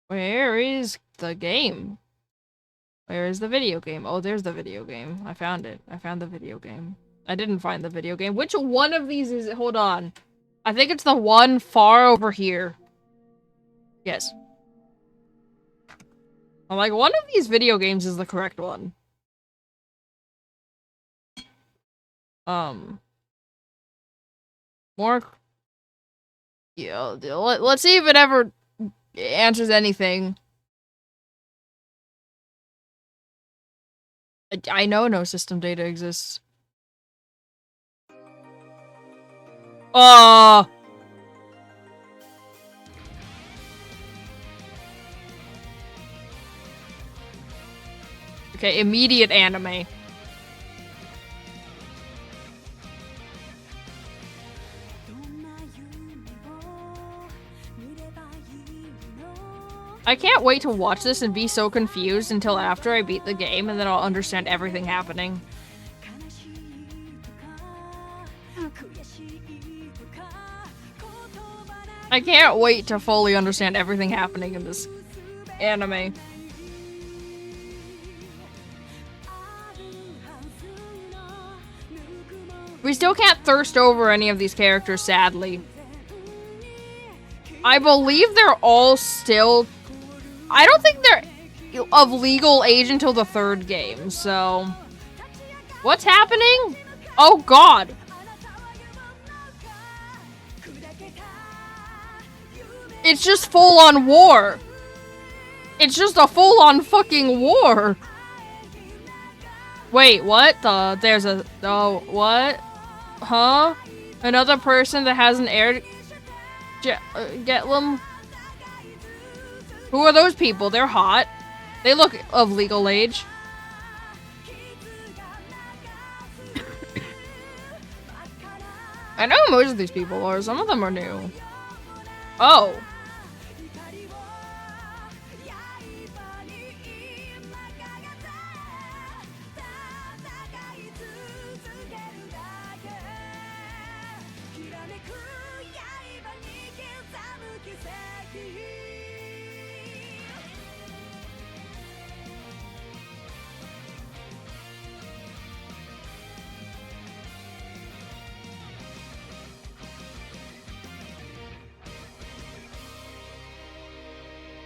Where is the game? Where is the video game? Oh, there's the video game. I found it. I found the video game. I didn't find the video game. Which one of these is it? Hold on. I think it's the one far over here. Yes. I'm like, one of these video games is the correct one. More... Yeah, let's see if it ever answers anything. I know no system data exists. Okay, immediate anime. I can't wait to watch this and be so confused until after I beat the game, and then I'll understand everything happening. I can't wait to fully understand everything happening in this anime. We still can't thirst over any of these characters, sadly. I believe they're all still... I don't think they're of legal age until the 3rd game, so... What's happening? Oh god! It's just full-on war! It's just a full-on fucking war! Wait, what? There's a... Oh, what? Huh? Another person that has an air... Getlem? Who are those people? They're hot. They look of legal age. I know most of these people are. Some of them are new. Oh.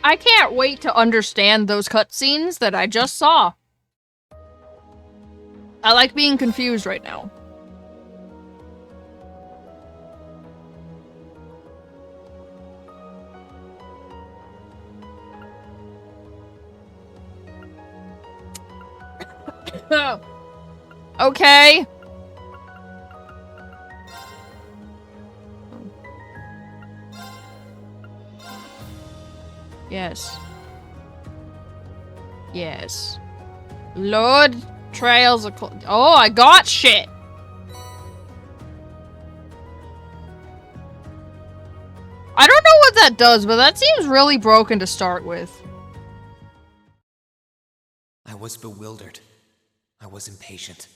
I can't wait to understand those cutscenes that I just saw. I like being confused right now. Okay. Yes. Yes. Lord, trails are oh, I got shit! I don't know what that does, but that seems really broken to start with. I was bewildered. I was impatient.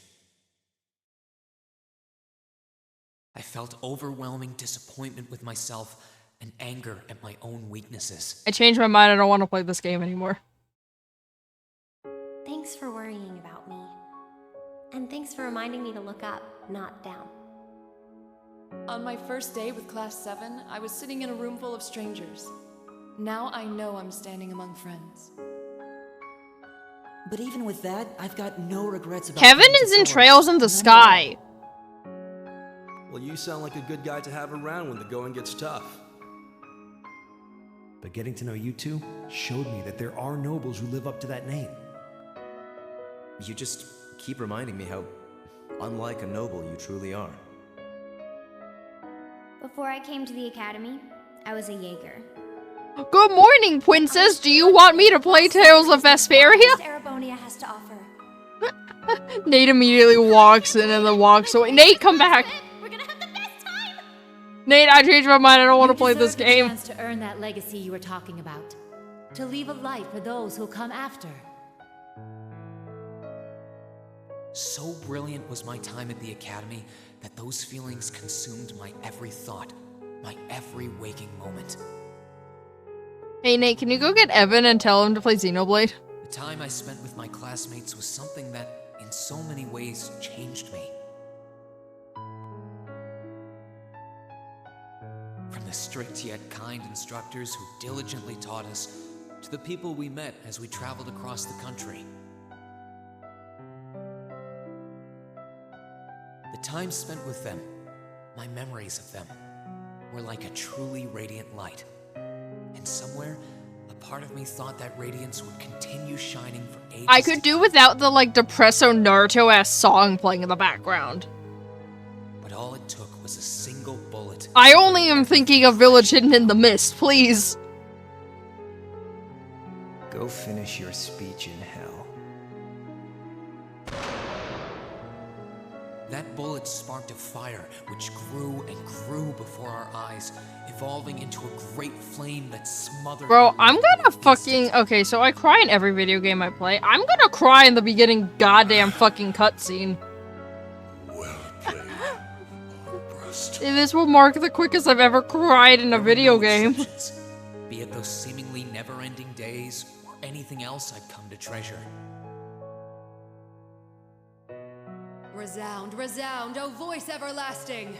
I felt overwhelming disappointment with myself and anger at my own weaknesses. I changed my mind. I don't want to play this game anymore. Thanks for worrying about me. And thanks for reminding me to look up, not down. On my first day with Class 7, I was sitting in a room full of strangers. Now I know I'm standing among friends. But even with that, I've got no regrets about Kevin is in Trails in the Sky. Well, you sound like a good guy to have around when the going gets tough. But getting to know you two showed me that there are nobles who live up to that name. You just keep reminding me how unlike a noble you truly are. Before I came to the academy, I was a Jaeger. Good morning, princess. Do you want me to play Tales of Vesperia? Erebonia has to offer. Nate immediately walks in and then walks away. Nate, come back. We're gonna have the best time. Nate, I changed my mind. I don't want to play this game. You deserve the chance to earn that legacy you were talking about. To leave a light for those who'll come after. So brilliant was my time at the academy that those feelings consumed my every thought, my every waking moment. Hey Nate, can you go get Evan and tell him to play Xenoblade? The time I spent with my classmates was something that, in so many ways, changed me. From the strict yet kind instructors who diligently taught us, to the people we met as we traveled across the country. The time spent with them, my memories of them, were like a truly radiant light. And somewhere, a part of me thought that radiance would continue shining for ages. I could do without the, like, depresso Naruto-ass song playing in the background. But all it took was a single bullet. I only am thinking of Village Hidden in the Mist, please. Go finish your speech in hell. That bullet sparked a fire which grew and grew before our eyes, evolving into a great flame that smothered. Bro, I'm gonna fucking... Okay, so I cry in every video game I play. I'm gonna cry in the beginning goddamn fucking cutscene. Well played. This will mark the quickest I've ever cried in a video game. Be it those seemingly never-ending days or anything else I've come to treasure. Resound, resound, O voice everlasting!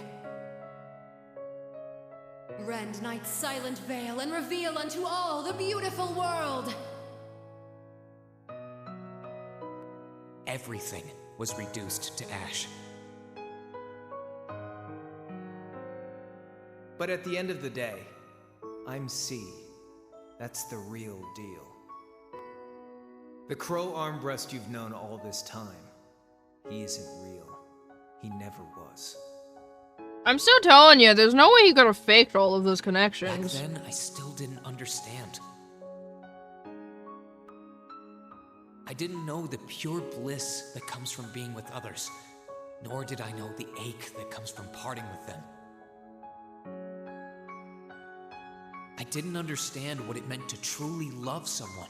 Rend night's silent veil and reveal unto all the beautiful world! Everything was reduced to ash. But at the end of the day, I'm C. That's the real deal. The crow armbrust you've known all this time, he isn't real. He never was. I'm still telling you, there's no way you could have faked all of those Back connections. then, I still didn't understand. I didn't know the pure bliss that comes from being with others, nor did I know the ache that comes from parting with them. I didn't understand what it meant to truly love someone.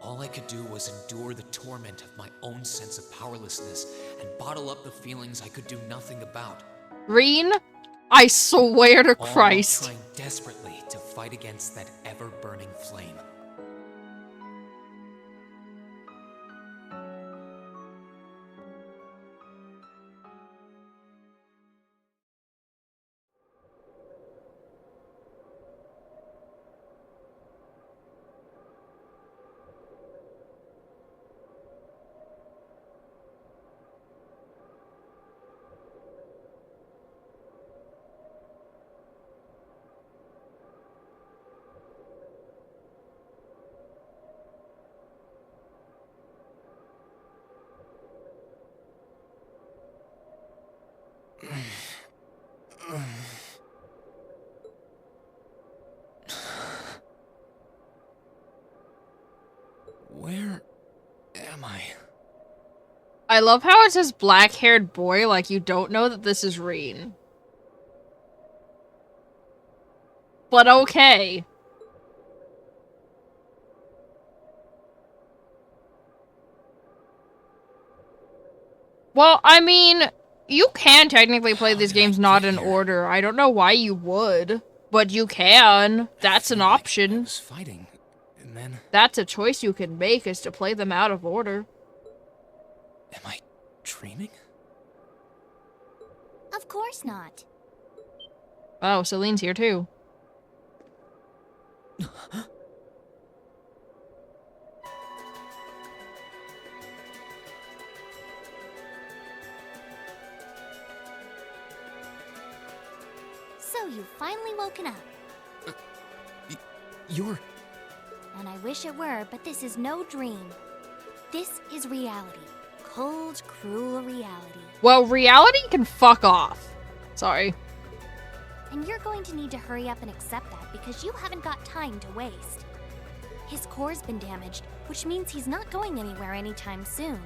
All I could do was endure the torment of my own sense of powerlessness and bottle up the feelings I could do nothing about. Reen, I swear to All while Christ. trying desperately to fight against that ever-burning flame. Where am I? I love how it says black-haired boy like you don't know that this is Reen. But okay. Well, I mean, you can technically play these games not in order. I don't know why you would, but you can. That's an option. I was fighting, and then... That's a choice you can make, is to play them out of order. Am I dreaming? Of course not. Oh, Celine's here too. So you've finally woken up. You're... And I wish it were, but this is no dream. This is reality. Cold, cruel reality. Well, reality can fuck off. Sorry. And you're going to need to hurry up and accept that because you haven't got time to waste. His core's been damaged, which means he's not going anywhere anytime soon.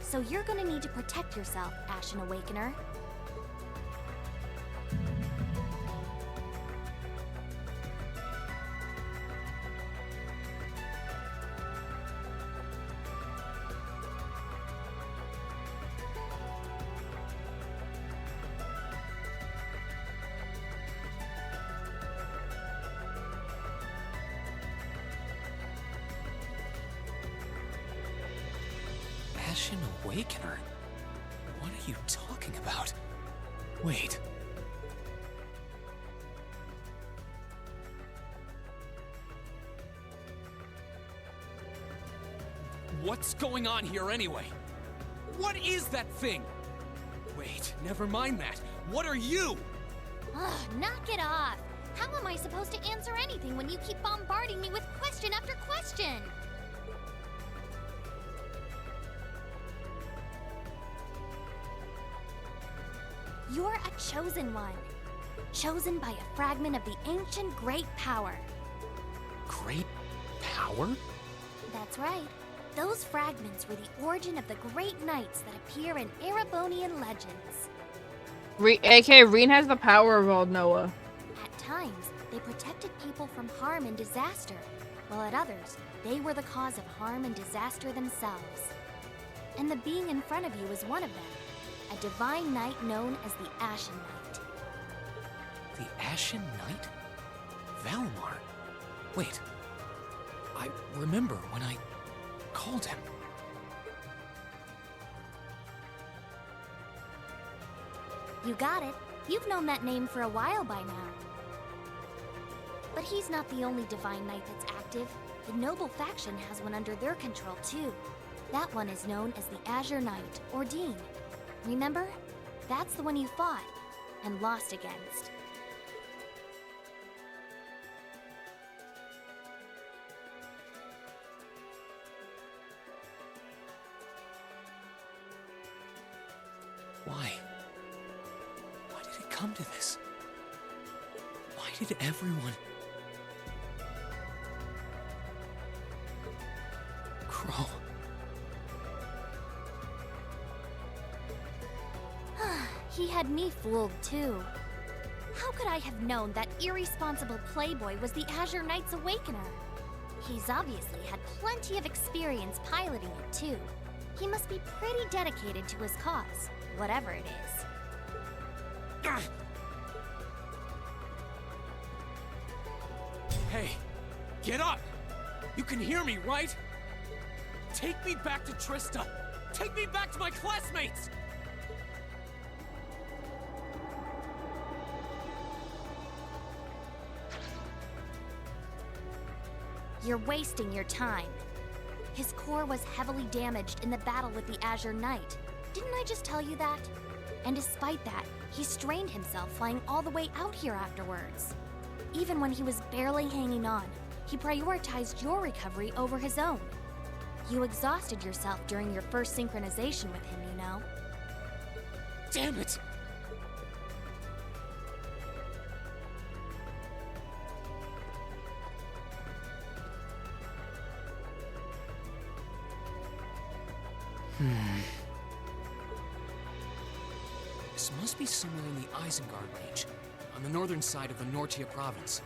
So you're gonna need to protect yourself, Ashen Awakener. Ashen Awakener? What are you talking about? Wait. What's going on here anyway? What is that thing? Wait, never mind that. What are you? Ugh, knock it off. How am I supposed to answer anything when you keep bombarding me with question after question? You're a chosen one. Chosen by a fragment of the ancient great power. Great power? That's right. Those fragments were the origin of the great knights that appear in Erebonian legends. AK Reen has the power of old Noah. At times, they protected people from harm and disaster, while at others, they were the cause of harm and disaster themselves. And the being in front of you is one of them, a divine knight known as the Ashen Knight. The Ashen Knight? Valimar? Wait. I remember when I called him. You got it. You've known that name for a while by now. But he's not the only divine knight that's active. The noble faction has one under their control too. That one is known as the Azure Knight, or Dean. Remember? That's the one you fought and lost against. Why? Why did it come to this? Why did everyone... Crow. He had me fooled too. How could I have known that irresponsible playboy was the Azure Knight's Awakener? He's obviously had plenty of experience piloting it too. He must be pretty dedicated to his cause, whatever it is. Hey, get up! You can hear me, right? Take me back to Trista! Take me back to my classmates! You're wasting your time. His core was heavily damaged in the battle with the Azure Knight. Didn't I just tell you that? And despite that, he strained himself flying all the way out here afterwards. Even when he was barely hanging on, he prioritized your recovery over his own. You exhausted yourself during your first synchronization with him, you know? Damn it! This must be somewhere in the Isengard range, on the northern side of the Nortia province.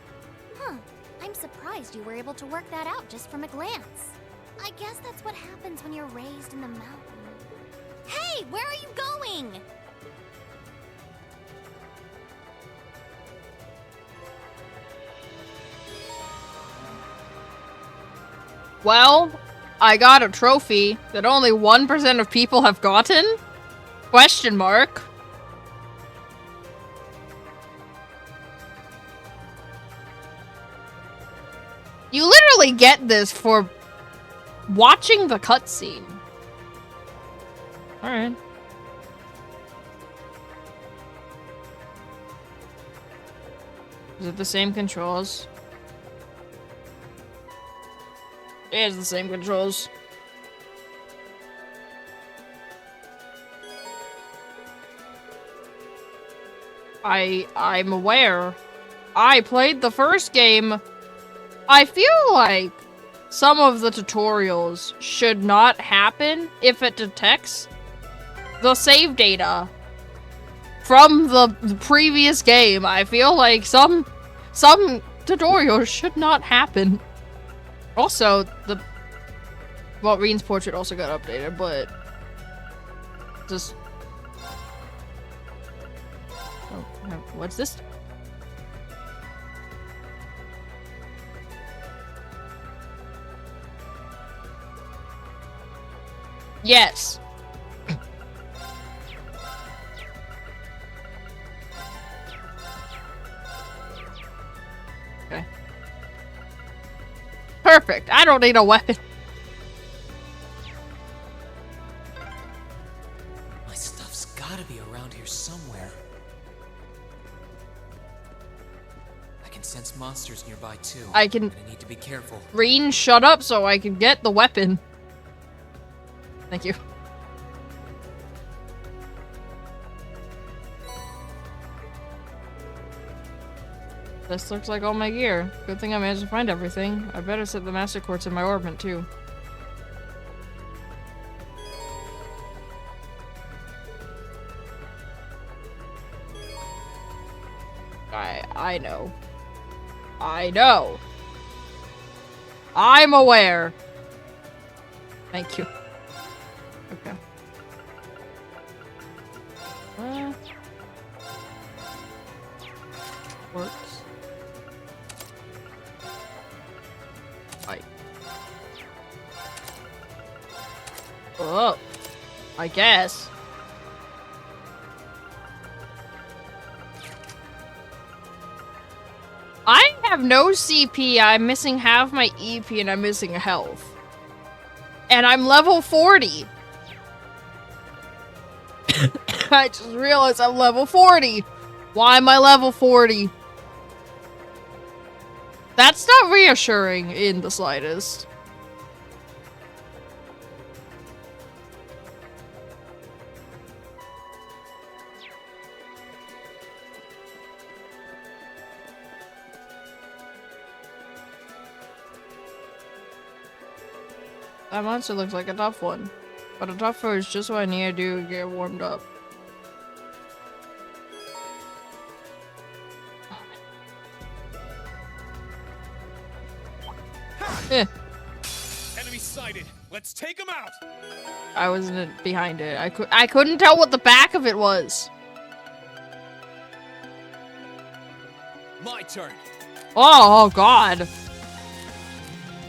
Huh. I'm surprised you were able to work that out just from a glance. I guess that's what happens when you're raised in the mountain. Hey, where are you going? Well, I got a trophy that only 1% of people have gotten? Question mark. You literally get this for watching the cutscene. Alright. Is it the same controls? It is the same controls. I'm aware. I played the first game. I feel like some of the tutorials should not happen if it detects the save data from the previous game. I feel like some tutorials should not happen. Also, well, Reen's portrait also got updated, but just... Oh, what's this? Yes. Okay. Perfect. I don't need a weapon. My stuff's gotta be around here somewhere. I can sense monsters nearby too. I can. I need to be careful. Reen, shut up so I can get the weapon. Thank you. This looks like all my gear. Good thing I managed to find everything. I better set the master quartz in my orbit too. I know. I know. I'm aware. Thank you. Okay. Works. Right. Oh, I guess. I have no CP, I'm missing half my EP, and I'm missing health. And I'm level 40! I just realized I'm level 40! Why am I level 40? That's not reassuring in the slightest. That monster looks like a tough one. But a tougher is just what I need to do to get warmed up. Enemy sighted. Let's take him out. I wasn't behind it. I couldn't tell what the back of it was. My turn. Oh god.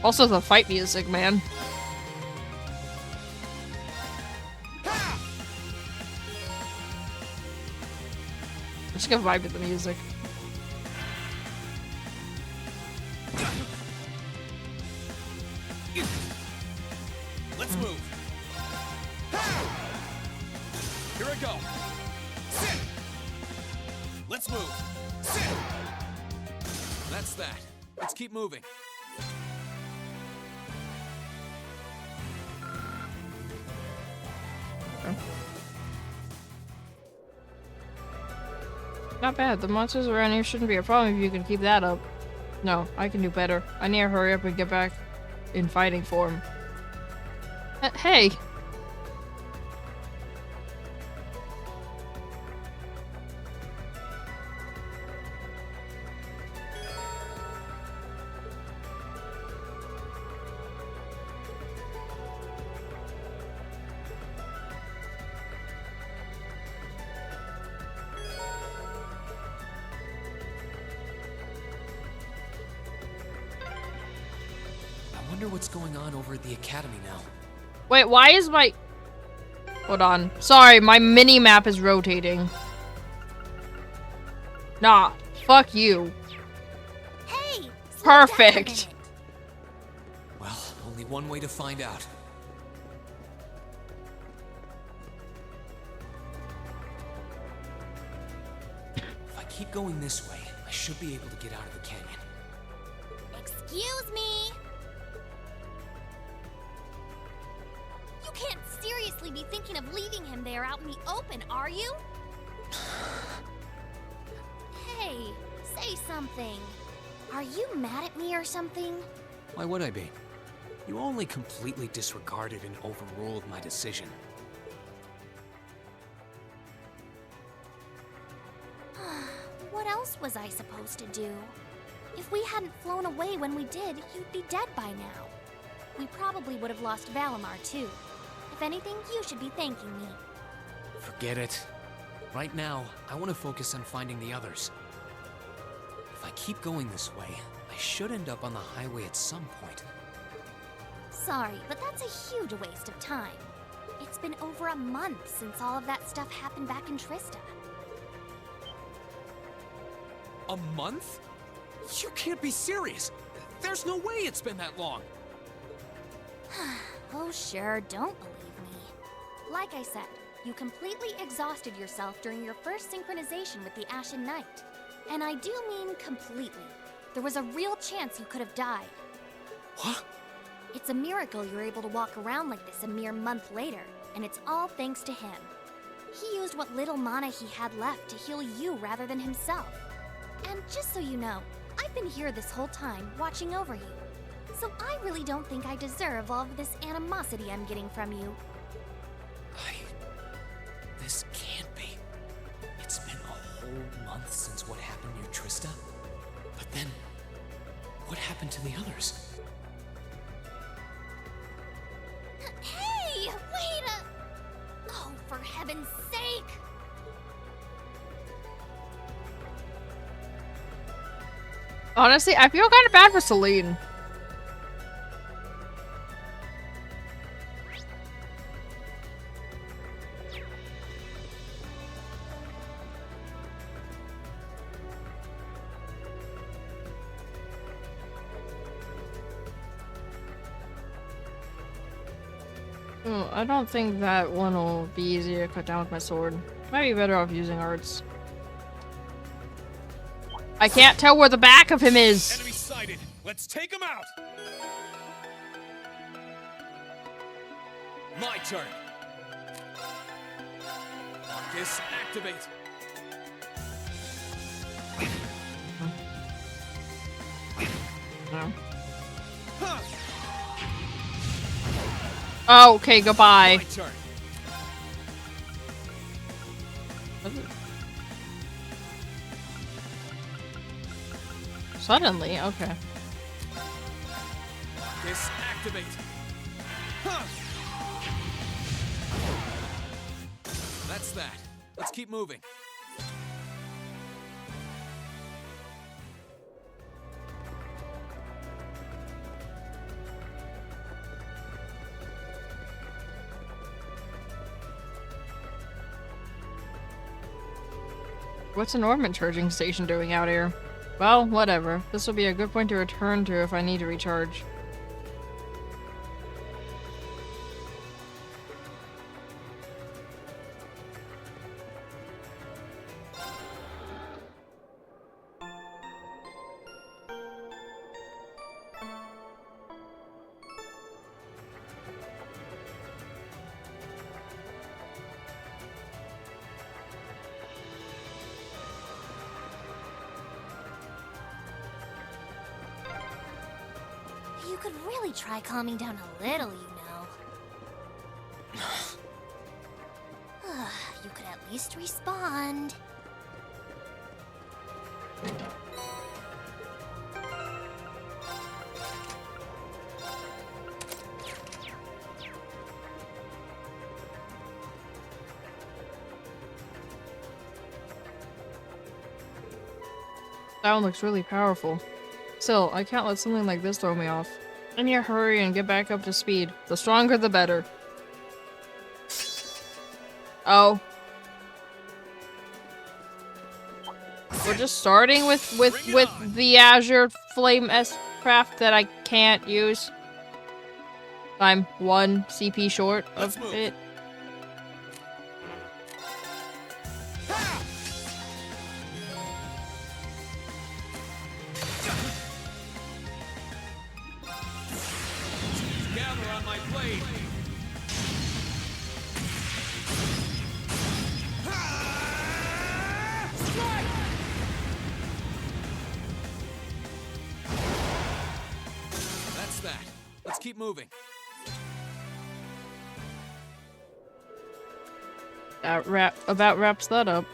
Also the fight music, man. I'm just gonna vibe with the music. Let's move. Here I go. Sit. Let's move. Sit. That's that. Let's keep moving. Not bad. The monsters around here shouldn't be a problem if you can keep that up. No, I can do better. I need to hurry up and get back in fighting form. Hey! I wonder what's going on over at the academy now. Wait, why is my... Hold on. Sorry, my mini-map is rotating. Nah, fuck you. Hey! Perfect. Well, only one way to find out. If I keep going this way, I should be able to get out of the canyon. Excuse me! You can't seriously be thinking of leaving him there out in the open, are you? Hey, say something. Are you mad at me or something? Why would I be? You only completely disregarded and overruled my decision. What else was I supposed to do? If we hadn't flown away when we did, you'd be dead by now. We probably would have lost Valimar too. If anything, you should be thanking me. Forget it. Right now, I want to focus on finding the others. If I keep going this way, I should end up on the highway at some point. Sorry, but that's a huge waste of time. It's been over a month since all of that stuff happened back in Trista. A month? You can't be serious. There's no way it's been that long. Oh sure, don't believe me. Like I said, you completely exhausted yourself during your first synchronization with the Ashen Knight. And I do mean completely. There was a real chance you could have died. What? It's a miracle you're able to walk around like this a mere month later, and it's all thanks to him. He used what little mana he had left to heal you rather than himself. And just so you know, I've been here this whole time, watching over you. So I really don't think I deserve all of this animosity I'm getting from you. This can't be. It's been a whole month since what happened near Trista. But then, what happened to the others? Hey! Wait a... Oh, for heaven's sake! Honestly, I feel kind of bad for Celine. Oh, I don't think that one will be easier to cut down with my sword. Might be better off using arts. I can't tell where the back of him is. Enemy sighted. Let's take him out. My turn. Marcus, activate. No. Oh, okay, goodbye. My turn. Suddenly, okay. Marcus, activate. That's that. Let's keep moving. What's an ornament charging station doing out here? Well, whatever. This will be a good point to return to if I need to recharge. You could really try calming down a little, you know. You could at least respond. That one looks really powerful. Still, I can't let something like this throw me off. I need to hurry and get back up to speed. The stronger the better. Oh. We're just starting with the Azure Flame S-Craft that I can't use. I'm 1 CP short of it. Gather on my blade. That's that. Let's keep moving. That about wraps that up.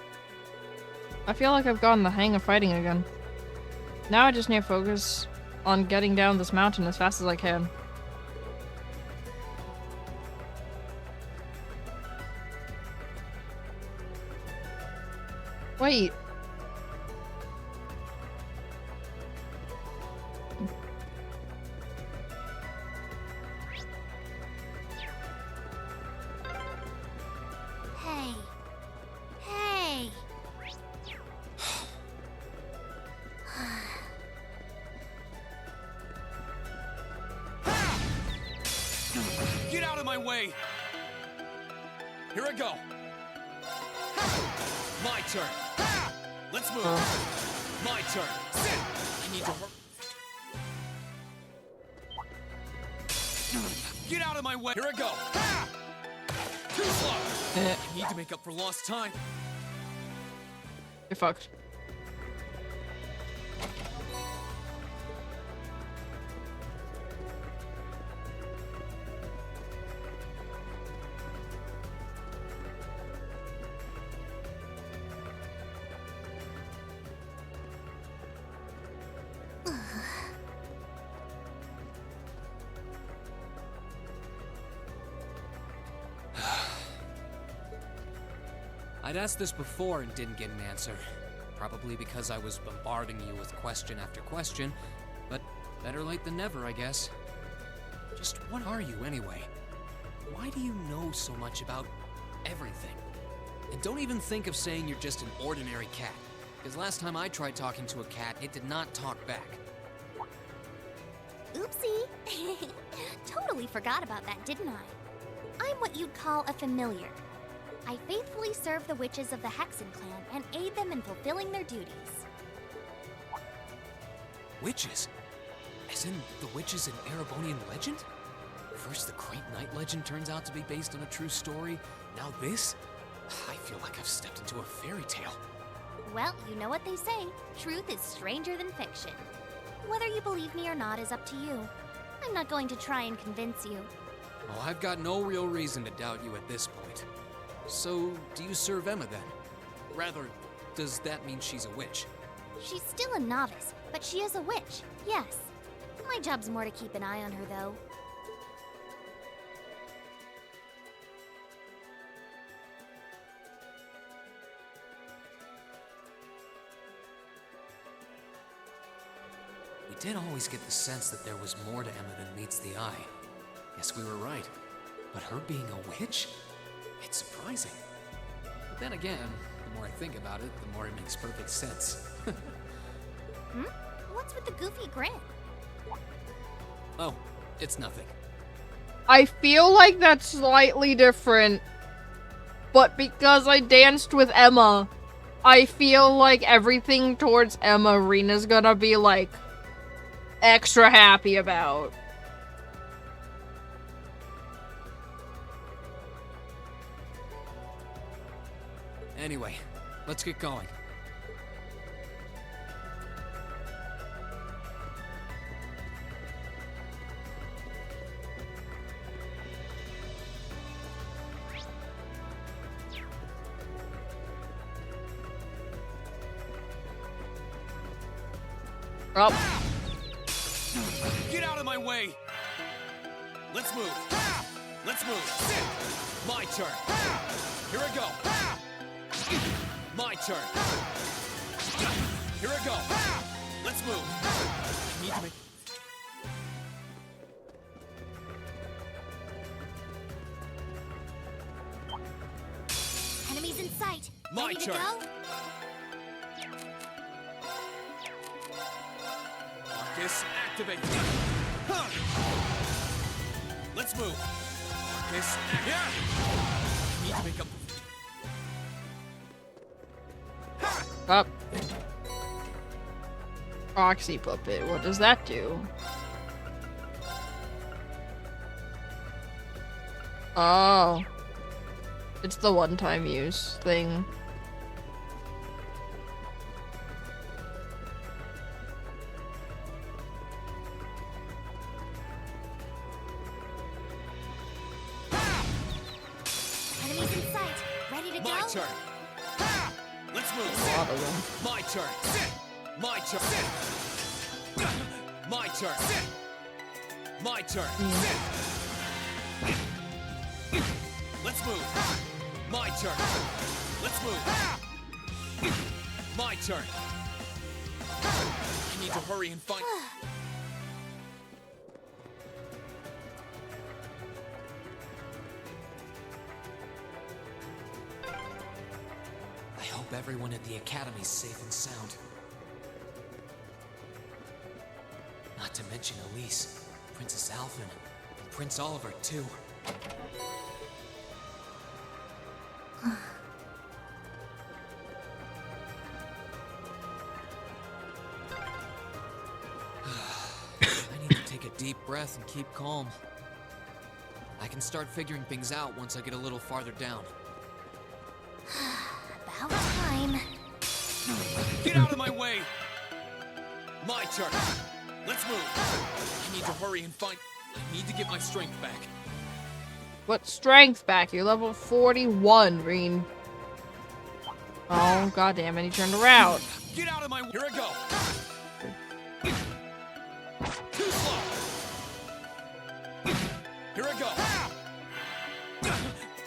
I feel like I've gotten the hang of fighting again. Now I just need to focus on getting down this mountain as fast as I can. Wait. Hey. Hey. my way! Here I go! My turn! Let's move! My turn! Sit! I need to hurry. Get out of my way! Here I go! Too slow! I need to make up for lost time. You're fucked. I'd asked this before and didn't get an answer. Probably because I was bombarding you with question after question, but better late than never, I guess. Just what are you anyway? Why do you know so much about everything? And don't even think of saying you're just an ordinary cat, because last time I tried talking to a cat, it did not talk back. Oopsie. Totally forgot about that, didn't I? I'm what you'd call a familiar. I faithfully serve the witches of the Hexen clan and aid them in fulfilling their duties. Witches? As in the witches in Erebonian legend? First the Great Night legend turns out to be based on a true story, now this? I feel like I've stepped into a fairy tale. Well, you know what they say, truth is stranger than fiction. Whether you believe me or not is up to you. I'm not going to try and convince you. Well, I've got no real reason to doubt you at this point. So, do you serve Emma then? Rather, does that mean she's a witch? She's still a novice, but she is a witch, yes. My job's more to keep an eye on her, though. We did always get the sense that there was more to Emma than meets the eye. Guess we were right. But her being a witch? It's surprising. But then again, the more I think about it, the more it makes perfect sense. What's with the goofy grin? Oh, it's nothing. I feel like that's slightly different, but because I danced with Emma, I feel like everything towards Emma Rena's gonna be, like, extra happy about. Anyway, let's get going. Oh. Get out of my way! Let's move! Let's move! Sit! My turn! Here I go! My turn! Here I go! Let's move! I need to make... Enemies in sight. My Ready turn. to go? Marcus, activate! Huh. Let's move! Marcus, activate! Yeah! I need to make up... Up. Proxy puppet, what does that do? Oh. It's the one-time use thing. Enemies in sight. Ready to My go? turn! Let's move! A lot of them. My turn! Sit! My turn! Sit! My turn! Sit! My turn! Sit! Let's move! My turn! Let's move! My turn! I need to hurry and find... I hope everyone at the Academy's safe and sound. Not to mention Elise, Princess Alphen, and Prince Oliver, too. I need to take a deep breath and keep calm. I can start figuring things out once I get a little farther down. About time. Get out of my way! My turn. Let's move. I need to hurry and find... I need to get my strength back. What strength back? You're level 41, Reen. Oh, goddamn it, he turned around. Get out of my... Here I go. Too slow. Here I go.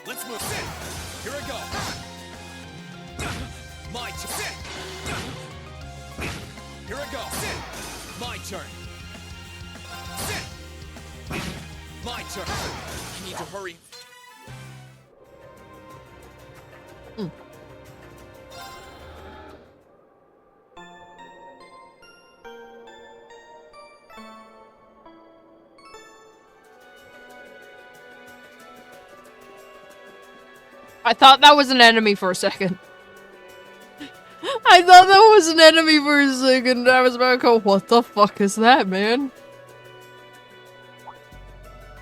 Let's move. Sit. Here I go. My turn. Sit. Here I go. Sit. My turn. Sit. My turn. I need to hurry. I thought that was an enemy for a second. I thought that was an enemy for a second. I was about to go, what the fuck is that, man?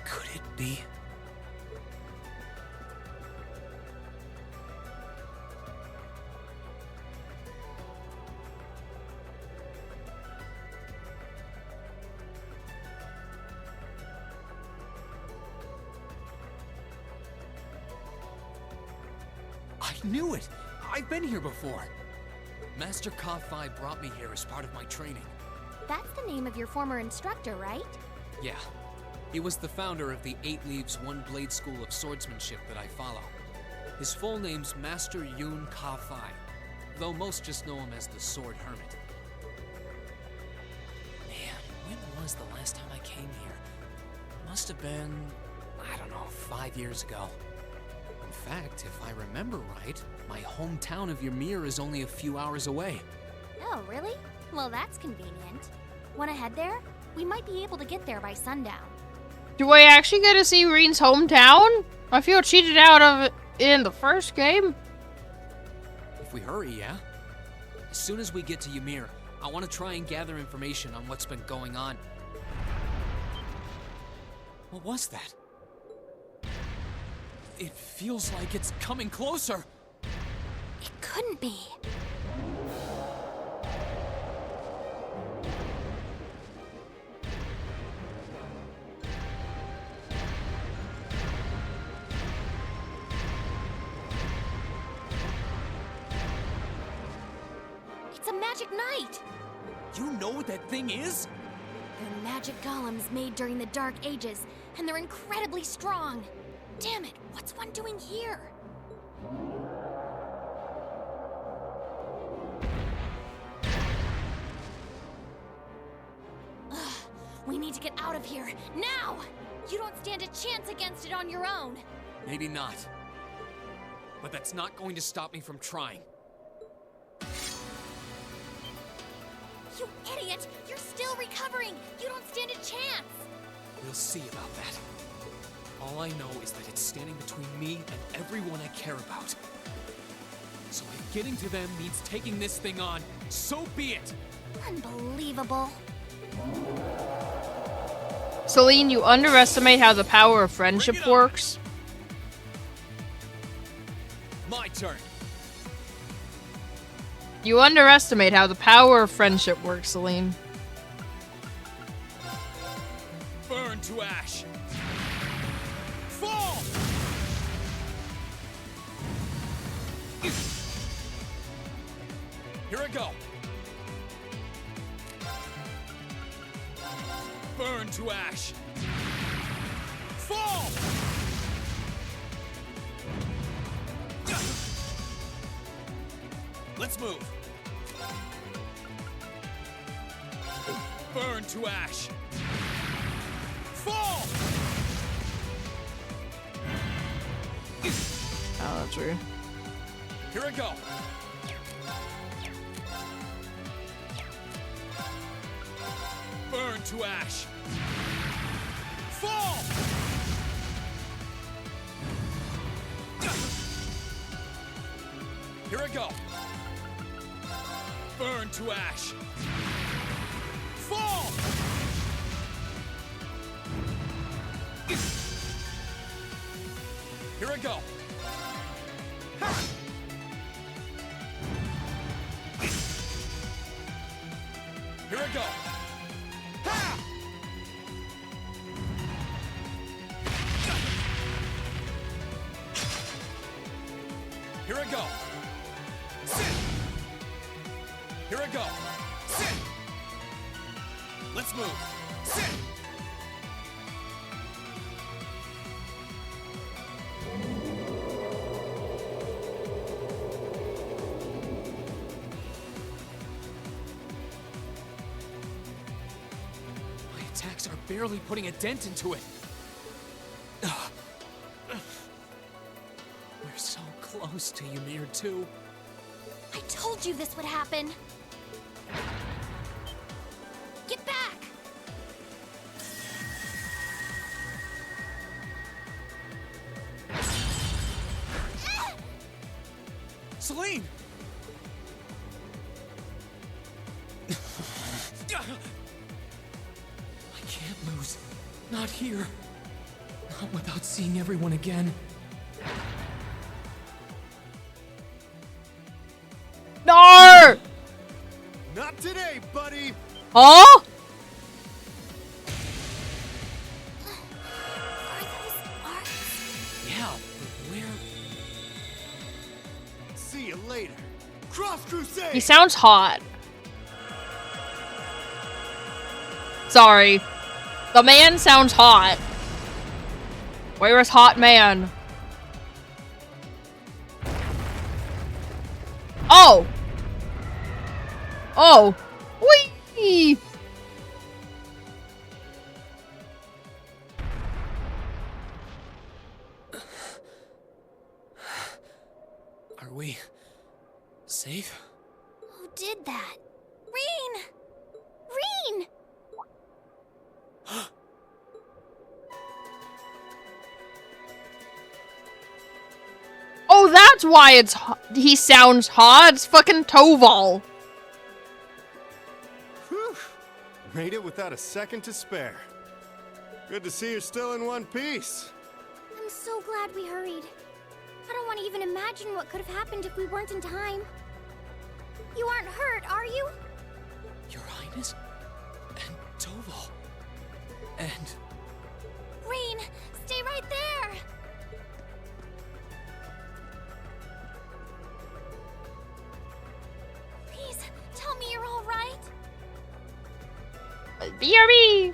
Could it be? I knew it! I've been here before! Master Ka-Fi brought me here as part of my training. That's the name of your former instructor, right? Yeah. He was the founder of the 8 Leaves, 1 Blade School of Swordsmanship that I follow. His full name's Master Yun Ka-Fi, though most just know him as the Sword Hermit. Man, when was the last time I came here? Must have been, I don't know, 5 years ago. In fact, if I remember right, my hometown of Ymir is only a few hours away. Oh, really? Well, that's convenient. Wanna head there? We might be able to get there by sundown. Do I actually get to see Reen's hometown? I feel cheated out of it in the first game. If we hurry, yeah? As soon as we get to Ymir, I want to try and gather information on what's been going on. What was that? It feels like it's coming closer. It couldn't be. It's a magic knight! You know what that thing is? They're magic golems made during the Dark Ages, and they're incredibly strong. Damn it, what's one doing here? Ugh, we need to get out of here, now! You don't stand a chance against it on your own. Maybe not. But that's not going to stop me from trying. You idiot! You're still recovering! You don't stand a chance! We'll see about that. All I know is that it's standing between me and everyone I care about. So if getting to them means taking this thing on, so be it! Unbelievable. Celine, you underestimate how the power of friendship works. My turn. You underestimate how the power of friendship works, Celine. Burn to ash. Fall! Here I go. Burn to ash. Fall! Let's move. Burn to ash. Fall! Oh, that's rude. Here I go. Burn to ash. Fall! Here I go. Burn to ash. Fall! Here I go. Ha! Here I go. Ha! Here I go. Sit! Here I go. Sit! Let's move. Sit! My attacks are barely putting a dent into it. We're so close to Ymir too. I told you this would happen. Get back! Celine! I can't lose. Not here. Not without seeing everyone again. No! Not today, buddy! Huh? Are those arcs? Yeah, but where? See you later. Cross Crusade! He sounds hot. Sorry. The man sounds hot. Where is hot man? Oh! Oh! Whee! Are we safe? Who did that? Reen! Reen! Oh, that's why he sounds hot. It's fucking Toval. Whew. Made it without a second to spare. Good to see you're still in one piece. I'm so glad we hurried. I don't want to even imagine what could have happened if we weren't in time. You aren't hurt, are you? Your Highness? And Toval. And... Reen, stay right there! Please, tell me you're all right. BRB!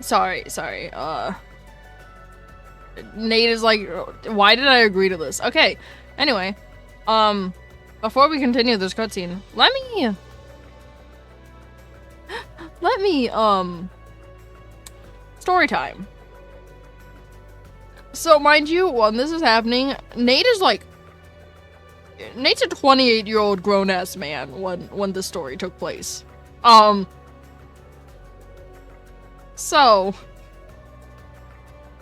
Sorry. Nate is like, why did I agree to this? Okay, anyway, before we continue this cutscene, let me, story time. So, mind you, when this is happening, Nate's a 28-year-old grown-ass man when this story took place. So,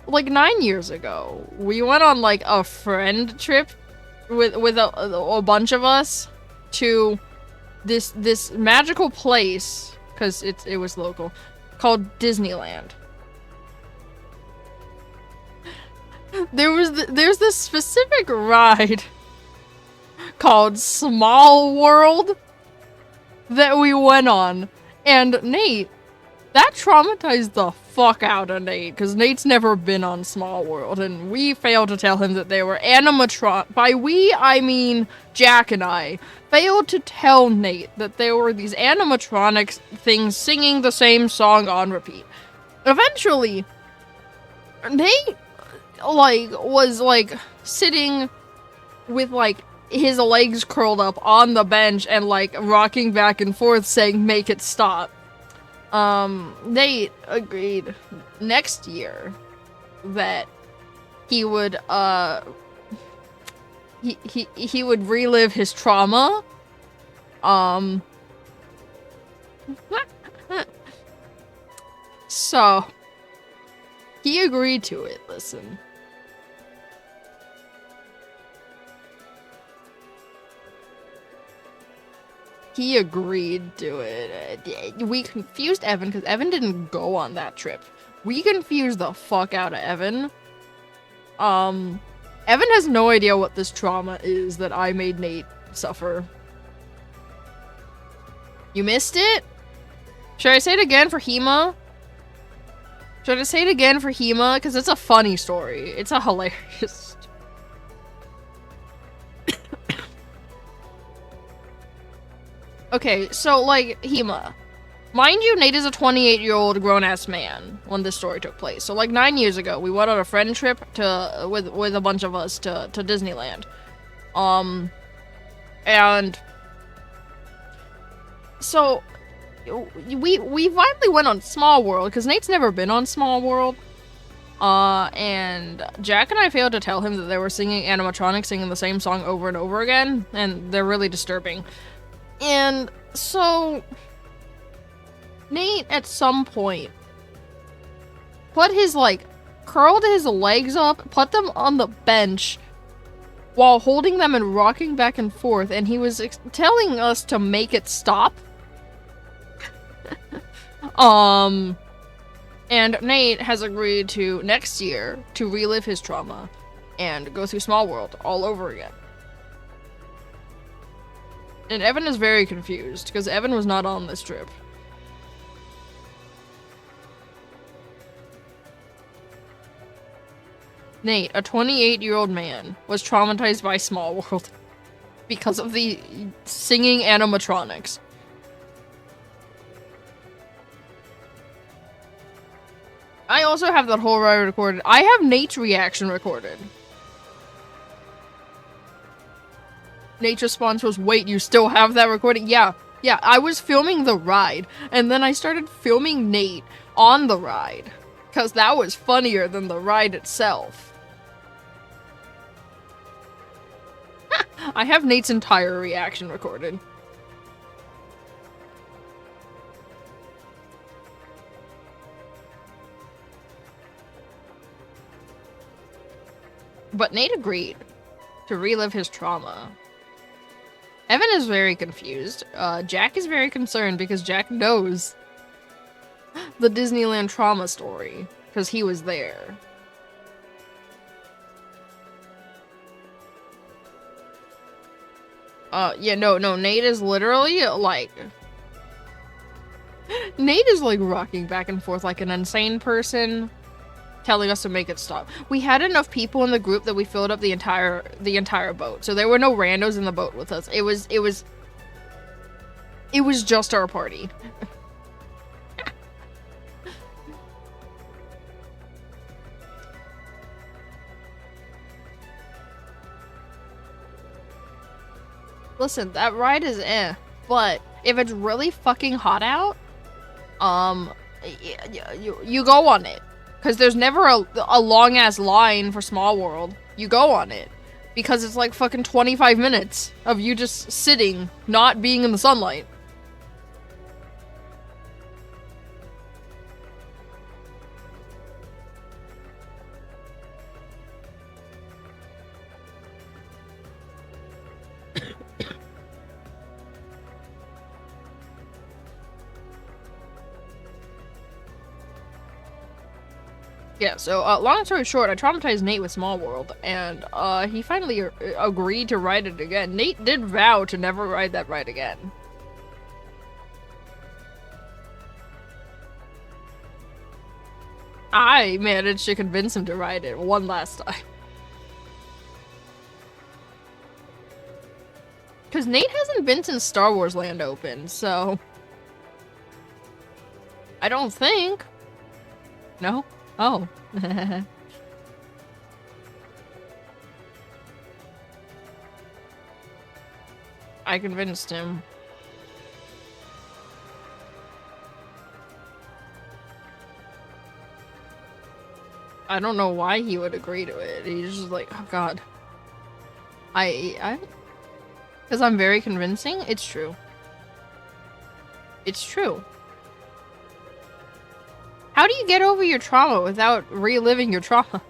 like 9 years ago, we went on like a friend trip with a bunch of us to this magical place, because it was local, called Disneyland. There's this specific ride called Small World that we went on, and Nate, that traumatized the fuck out of Nate, because Nate's never been on Small World, and we failed to tell him that they were animatron- by we, I mean Jack and I, failed to tell Nate that there were these animatronic things singing the same song on repeat. Eventually, Nate, was, sitting with, his legs curled up on the bench and, rocking back and forth saying, "Make it stop." Nate agreed next year that he would, he would relive his trauma. So, he agreed to it, listen. He agreed to it. We confused Evan, because Evan didn't go on that trip. We confused the fuck out of Evan. Evan has no idea what this trauma is that I made Nate suffer. You missed it? Should I say it again for Hema? Should I say it again for Hema? Because it's a funny story. It's a hilarious Okay, so, Hema. Mind you, Nate is a 28-year-old grown-ass man when this story took place. So, 9 years ago, we went on a friend trip with a bunch of us to Disneyland. And so, we finally went on Small World, because Nate's never been on Small World. And Jack and I failed to tell him that they were singing animatronics singing the same song over and over again, and they're really disturbing. And so, Nate at some point put his, curled his legs up, put them on the bench while holding them and rocking back and forth, and he was telling us to make it stop. And Nate has agreed to, next year, to relive his trauma and go through Small World all over again. And Evan is very confused, because Evan was not on this trip. Nate, a 28-year-old man, was traumatized by Small World because of the singing animatronics. I also have that whole ride recorded. I have Nate's reaction recorded. Nate's response was, "Wait, you still have that recording?" Yeah, I was filming the ride, and then I started filming Nate on the ride, because that was funnier than the ride itself. I have Nate's entire reaction recorded. But Nate agreed to relive his trauma. Evan is very confused. Jack is very concerned because Jack knows the Disneyland trauma story, because he was there. Yeah, no, Nate is literally, Nate is, rocking back and forth like an insane person, telling us to make it stop. We had enough people in the group that we filled up the entire boat. So there were no randos in the boat with us. It was just our party. listen, that ride is but if it's really fucking hot out, you go on it. Because there's never a long-ass line for Small World. You go on it. Because it's like fucking 25 minutes of you just sitting, not being in the sunlight. Yeah, so, long story short, I traumatized Nate with Small World, and, he finally agreed to ride it again. Nate did vow to never ride that ride again. I managed to convince him to ride it one last time. Because Nate hasn't been since Star Wars Land opened, so... I don't think. No? Oh. I convinced him. I don't know why he would agree to it. He's just like, oh god. Because I'm very convincing? It's true. It's true. How do you get over your trauma without reliving your trauma?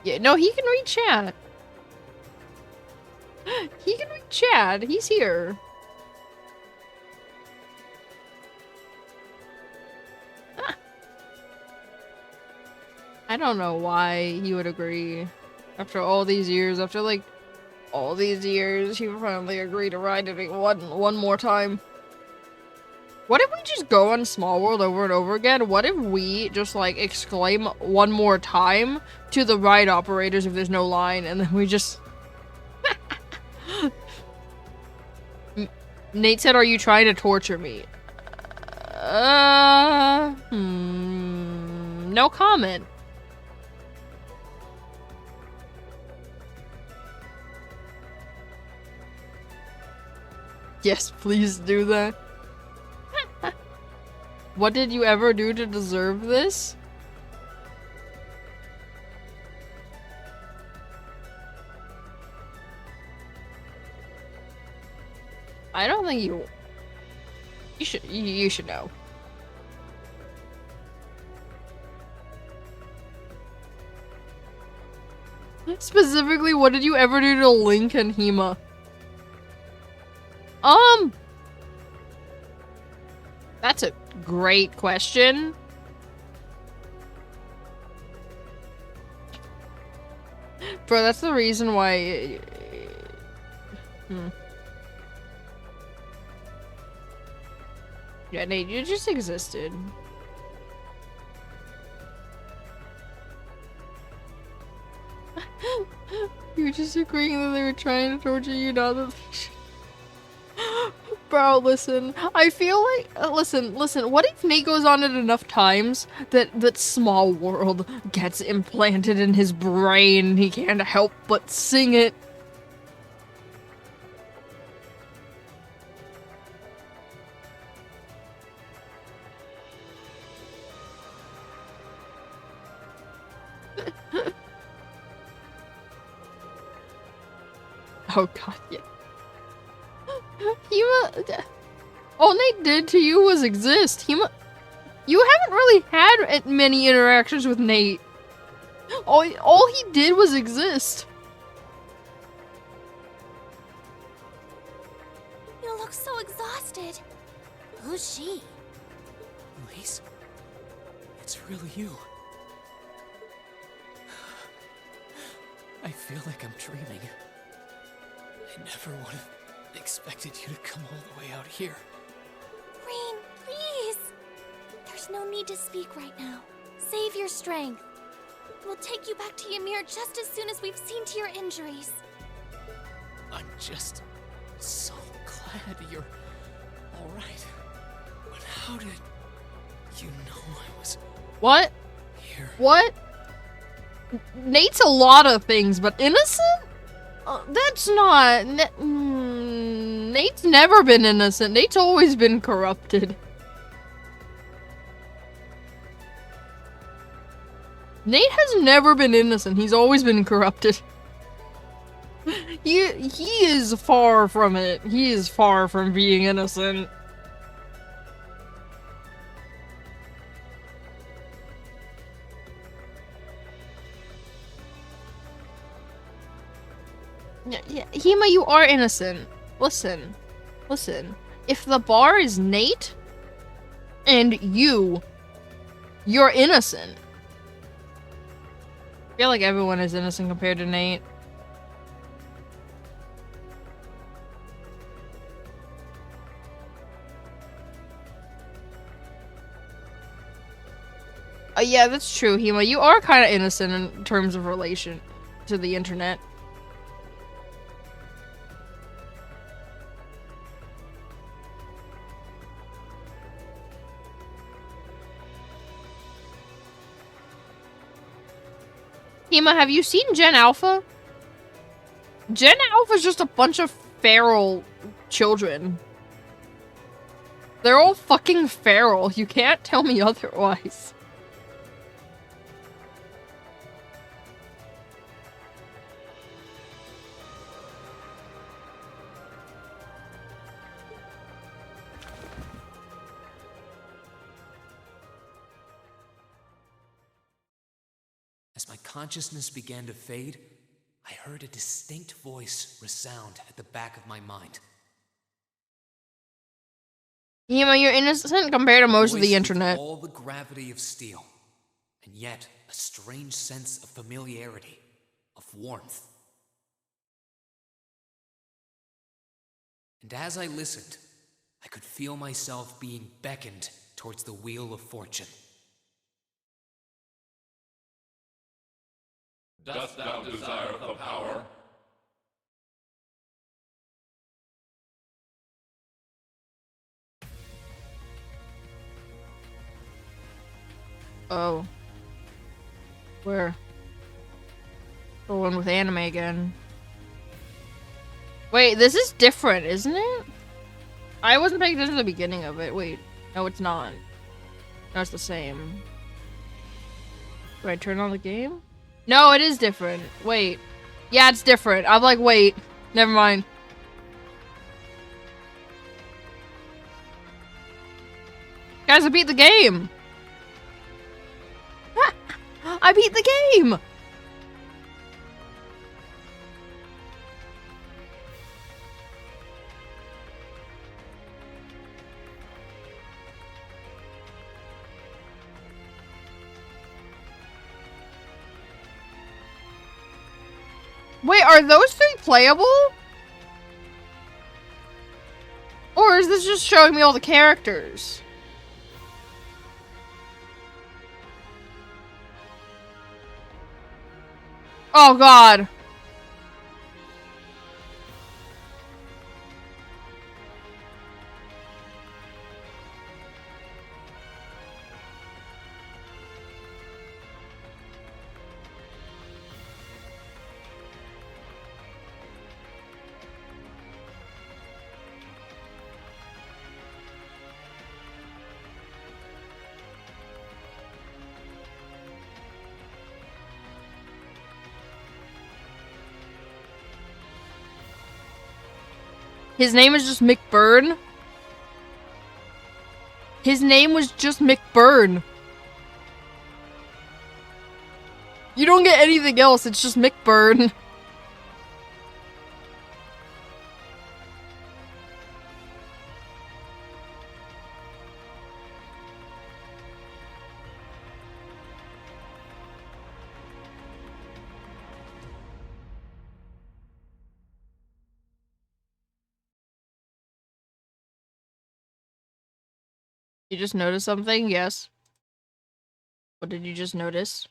Yeah, no, he can read chat. He can read chat. He's here. I don't know why he would agree. After all these years, after like all these years, he would finally agree to ride it one more time. What if we just go on Small World over and over again? What if we just, like, exclaim one more time to the ride operators if there's no line, and then we just... Nate said, are you trying to torture me? No comment. Yes, please do that. What did you ever do to deserve this? I don't think you should know. Specifically, what did you ever do to Link and Hema? That's a great question. Bro, that's the reason why... Yeah, Nate, you just existed. You're just agreeing that they were trying to torture you, not that they should. Bro, listen. I feel like... listen. What if Nate goes on it enough times that Small World gets implanted in his brain? He can't help but sing it. Oh god, yeah. Hema, all Nate did to you was exist. Hema, you haven't really had many interactions with Nate. All he did was exist. You look so exhausted. Who's she? Elise, it's really you. I feel like I'm dreaming. I never would have expected you to come all the way out here. Rain, please! There's no need to speak right now. Save your strength. We'll take you back to Ymir just as soon as we've seen to your injuries. I'm just so glad you're alright. But how did you know I was... What? Here. What? Nate's a lot of things, but innocent? That's not... Nate's never been innocent. Nate's always been corrupted. Nate has never been innocent. He's always been corrupted. He is far from it. He is far from being innocent. Yeah, Hema, you are innocent. Listen. If the bar is Nate and you're innocent. I feel like everyone is innocent compared to Nate. Yeah, that's true, Hema. You are kind of innocent in terms of relation to the internet. Hema, have you seen Gen Alpha? Gen Alpha is just a bunch of feral children. They're all fucking feral. You can't tell me otherwise. As my consciousness began to fade, I heard a distinct voice resound at the back of my mind. Hema, you're innocent compared to most of the With internet. all the gravity of steel, and yet a strange sense of familiarity, of warmth. And as I listened, I could feel myself being beckoned towards the wheel of fortune. Dost thou desire the power? Oh. Where? The one with anime again. Wait, this is different, isn't it? I wasn't paying attention to the beginning of it. Wait. No, it's not. No, it's the same. Do I turn on the game? No, it is different. Wait. Yeah, it's different. I'm like, wait. Never mind. Guys, I beat the game! I beat the game! Wait, are those three playable? Or is this just showing me all the characters? Oh god. His name is just McBurn. His name was just McBurn. You don't get anything else, it's just McBurn. You just noticed something? Yes. What did you just notice?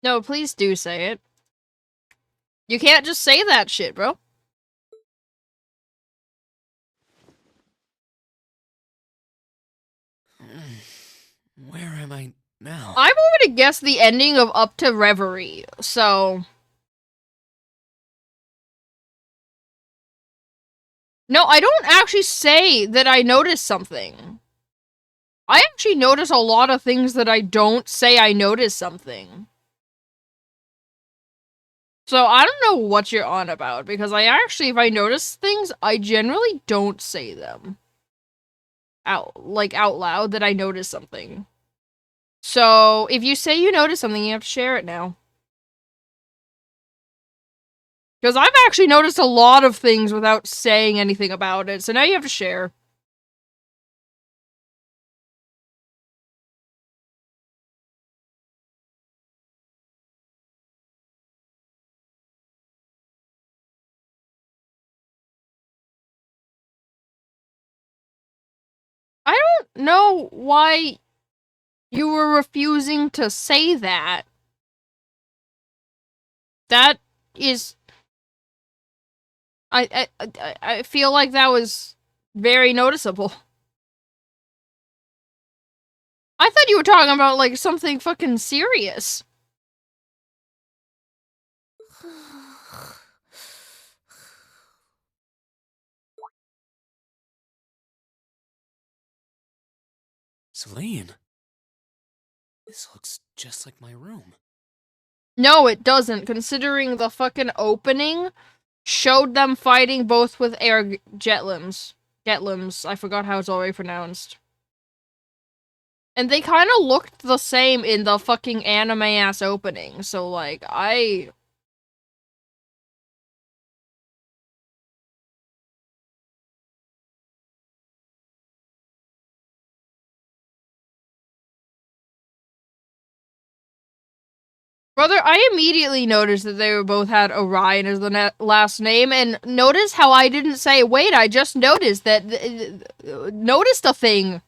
No, please do say it. You can't just say that shit, bro. Where am I now? I've already guessed the ending of Up to Reverie, so... No, I don't actually say that I noticed something. I actually notice a lot of things that I don't say I noticed something. So I don't know what you're on about, because I actually, if I notice things, I generally don't say them. Out loud that I notice something. So, if you say you notice something, you have to share it now. Because I've actually noticed a lot of things without saying anything about it, so now you have to share. I don't know why you were refusing to say that. That is... I feel like that was very noticeable. I thought you were talking about, like, something fucking serious. Celine. This looks just like my room. No, it doesn't, considering the fucking opening showed them fighting both with air jetlims. Getlims, I forgot how it's already pronounced. And they kind of looked the same in the fucking anime-ass opening, so, like, Brother, I immediately noticed that they both had Orion as the last name, and notice how I didn't say, wait, I just noticed that... noticed a thing.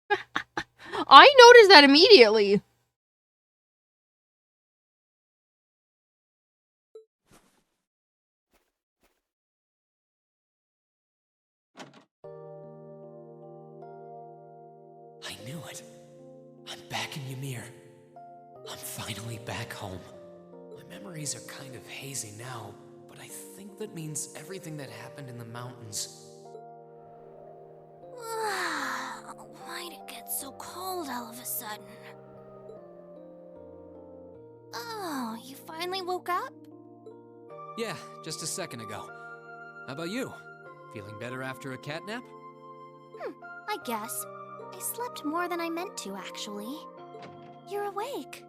I noticed that immediately. I knew it. I'm back in Ymir. I'm finally back home. My memories are kind of hazy now, but I think that means everything that happened in the mountains. Why'd it get so cold all of a sudden? Oh, you finally woke up? Yeah, just a second ago. How about you? Feeling better after a cat nap? I guess. I slept more than I meant to, actually. You're awake.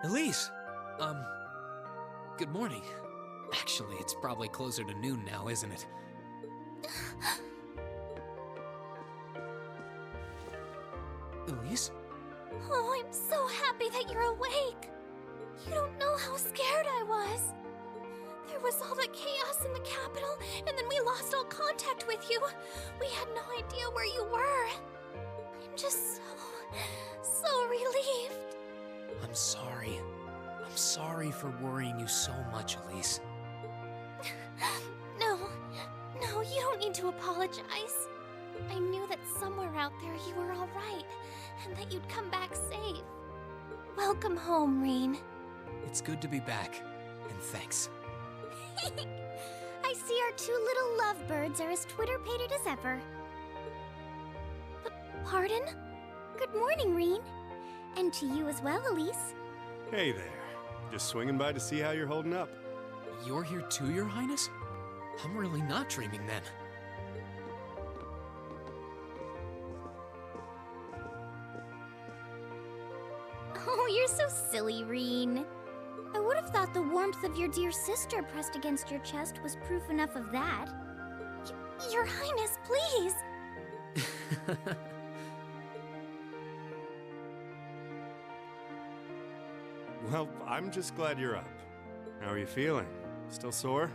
Elise! Good morning. Actually, it's probably closer to noon now, isn't it? Elise? Oh, I'm so happy that you're awake. You don't know how scared I was. There was all that chaos in the capital, and then we lost all contact with you. We had no idea where you were. I'm just so relieved. I'm sorry. I'm sorry for worrying you so much, Elise. No, you don't need to apologize. I knew that somewhere out there you were all right, and that you'd come back safe. Welcome home, Reen. It's good to be back, and thanks. I see our two little lovebirds are as Twitter-pated as ever. Pardon? Good morning, Reen. And to you as well, Elise. Hey there. Just swinging by to see how you're holding up. You're here too, Your Highness? I'm really not dreaming then. Oh, you're so silly, Reen. I would have thought the warmth of your dear sister pressed against your chest was proof enough of that. Your Highness, please! Well, I'm just glad you're up. How are you feeling? Still sore?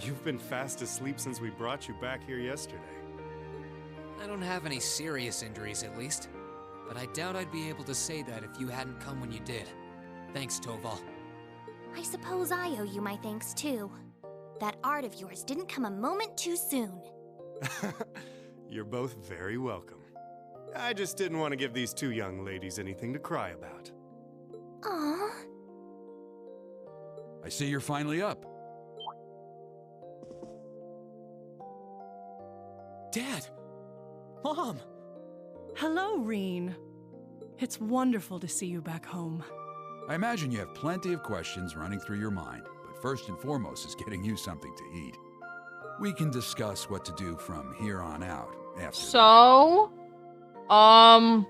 You've been fast asleep since we brought you back here yesterday. I don't have any serious injuries, at least. but I doubt I'd be able to say that if you hadn't come when you did. Thanks, Toval. I suppose I owe you my thanks too. That art of yours didn't come a moment too soon. You're both very welcome. I just didn't want to give these two young ladies anything to cry about. Aww. I see you're finally up. Dad! Mom! Hello, Reen. It's wonderful to see you back home. I imagine you have plenty of questions running through your mind, but first and foremost is getting you something to eat. We can discuss what to do from here on out after. So, I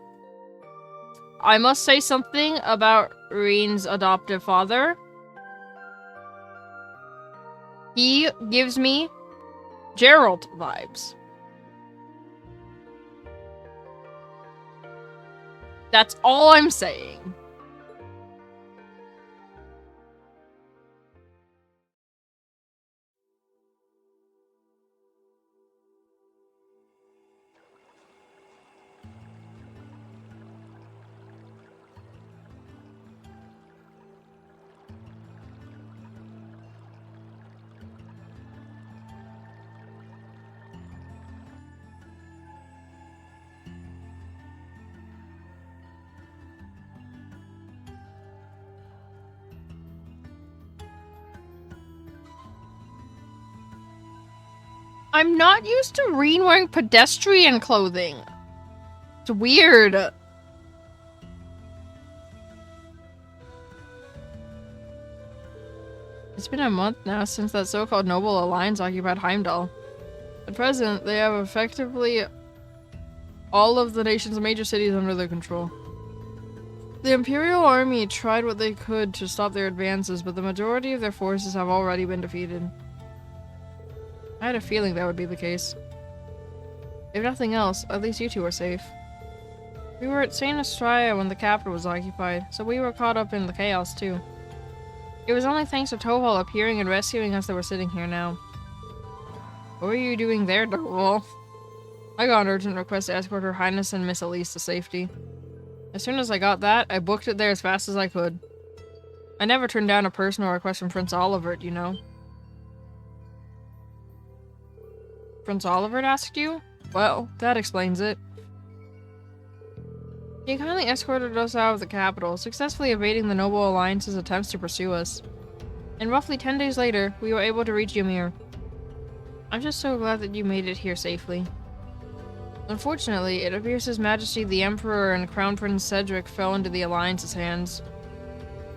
must say something about Reen's adoptive father. He gives me Gerald vibes. That's all I'm saying. I'm not used to Reen wearing pedestrian clothing. It's weird. It's been a month now since that so-called Noble Alliance occupied Heimdall. At present, they have effectively all of the nation's major cities under their control. The Imperial Army tried what they could to stop their advances, but the majority of their forces have already been defeated. I had a feeling that would be the case. If nothing else, at least you two are safe. We were at St. Estrella when the capital was occupied, so we were caught up in the chaos too. It was only thanks to Toval appearing and rescuing us that we're sitting here now. What were you doing there, Toval? I got an urgent request to escort Her Highness and Miss Elise to safety. As soon as I got that, I booked it there as fast as I could. I never turned down a personal request from Prince Olivert, you know. Prince Olivert asked you? Well, that explains it. He kindly escorted us out of the capital, successfully evading the Noble Alliance's attempts to pursue us. And roughly 10 days later, we were able to reach Ymir. I'm just so glad that you made it here safely. Unfortunately, it appears His Majesty the Emperor and Crown Prince Cedric fell into the Alliance's hands.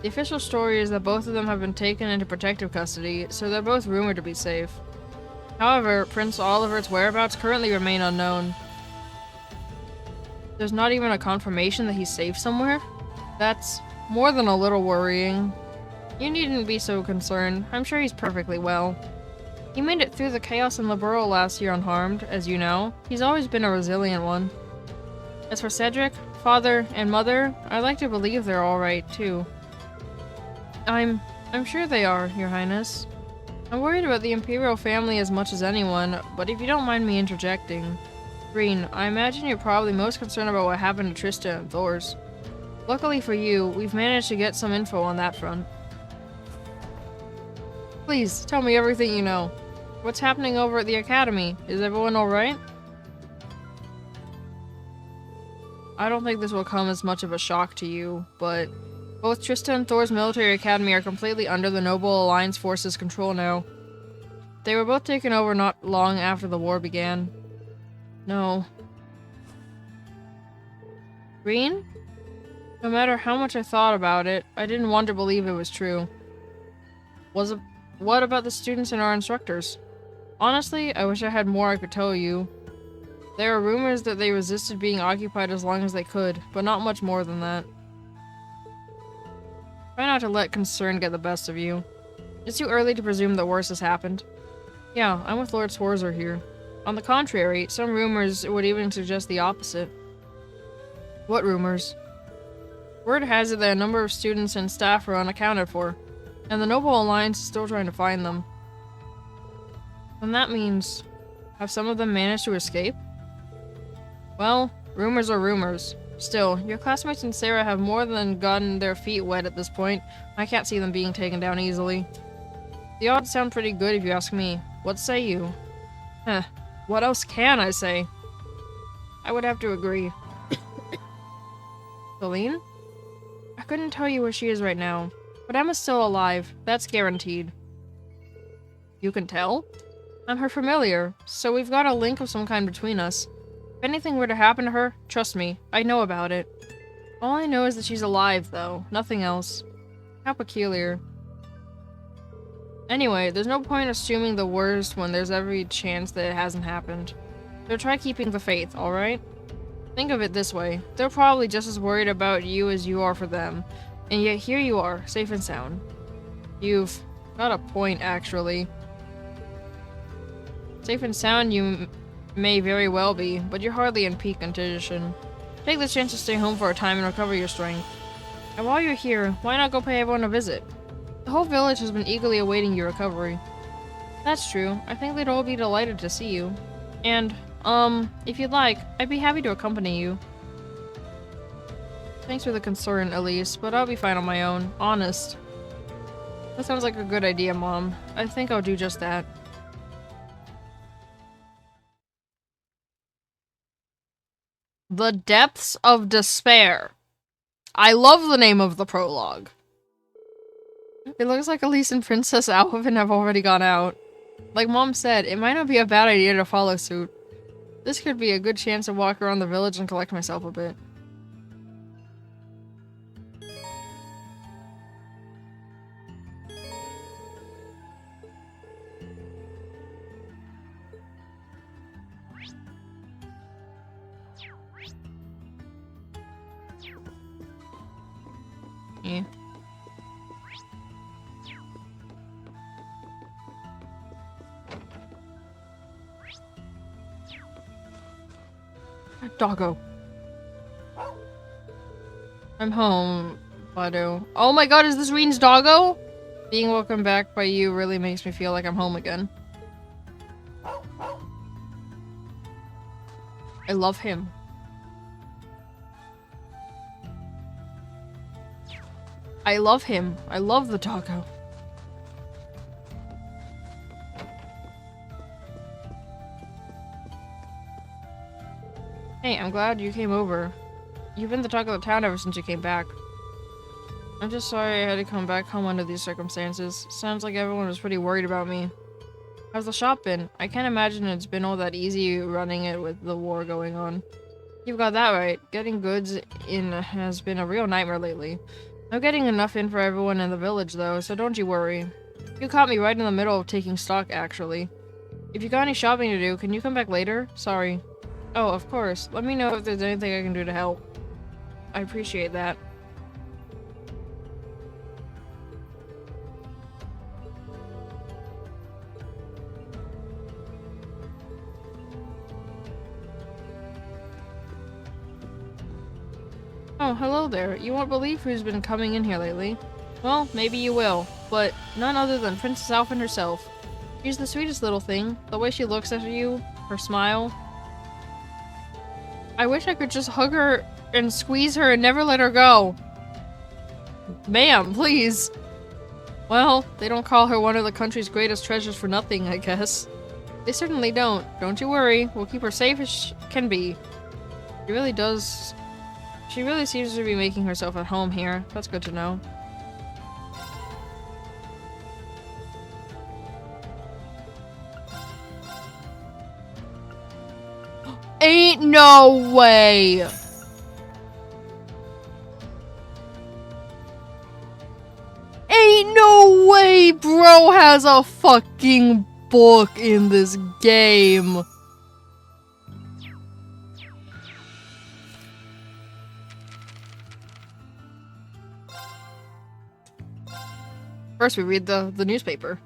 The official story is that both of them have been taken into protective custody, so they're both rumored to be safe. However, Prince Olivert's whereabouts currently remain unknown. There's not even a confirmation that he's safe somewhere? That's more than a little worrying. You needn't be so concerned. I'm sure he's perfectly well. He made it through the chaos in Liberl last year unharmed, as you know. He's always been a resilient one. As for Cedric, father, and mother, I like to believe they're alright, too. I'm sure they are, Your Highness. I'm worried about the Imperial family as much as anyone, but if you don't mind me interjecting. Reen, I imagine you're probably most concerned about what happened to Trista and Thors. Luckily for you, we've managed to get some info on that front. Please, tell me everything you know. What's happening over at the Academy? Is everyone alright? I don't think this will come as much of a shock to you, but both Trista and Thor's military academy are completely under the Noble Alliance forces' control now. They were both taken over not long after the war began. No. Reen? No matter how much I thought about it, I didn't want to believe it was true. What about the students and our instructors? Honestly, I wish I had more I could tell you. There are rumors that they resisted being occupied as long as they could, but not much more than that. Try not to let concern get the best of you. It's too early to presume that worse has happened. Yeah, I'm with Lord Sforza here. On the contrary, some rumors would even suggest the opposite. What rumors? Word has it that a number of students and staff are unaccounted for, and the Noble Alliance is still trying to find them. And that means, have some of them managed to escape? Well, rumors are rumors. Still, your classmates and Sarah have more than gotten their feet wet at this point. I can't see them being taken down easily. The odds sound pretty good if you ask me. What say you? Huh. What else can I say? I would have to agree. Celine? I couldn't tell you where she is right now, but Emma's still alive. That's guaranteed. You can tell? I'm her familiar, so we've got a link of some kind between us. If anything were to happen to her, trust me, I know about it. All I know is that she's alive, though. Nothing else. How peculiar. Anyway, there's no point assuming the worst when there's every chance that it hasn't happened. So try keeping the faith, alright? Think of it this way. They're probably just as worried about you as you are for them. And yet here you are, safe and sound. You've got a point, actually. Safe and sound you may very well be, but you're hardly in peak condition. Take the chance to stay home for a time and recover your strength. And while you're here, why not go pay everyone a visit? The whole village has been eagerly awaiting your recovery. That's true. I think they'd all be delighted to see you. And, if you'd like, I'd be happy to accompany you. Thanks for the concern, Elise, but I'll be fine on my own. Honest. That sounds like a good idea, Mom. I think I'll do just that. The Depths of Despair. I love the name of the prologue. It looks like Elise and Princess Alvin have already gone out. Like Mom said, it might not be a bad idea to follow suit. This could be a good chance to walk around the village and collect myself a bit. Yeah. Doggo. I'm home, Bado. Oh my god, is this Reen's doggo? Being welcomed back by you really makes me feel like I'm home again. I love him. I love him. I love the doggo. Hey, I'm glad you came over. You've been the talk of the town ever since you came back. I'm just sorry I had to come back home under these circumstances. Sounds like everyone was pretty worried about me. How's the shop been? I can't imagine it's been all that easy running it with the war going on. You've got that right. Getting goods in has been a real nightmare lately. I'm getting enough in for everyone in the village though, so don't you worry. You caught me right in the middle of taking stock, actually. If you got any shopping to do, can you come back later? Sorry. Oh, of course. Let me know if there's anything I can do to help. I appreciate that. Oh, hello there. You won't believe who's been coming in here lately. Well, maybe you will, but none other than Princess Alvin herself. She's the sweetest little thing. The way she looks at you, her smile. I wish I could just hug her and squeeze her and never let her go. Ma'am, please. Well, they don't call her one of the country's greatest treasures for nothing, I guess. They certainly don't. Don't you worry. We'll keep her safe as she can be. She really does... She really seems to be making herself at home here. That's good to know. Ain't no way! Ain't no way bro has a fucking book in this game! First we read the newspaper.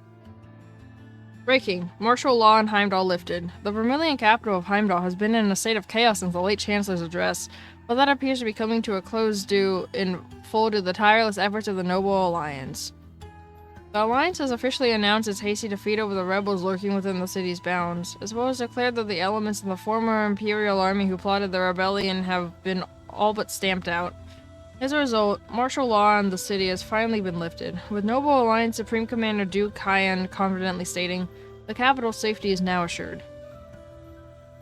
Breaking. Martial law in Heimdall lifted. The Vermilion capital of Heimdall has been in a state of chaos since the late Chancellor's address, but that appears to be coming to a close due in full to the tireless efforts of the Noble Alliance. The Alliance has officially announced its hasty defeat over the rebels lurking within the city's bounds, as well as declared that the elements in the former Imperial army who plotted the rebellion have been all but stamped out. As a result, martial law in the city has finally been lifted, with Noble Alliance Supreme Commander Duke Kyan confidently stating, "The capital's safety is now assured."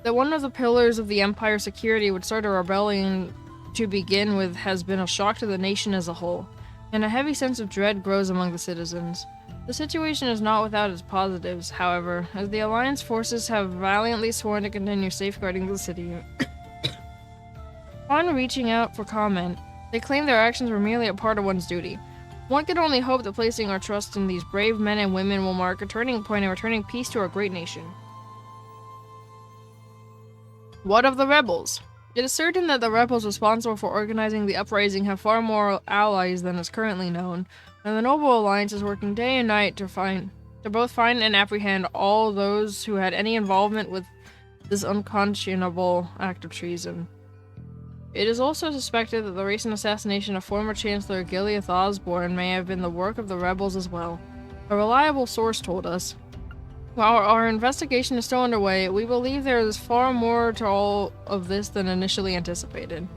That one of the pillars of the Empire's security would start a rebellion to begin with has been a shock to the nation as a whole, and a heavy sense of dread grows among the citizens. The situation is not without its positives, however, as the Alliance forces have valiantly sworn to continue safeguarding the city. Upon reaching out for comment, they claim their actions were merely a part of one's duty. One can only hope that placing our trust in these brave men and women will mark a turning point in returning peace to our great nation. What of the rebels? It is certain that the rebels responsible for organizing the uprising have far more allies than is currently known, and the Noble Alliance is working day and night to both find and apprehend all those who had any involvement with this unconscionable act of treason. It is also suspected that the recent assassination of former Chancellor Gileath Osborne may have been the work of the rebels as well. A reliable source told us, "While our investigation is still underway, we believe there is far more to all of this than initially anticipated."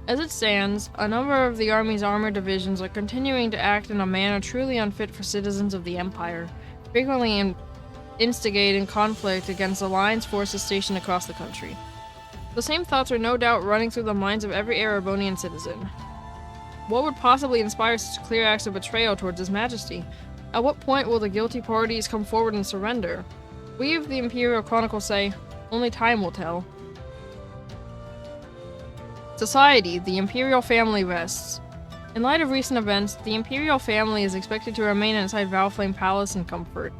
As it stands, a number of the Army's armored divisions are continuing to act in a manner truly unfit for citizens of the Empire, frequently instigating conflict against Alliance forces stationed across the country. The same thoughts are no doubt running through the minds of every Erebonian citizen. What would possibly inspire such clear acts of betrayal towards His Majesty? At what point will the guilty parties come forward and surrender? We of the Imperial Chronicle say, only time will tell. Society, the Imperial family rests. In light of recent events, the Imperial family is expected to remain inside Valflame Palace in comfort.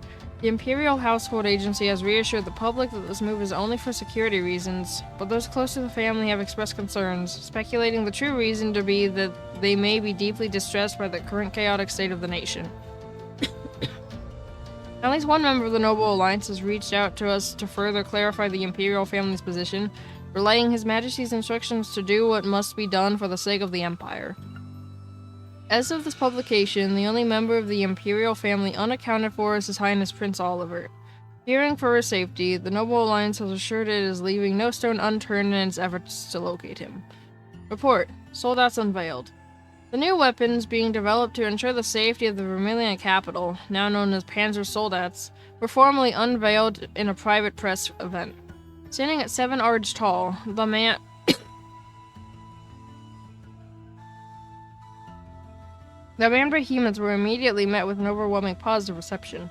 The Imperial Household Agency has reassured the public that this move is only for security reasons, but those close to the family have expressed concerns, speculating the true reason to be that they may be deeply distressed by the current chaotic state of the nation. At least one member of the Noble Alliance has reached out to us to further clarify the Imperial family's position, relaying His Majesty's instructions to do what must be done for the sake of the Empire. As of this publication, the only member of the Imperial family unaccounted for is His Highness Prince Oliver. Fearing for her safety, the Noble Alliance has assured it is leaving no stone unturned in its efforts to locate him. Report: Soldats unveiled. The new weapons being developed to ensure the safety of the Vermilion capital, now known as Panzer Soldats, were formally unveiled in a private press event. Standing at 7 ards tall, the man behemoths were immediately met with an overwhelming positive reception.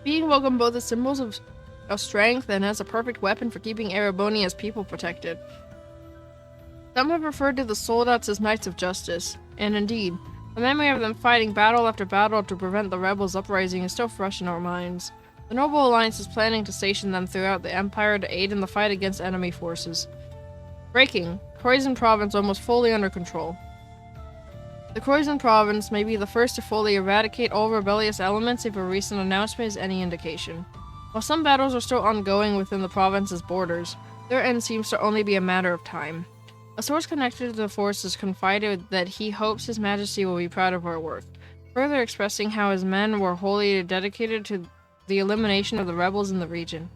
Being welcomed both as symbols of strength and as a perfect weapon for keeping Erebonia's people protected. Some have referred to the Soldats as Knights of Justice, and indeed, the memory of them fighting battle after battle to prevent the rebels' uprising is still fresh in our minds. The Noble Alliance is planning to station them throughout the Empire to aid in the fight against enemy forces. Breaking: Croydon Province almost fully under control. The Croydon Province may be the first to fully eradicate all rebellious elements if a recent announcement is any indication. While some battles are still ongoing within the province's borders, their end seems to only be a matter of time. A source connected to the forces confided that he hopes His Majesty will be proud of our work, further expressing how his men were wholly dedicated to the elimination of the rebels in the region.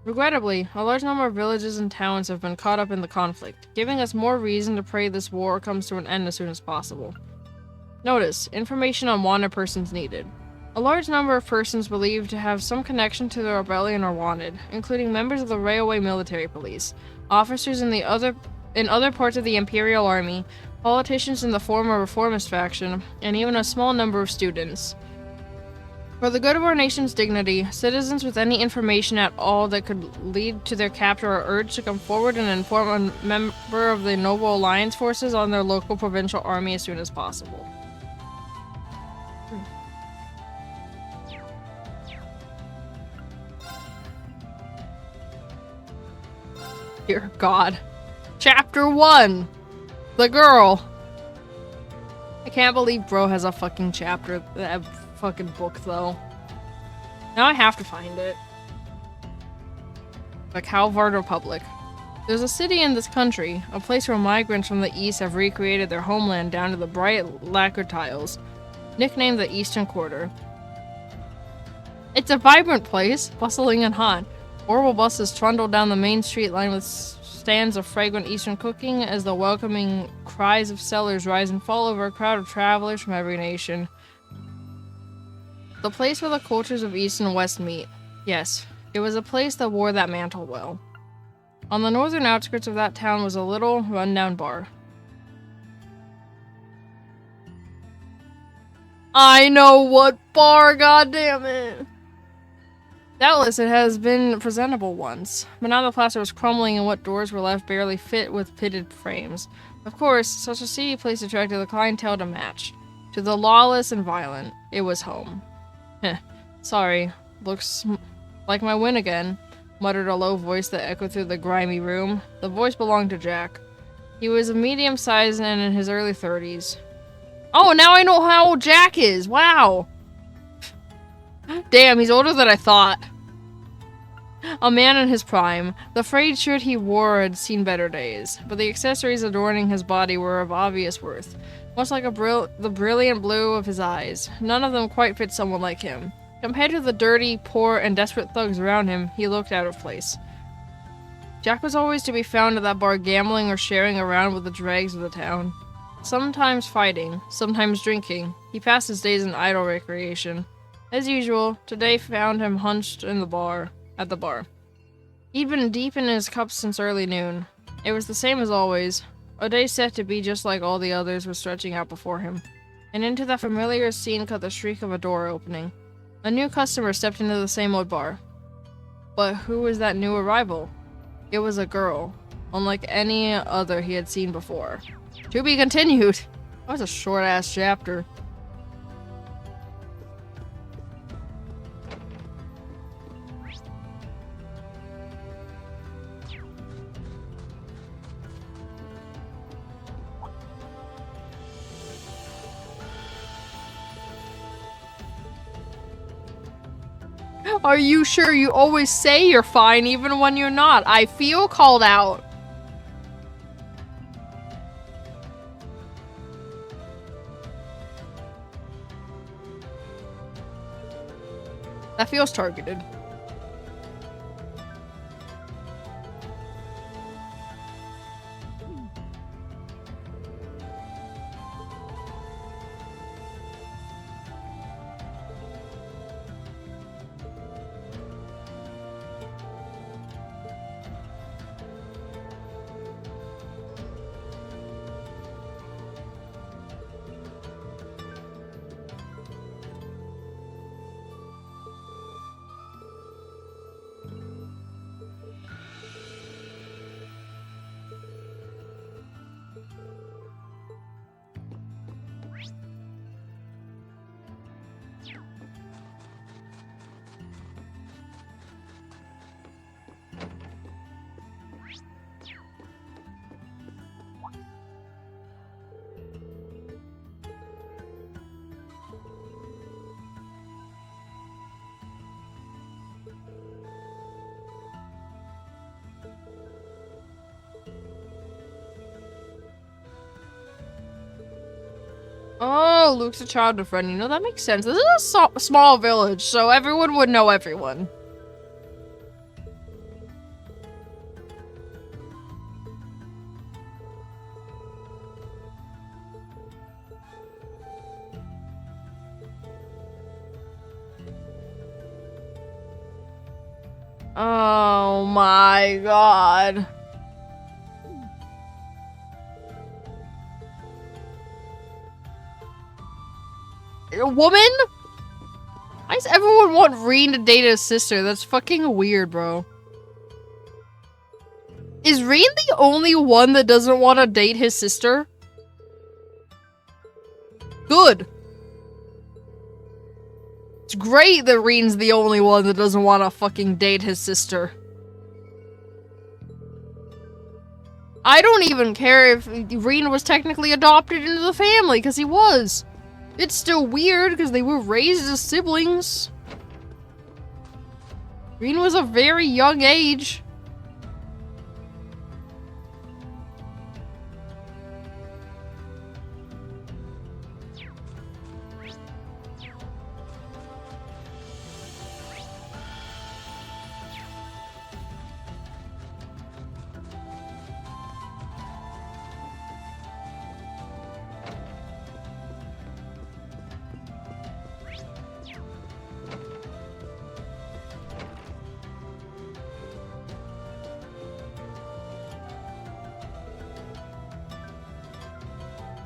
Regrettably, a large number of villages and towns have been caught up in the conflict, giving us more reason to pray this war comes to an end as soon as possible. Notice: information on wanted persons needed. A large number of persons believed to have some connection to the rebellion are wanted, including members of the Railway Military Police, officers in other parts of the Imperial Army, politicians in the former reformist faction, and even a small number of students. For the good of our nation's dignity, citizens with any information at all that could lead to their capture are urged to come forward and inform a member of the Noble Alliance forces on their local provincial army as soon as possible. Dear God. Chapter 1! The girl! I can't believe bro has a fucking chapter, that fucking book though. Now I have to find it. The Calvard Republic. There's a city in this country, a place where migrants from the east have recreated their homeland down to the bright lacquer tiles, nicknamed the Eastern Quarter. It's a vibrant place, bustling and hot. Horrible buses trundle down the main street lined with stands of fragrant Eastern cooking as the welcoming cries of sellers rise and fall over a crowd of travelers from every nation. The place where the cultures of East and West meet. Yes, it was a place that wore that mantle well. On the northern outskirts of that town was a little rundown bar. I know what bar, goddammit! Doubtless it has been presentable once, but now the plaster was crumbling and what doors were left barely fit with pitted frames. Of course, such a seedy place attracted the clientele to match. To the lawless and violent, it was home. Heh, sorry, looks like my win again, muttered a low voice that echoed through the grimy room. The voice belonged to Jack. He was of medium size and in his early 30s. Oh, now I know how old Jack is! Wow! Damn, he's older than I thought. A man in his prime. The frayed shirt he wore had seen better days, but the accessories adorning his body were of obvious worth, much like the brilliant blue of his eyes. None of them quite fit someone like him. Compared to the dirty, poor, and desperate thugs around him, he looked out of place. Jack was always to be found at that bar gambling or sharing around with the dregs of the town. Sometimes fighting, sometimes drinking. He passed his days in idle recreation. As usual, today found him hunched at the bar. He'd been deep in his cups since early noon. It was the same as always. A day set to be just like all the others was stretching out before him. And into that familiar scene cut the shriek of a door opening. A new customer stepped into the same old bar. But who was that new arrival? It was a girl, unlike any other he had seen before. To be continued! That was a short-ass chapter. Are you sure? You always say you're fine even when you're not. I feel called out. That feels targeted. Oh, Luke's a childhood friend. You know, that makes sense. This is a small village, so everyone would know everyone. Oh my god. A woman? Why does everyone want Reen to date his sister? That's fucking weird, bro. Is Reen the only one that doesn't want to date his sister? Good. It's great that Reen's the only one that doesn't want to fucking date his sister. I don't even care if Reen was technically adopted into the family, because he was. It's still weird, because they were raised as siblings. Reen was a very young age.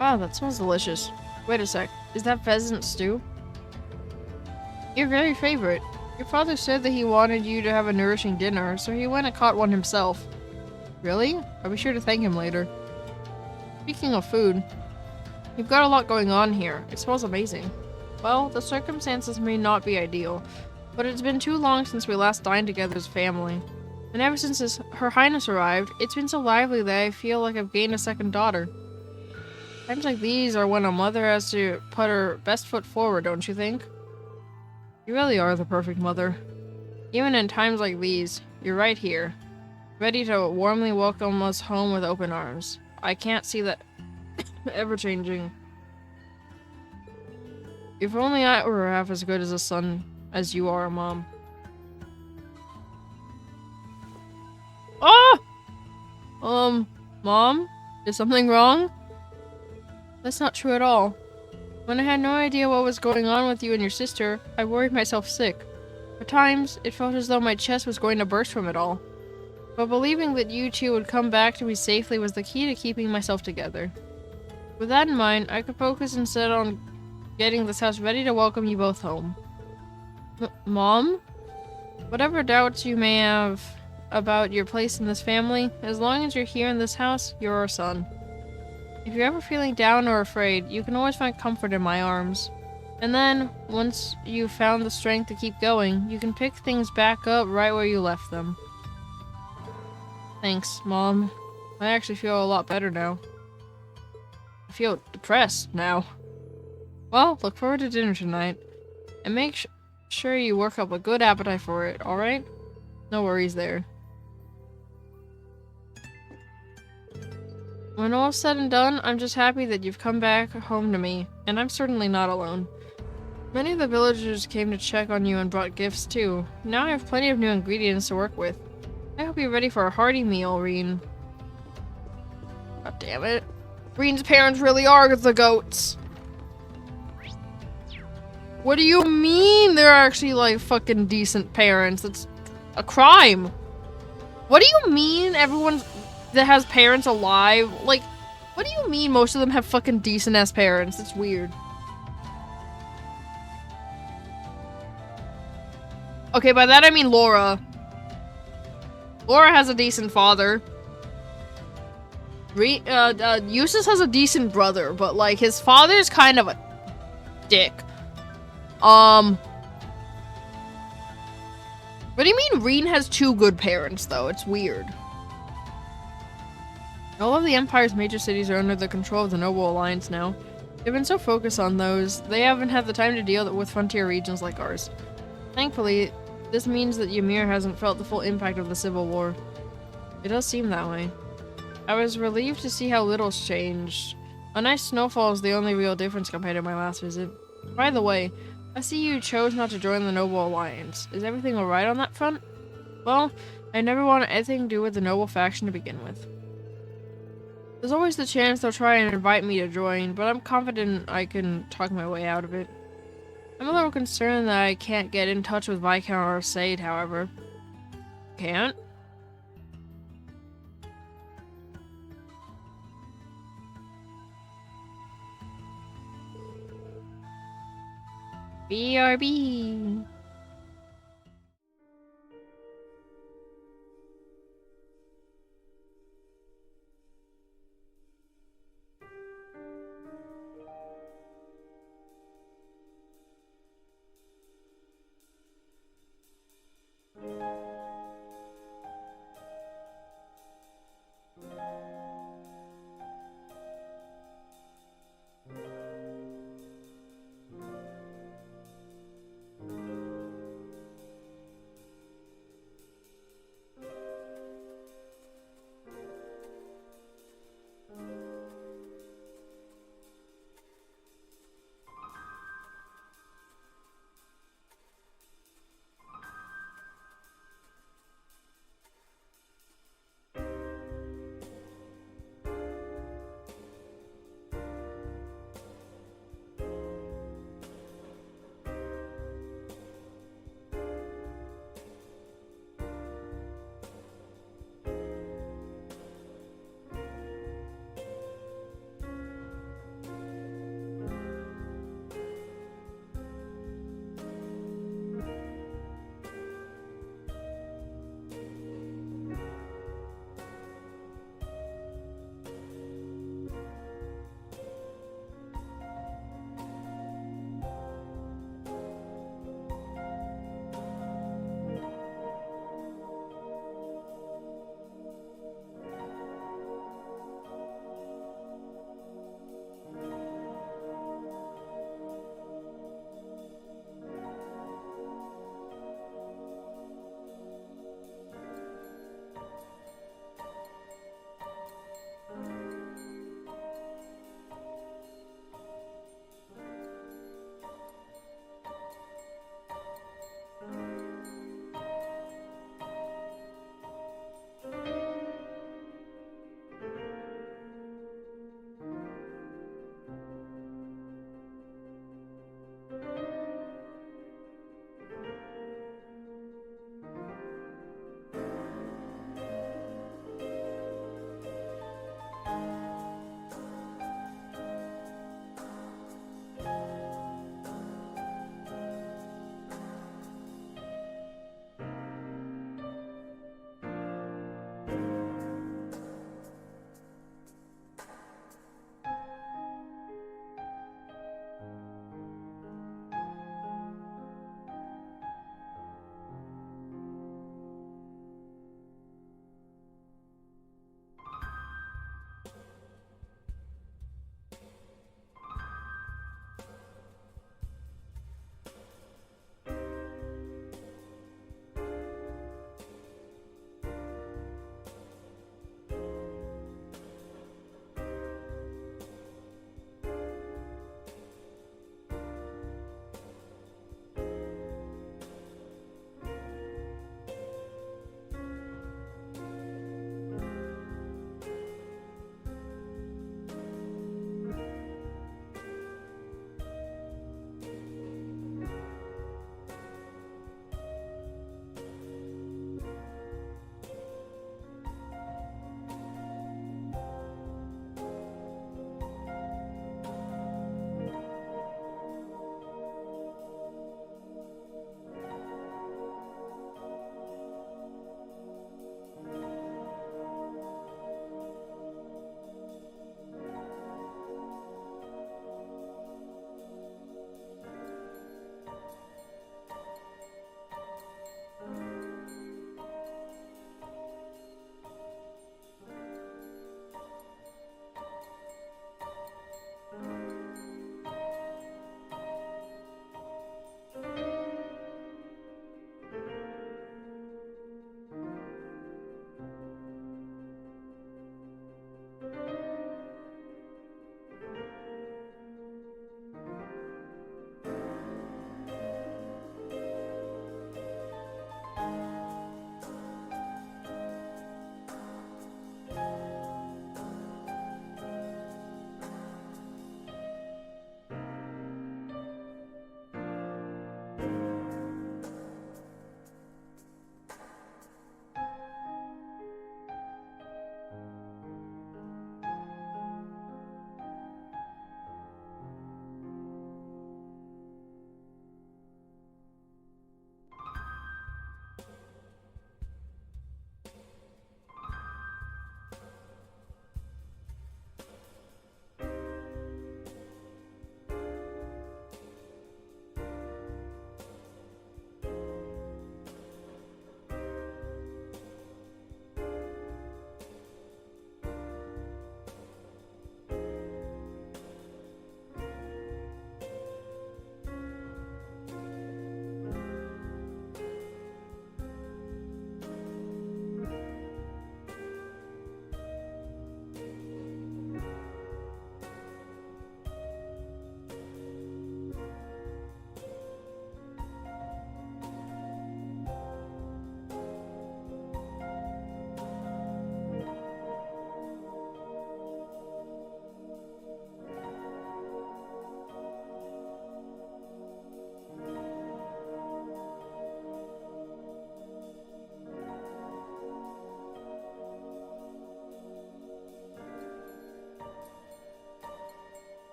Wow, that smells delicious. Wait a sec. Is that pheasant stew? Your very favorite. Your father said that he wanted you to have a nourishing dinner, so he went and caught one himself. Really? I'll be sure to thank him later. Speaking of food, you've got a lot going on here. It smells amazing. Well, the circumstances may not be ideal, but it's been too long since we last dined together as a family. And ever since Her Highness arrived, it's been so lively that I feel like I've gained a second daughter. Times like these are when a mother has to put her best foot forward, don't you think? You really are the perfect mother. Even in times like these, you're right here, ready to warmly welcome us home with open arms. I can't see that ever changing. If only I were half as good as a son as you are, Mom. Ah! Mom? Is something wrong? That's not true at all. When I had no idea what was going on with you and your sister, I worried myself sick. At times, it felt as though my chest was going to burst from it all. But believing that you two would come back to me safely was the key to keeping myself together. With that in mind, I could focus instead on getting this house ready to welcome you both home. Mom? Whatever doubts you may have about your place in this family, as long as you're here in this house, you're our son. If you're ever feeling down or afraid, you can always find comfort in my arms. And then, once you've found the strength to keep going, you can pick things back up right where you left them. Thanks, Mom. I actually feel a lot better now. I feel depressed now. Well, look forward to dinner tonight. And make sure you work up a good appetite for it, alright? No worries there. When all's said and done, I'm just happy that you've come back home to me, and I'm certainly not alone. Many of the villagers came to check on you and brought gifts too. Now I have plenty of new ingredients to work with. I hope you're ready for a hearty meal, Reen. God damn it. Reen's parents really are the goats. What do you mean they're actually like fucking decent parents? That's a crime. What do you mean everyone that has parents alive? Like, what do you mean most of them have fucking decent ass parents? It's weird. Okay, by that I mean Laura. Laura has a decent father. Eustace has a decent brother, but like his father's kind of a dick. What do you mean Reen has two good parents though? It's weird. All of the Empire's major cities are under the control of the Noble Alliance now. They've been so focused on those, they haven't had the time to deal with frontier regions like ours. Thankfully, this means that Ymir hasn't felt the full impact of the Civil War. It does seem that way. I was relieved to see how little's changed. A nice snowfall is the only real difference compared to my last visit. By the way, I see you chose not to join the Noble Alliance. Is everything alright on that front? Well, I never wanted anything to do with the Noble faction to begin with. There's always the chance they'll try and invite me to join, but I'm confident I can talk my way out of it. I'm a little concerned that I can't get in touch with Viscount Arsaid, however. Can't? BRB.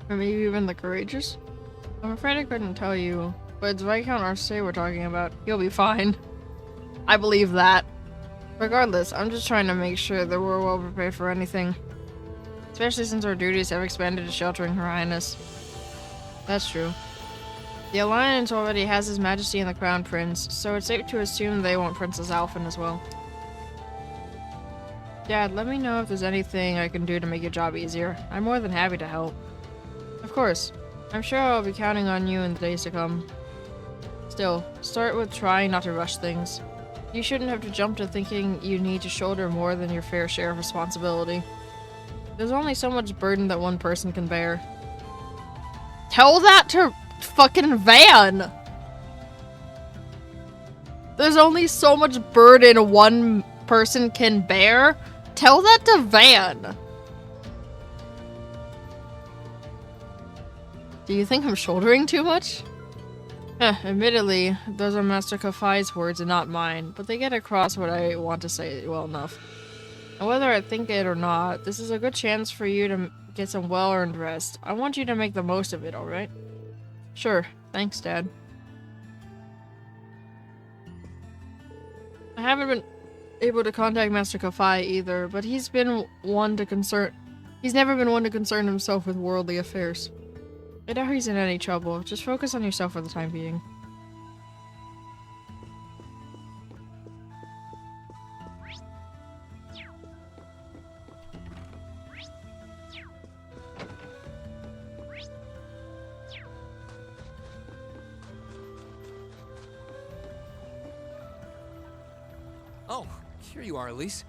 Or maybe even the courageous? I'm afraid I couldn't tell you, but it's Viscount Arce we're talking about. You'll be fine. I believe that. Regardless, I'm just trying to make sure that we're well prepared for anything. Especially since our duties have expanded to sheltering Her Highness. That's true. The Alliance already has His Majesty and the Crown Prince, so it's safe to assume they want Princess Alphen as well. Dad, let me know if there's anything I can do to make your job easier. I'm more than happy to help. Of course. I'm sure I'll be counting on you in the days to come. Still, start with trying not to rush things. You shouldn't have to jump to thinking you need to shoulder more than your fair share of responsibility. There's only so much burden that one person can bear. Tell that to fucking Van! There's only so much burden one person can bear? Tell that to Van! Do you think I'm shouldering too much? Admittedly, those are Master Kafai's words and not mine, but they get across what I want to say well enough. And whether I think it or not, this is a good chance for you to get some well-earned rest. I want you to make the most of it, alright? Sure. Thanks, Dad. I haven't been able to contact Master Kafai either, but he's never been one to concern himself with worldly affairs. I doubt he's in any trouble. Just focus on yourself for the time being. Oh, here you are, Elise.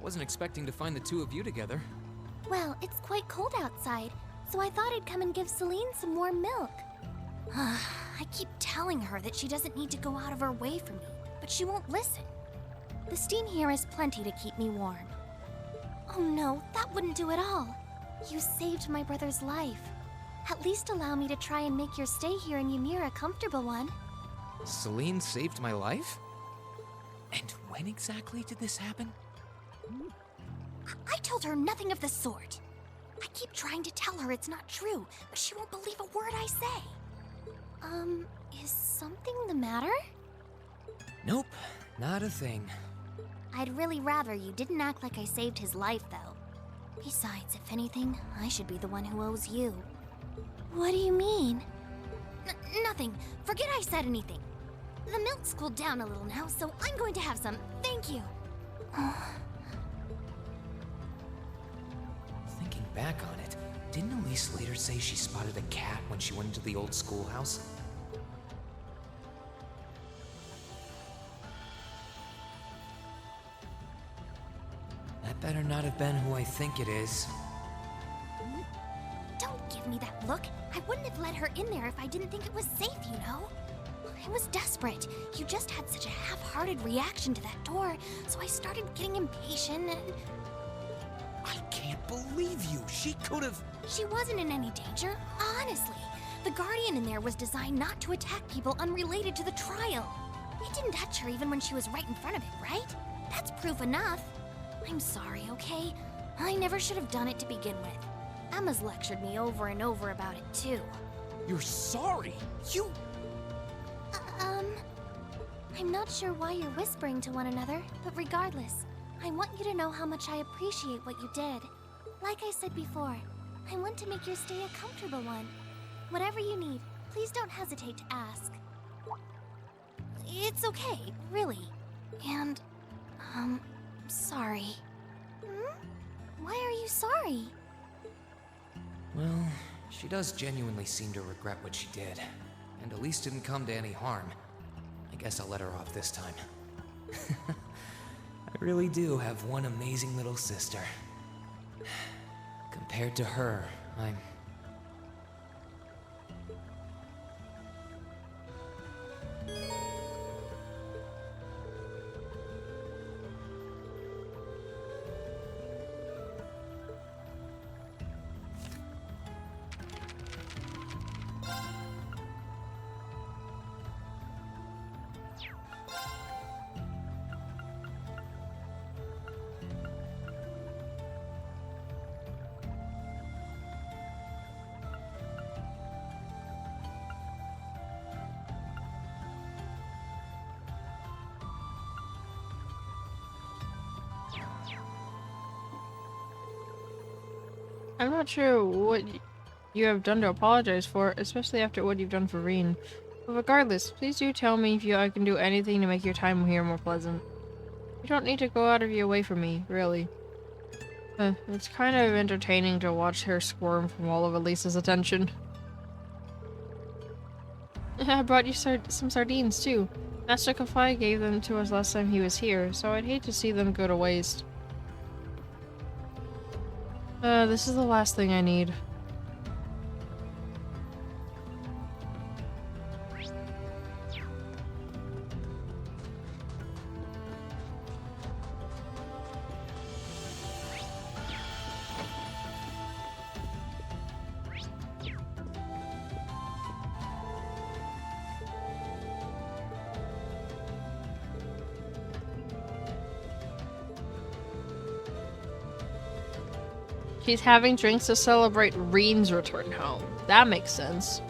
Wasn't expecting to find the two of you together. Well, it's quite cold outside, so I thought I'd come and give Celine some warm milk. I keep telling her that she doesn't need to go out of her way for me, but she won't listen. The steam here is plenty to keep me warm. Oh no, that wouldn't do at all. You saved my brother's life. At least allow me to try and make your stay here in Ymir a comfortable one. Celine saved my life? And when exactly did this happen? I told her nothing of the sort. I keep trying to tell her it's not true, but she won't believe a word I say. Is something the matter? Nope, not a thing. I'd really rather you didn't act like I saved his life, though. Besides, if anything, I should be the one who owes you. What do you mean? Nothing. Forget I said anything. The milk's cooled down a little now, so I'm going to have some. Thank you. Thinking back on it, didn't Elise later say she spotted a cat when she went into the old schoolhouse? That better not have been who I think it is. Don't give me that look. I wouldn't have let her in there if I didn't think it was safe, you know? I was desperate. You just had such a half-hearted reaction to that door, so I started getting impatient and... I can't believe you! She could've... She wasn't in any danger, honestly. The Guardian in there was designed not to attack people unrelated to the trial. It didn't touch her even when she was right in front of it, right? That's proof enough. I'm sorry, okay? I never should have done it to begin with. Emma's lectured me over and over about it, too. You're sorry? You... I'm not sure why you're whispering to one another, but regardless, I want you to know how much I appreciate what you did. Like I said before, I want to make your stay a comfortable one. Whatever you need, please don't hesitate to ask. It's okay, really. And, sorry. Why are you sorry? Well, she does genuinely seem to regret what she did. And Elise didn't come to any harm. I guess I'll let her off this time. I really do have one amazing little sister. Compared to her, I'm... I'm not sure what you have done to apologize for, especially after what you've done for Reen. But regardless, please do tell me if I can do anything to make your time here more pleasant. You don't need to go out of your way for me, really. It's kind of entertaining to watch her squirm from all of Elisa's attention. I brought you some sardines, too. Master Kafai gave them to us last time he was here, so I'd hate to see them go to waste. This is the last thing I need. She's having drinks to celebrate Reen's return home. That makes sense.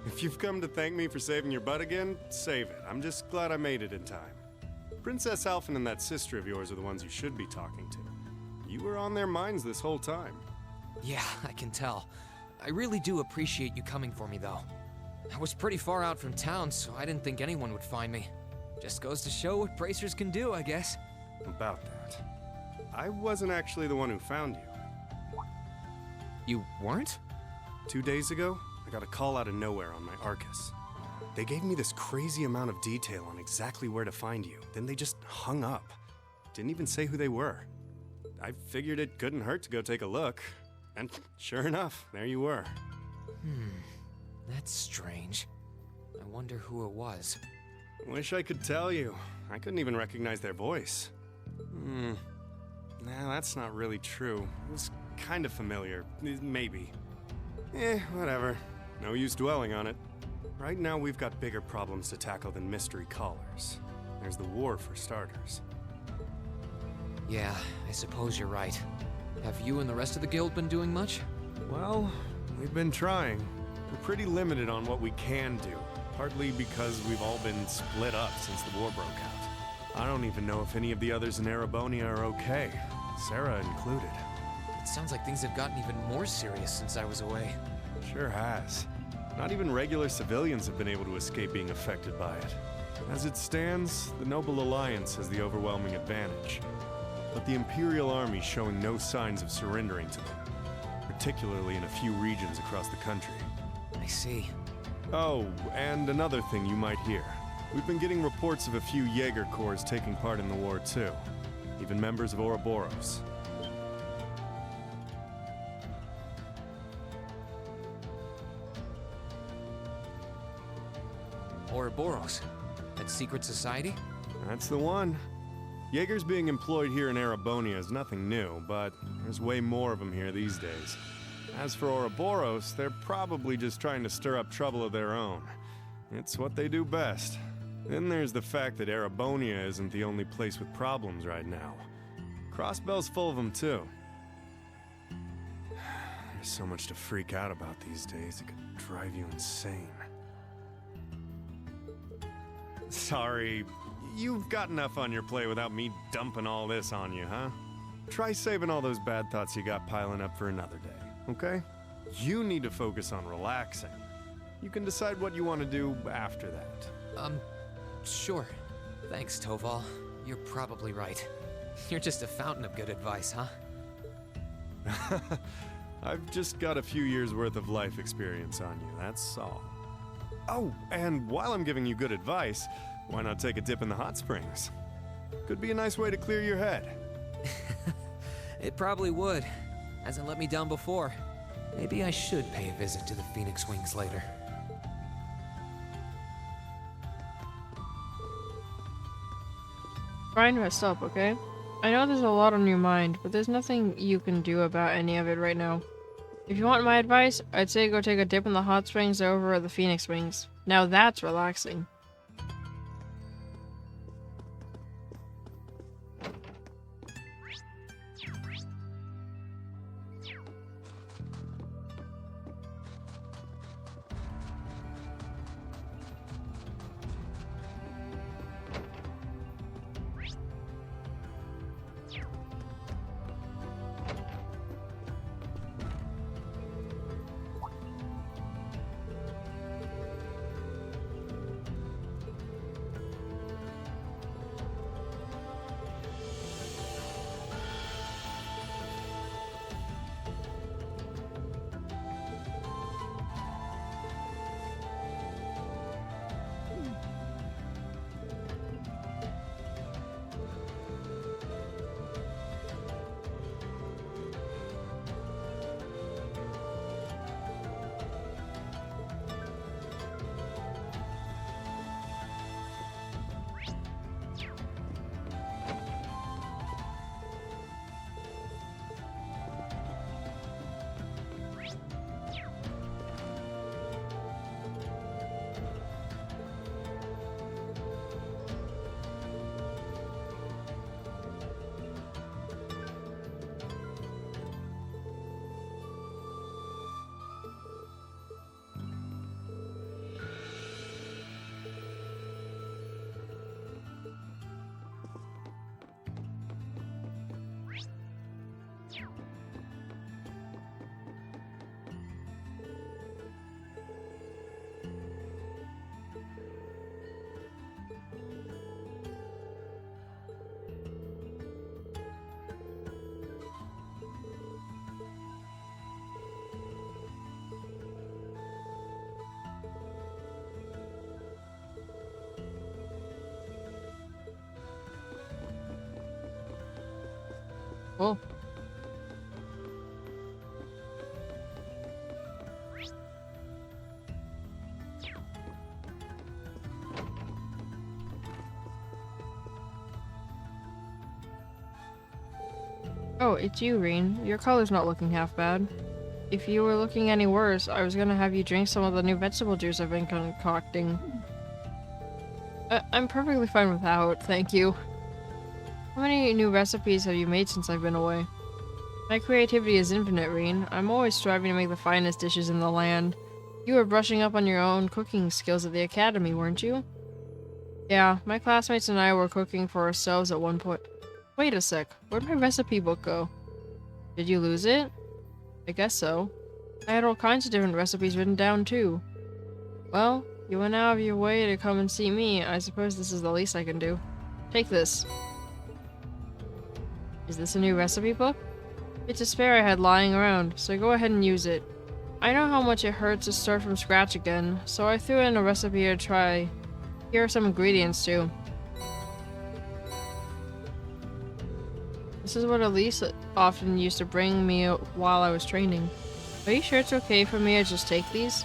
If you've come to thank me for saving your butt again, save it. I'm just glad I made it in time. Princess Alphen and that sister of yours are the ones you should be talking to. You were on their minds this whole time. Yeah, I can tell. I really do appreciate you coming for me, though. I was pretty far out from town, so I didn't think anyone would find me. Just goes to show what bracers can do, I guess. About that. I wasn't actually the one who found you. You weren't? 2 days ago, I got a call out of nowhere on my Arcus. They gave me this crazy amount of detail on exactly where to find you, then they just hung up. Didn't even say who they were. I figured it couldn't hurt to go take a look, and sure enough, there you were. That's strange. I wonder who it was. Wish I could tell you. I couldn't even recognize their voice. Nah, that's not really true. It was kind of familiar, maybe. Whatever. No use dwelling on it. Right now we've got bigger problems to tackle than mystery callers. There's the war for starters. Yeah, I suppose you're right. Have you and the rest of the guild been doing much? Well, we've been trying. We're pretty limited on what we can do, partly because we've all been split up since the war broke out. I don't even know if any of the others in Erebonia are okay, Sarah included. It sounds like things have gotten even more serious since I was away. Sure has. Not even regular civilians have been able to escape being affected by it. As it stands, the Noble Alliance has the overwhelming advantage. But the Imperial Army's showing no signs of surrendering to them, particularly in a few regions across the country. I see. Oh, and another thing you might hear. We've been getting reports of a few Jaeger corps taking part in the war too. Even members of Ouroboros. Ouroboros? That secret society? That's the one. Jaegers being employed here in Erebonia is nothing new, but there's way more of them here these days. As for Ouroboros, they're probably just trying to stir up trouble of their own. It's what they do best. Then there's the fact that Erebonia isn't the only place with problems right now. Crossbell's full of them too. There's so much to freak out about these days, it could drive you insane. Sorry, you've got enough on your plate without me dumping all this on you, huh? Try saving all those bad thoughts you got piling up for another day, okay? You need to focus on relaxing. You can decide what you want to do after that. Sure. Thanks, Toval. You're probably right. You're just a fountain of good advice, huh? I've just got a few years worth of life experience on you, that's all. Oh, and while I'm giving you good advice, why not take a dip in the hot springs? Could be a nice way to clear your head. It probably would. Hasn't let me down before. Maybe I should pay a visit to the Phoenix Wings later. Try and rest up, okay? I know there's a lot on your mind, but there's nothing you can do about any of it right now. If you want my advice, I'd say go take a dip in the hot springs over at the Phoenix Wings. Now that's relaxing. Cool. Oh, it's you, Reen. Your color's not looking half bad. If you were looking any worse, I was gonna have you drink some of the new vegetable juice I've been concocting. I'm perfectly fine without, thank you. How many new recipes have you made since I've been away? My creativity is infinite, Reen. I'm always striving to make the finest dishes in the land. You were brushing up on your own cooking skills at the academy, weren't you? Yeah, my classmates and I were cooking for ourselves at one point. Wait a sec, where'd my recipe book go? Did you lose it? I guess so. I had all kinds of different recipes written down too. Well, you went out of your way to come and see me. I suppose this is the least I can do. Take this. Is this a new recipe book? It's a spare I had lying around, so go ahead and use it. I know how much it hurts to start from scratch again, so I threw in a recipe to try. Here are some ingredients too. This is what Elise often used to bring me while I was training. Are you sure it's okay for me to just take these?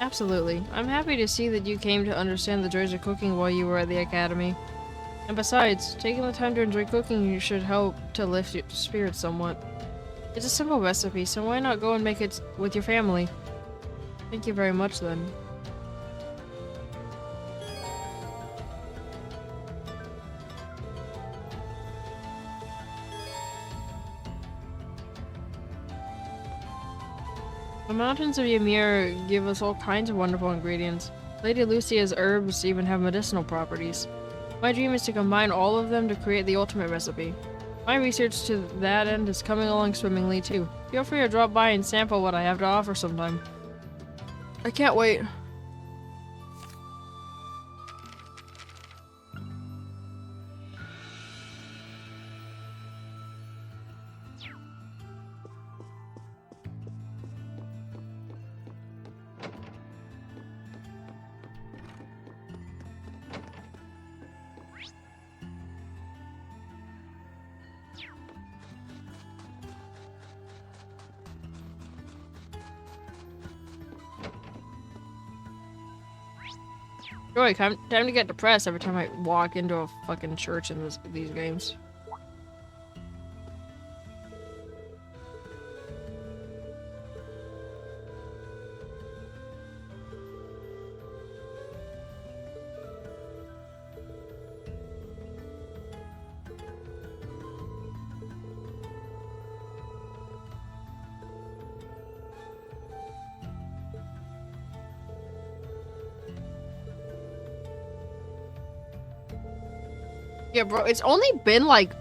Absolutely. I'm happy to see that you came to understand the joys of cooking while you were at the academy. And besides, taking the time to enjoy cooking should help to lift your spirits somewhat. It's a simple recipe, so why not go and make it with your family? Thank you very much, then. The mountains of Ymir give us all kinds of wonderful ingredients. Lady Lucia's herbs even have medicinal properties. My dream is to combine all of them to create the ultimate recipe. My research to that end is coming along swimmingly too. Feel free to drop by and sample what I have to offer sometime. I can't wait. Joy, time to get depressed every time I walk into a fucking church in these games. Yeah, bro, it's only been like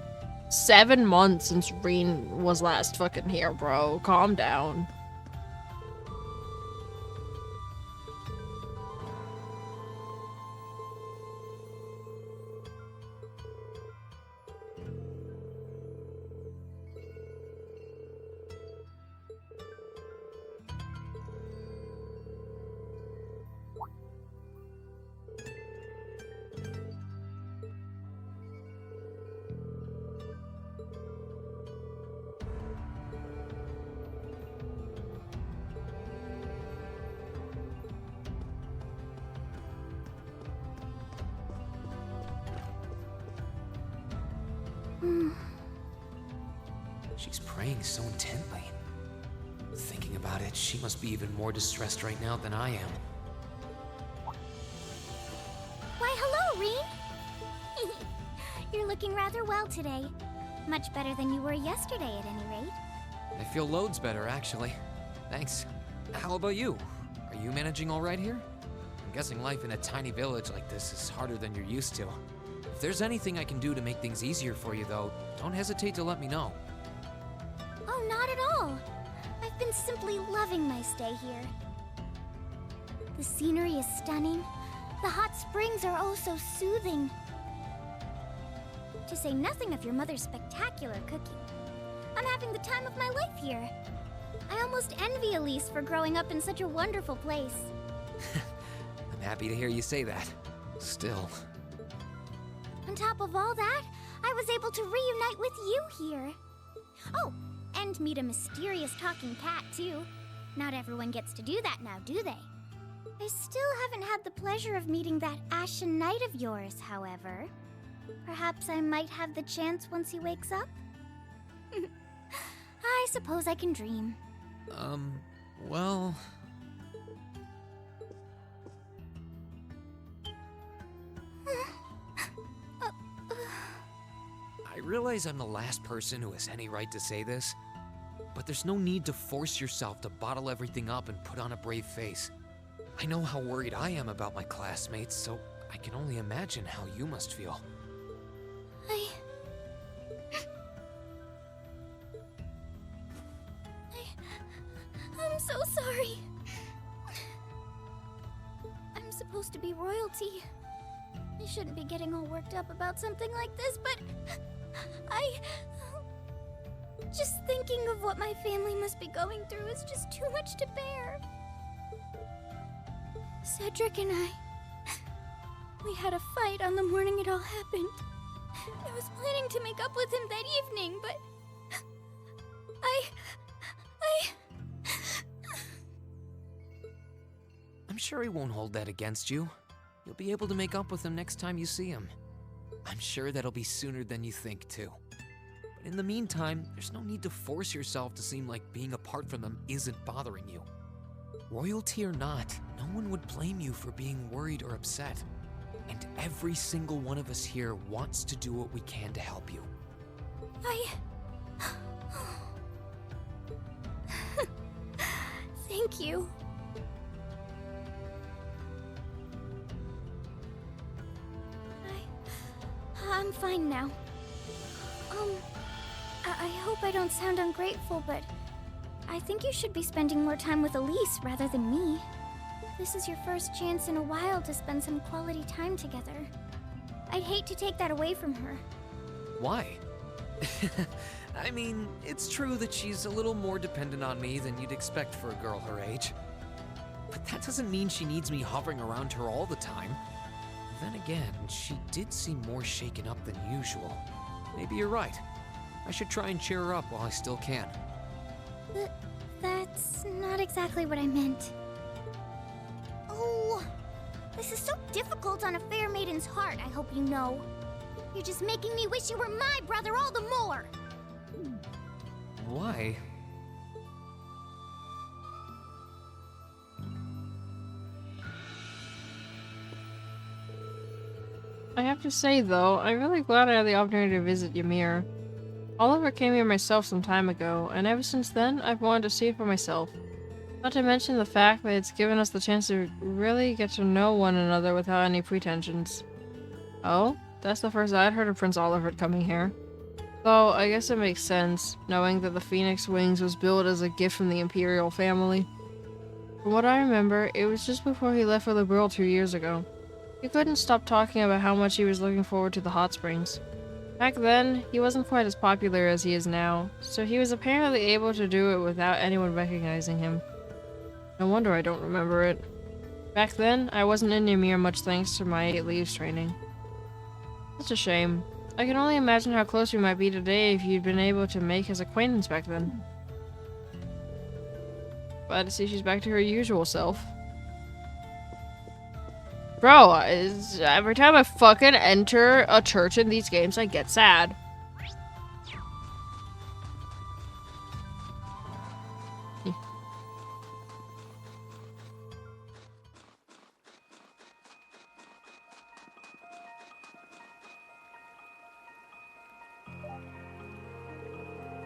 7 months since Reen was last fucking here, bro. Calm down. She's praying so intently. Thinking about it, she must be even more distressed right now than I am. Why, hello, Reen! You're looking rather well today. Much better than you were yesterday, at any rate. I feel loads better, actually. Thanks. How about you? Are you managing all right here? I'm guessing life in a tiny village like this is harder than you're used to. If there's anything I can do to make things easier for you, though, don't hesitate to let me know. Oh, not at all. I've been simply loving my stay here. The scenery is stunning. The hot springs are oh so soothing. To say nothing of your mother's spectacular cooking. I'm having the time of my life here. I almost envy Elise for growing up in such a wonderful place. I'm happy to hear you say that. Still. On top of all that, I was able to reunite with you here. Oh, and meet a mysterious talking cat, too. Not everyone gets to do that now, do they? I still haven't had the pleasure of meeting that Ashen Knight of yours, however. Perhaps I might have the chance once he wakes up? I suppose I can dream. Well... I realize I'm the last person who has any right to say this, but there's no need to force yourself to bottle everything up and put on a brave face. I know how worried I am about my classmates, so I can only imagine how you must feel. I'm so sorry. I'm supposed to be royalty. I shouldn't be getting all worked up about something like this, but just thinking of what my family must be going through is just too much to bear. Cedric and we had a fight on the morning it all happened. I was planning to make up with him that evening, but I'm sure he won't hold that against you. You'll be able to make up with him next time you see him. I'm sure that'll be sooner than you think, too. But in the meantime, there's no need to force yourself to seem like being apart from them isn't bothering you. Royalty or not, no one would blame you for being worried or upset. And every single one of us here wants to do what we can to help you. Thank you. I'm fine now. I hope I don't sound ungrateful, but I think you should be spending more time with Elise rather than me. This is your first chance in a while to spend some quality time together. I'd hate to take that away from her. Why? I mean, it's true that she's a little more dependent on me than you'd expect for a girl her age. But that doesn't mean she needs me hovering around her all the time. Then again, she did seem more shaken up than usual. Maybe you're right. I should try and cheer her up while I still can. That's not exactly what I meant. Oh, this is so difficult on a fair maiden's heart, I hope you know. You're just making me wish you were my brother all the more. Why? I have to say, though, I'm really glad I had the opportunity to visit Ymir. Oliver came here myself some time ago, and ever since then, I've wanted to see it for myself. Not to mention the fact that it's given us the chance to really get to know one another without any pretensions. Oh? That's the first I'd heard of Prince Oliver coming here. Though, I guess it makes sense, knowing that the Phoenix Wings was built as a gift from the Imperial family. From what I remember, it was just before he left for the world 2 years ago. He couldn't stop talking about how much he was looking forward to the hot springs. Back then, he wasn't quite as popular as he is now, so he was apparently able to do it without anyone recognizing him. No wonder I don't remember it. Back then, I wasn't in Ymir much thanks to my 8 leaves training. Such a shame. I can only imagine how close we might be today if you'd been able to make his acquaintance back then. Glad to see she's back to her usual self. Bro, every time I fucking enter a church in these games, I get sad.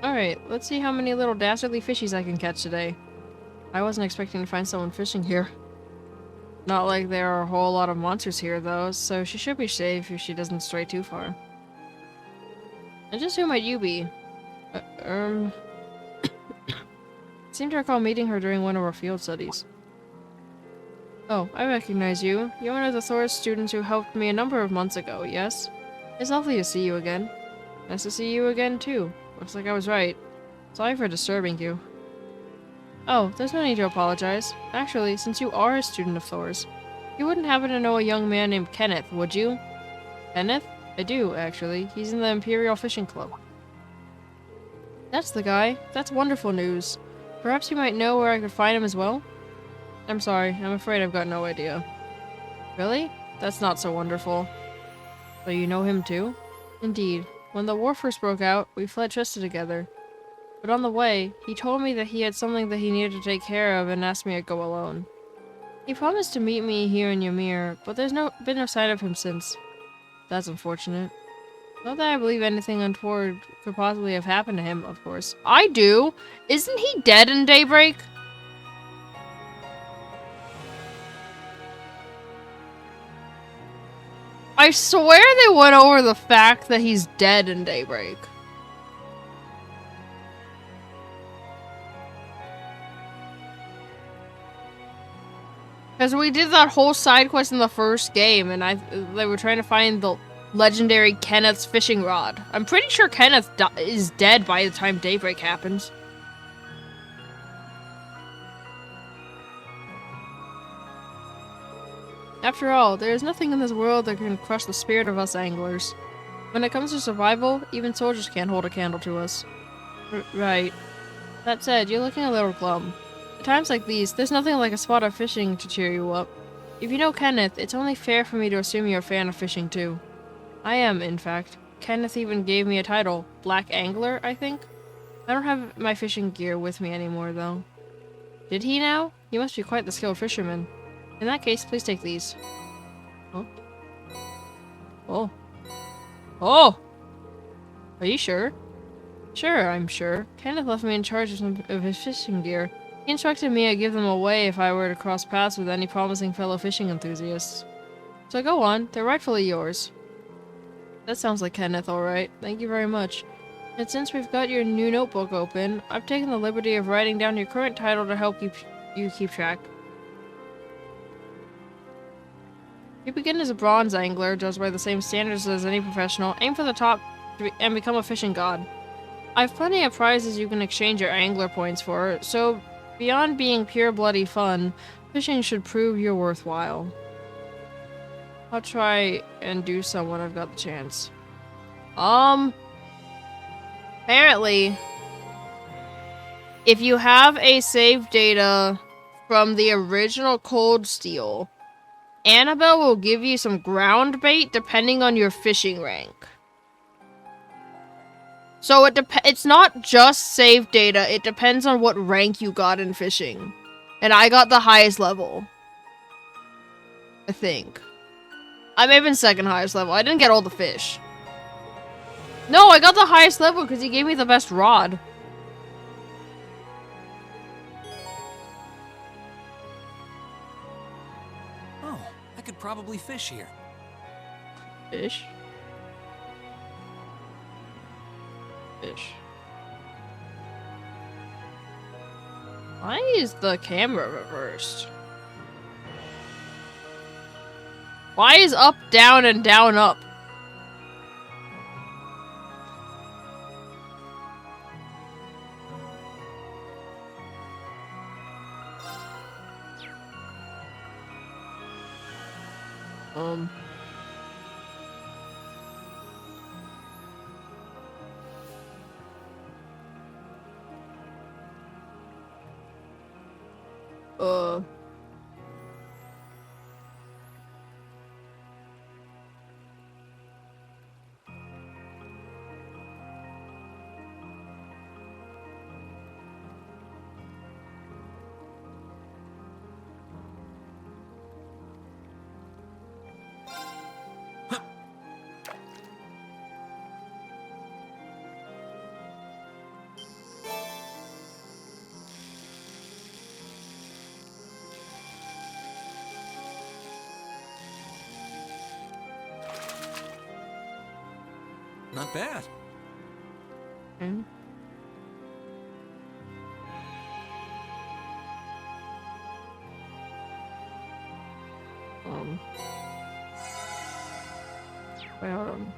Alright, let's see how many little dastardly fishies I can catch today. I wasn't expecting to find someone fishing here. Not like there are a whole lot of monsters here, though, so she should be safe if she doesn't stray too far. And just who might you be? Seem to recall meeting her during one of our field studies. Oh, I recognize you. You're one of the Thor's students who helped me a number of months ago, yes? It's lovely to see you again. Nice to see you again, too. Looks like I was right. Sorry for disturbing you. Oh, there's no need to apologize. Actually, since you are a student of Thor's, you wouldn't happen to know a young man named Kenneth, would you? Kenneth? I do, actually. He's in the Imperial Fishing Club. That's the guy. That's wonderful news. Perhaps you might know where I could find him as well? I'm sorry, I'm afraid I've got no idea. Really? That's not so wonderful. So you know him too? Indeed. When the war first broke out, we fled Trista together. But on the way, he told me that he had something that he needed to take care of and asked me to go alone. He promised to meet me here in Ymir, but there's been no sign of him since. That's unfortunate. Not that I believe anything untoward could possibly have happened to him, of course. I do! Isn't he dead in Daybreak? I swear they went over the fact that he's dead in Daybreak. Because we did that whole side quest in the first game, and they were trying to find the legendary Kenneth's fishing rod. I'm pretty sure Kenneth is dead by the time Daybreak happens. After all, there is nothing in this world that can crush the spirit of us anglers. When it comes to survival, even soldiers can't hold a candle to us. Right. That said, you're looking a little glum. At times like these, there's nothing like a spot of fishing to cheer you up. If you know Kenneth, it's only fair for me to assume you're a fan of fishing too. I am, in fact. Kenneth even gave me a title. Black Angler, I think? I don't have my fishing gear with me anymore, though. Did he now? You must be quite the skilled fisherman. In that case, please take these. Oh. Oh. Oh! Are you sure? Sure, I'm sure. Kenneth left me in charge of some of his fishing gear. He instructed me to give them away if I were to cross paths with any promising fellow fishing enthusiasts. So go on, they're rightfully yours. That sounds like Kenneth, alright. Thank you very much. And since we've got your new notebook open, I've taken the liberty of writing down your current title to help you keep track. You begin as a bronze angler, judged by the same standards as any professional. Aim for the top and become a fishing god. I have plenty of prizes you can exchange your angler points for, so beyond being pure bloody fun, fishing should prove you're worthwhile. I'll try and do some when I've got the chance. Apparently, if you have a save data from the original Cold Steel, Annabelle will give you some ground bait depending on your fishing rank. So it's not just save data, it depends on what rank you got in fishing. And I got the highest level. I think. I may have been second highest level. I didn't get all the fish. No, I got the highest level because he gave me the best rod. Oh, I could probably fish here. Fish? Fish. Why is the camera reversed? Why is up, down, and down, up? Not bad. Mm. Wait, hold on.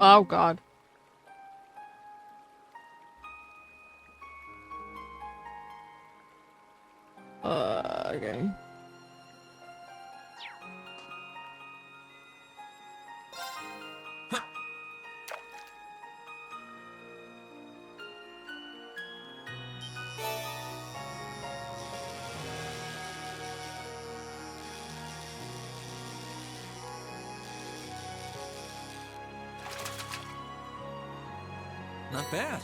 Oh god. Okay. Not bad.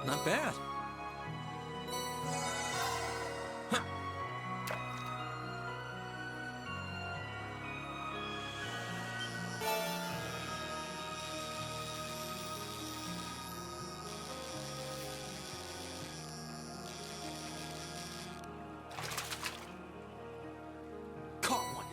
Not bad. Caught one.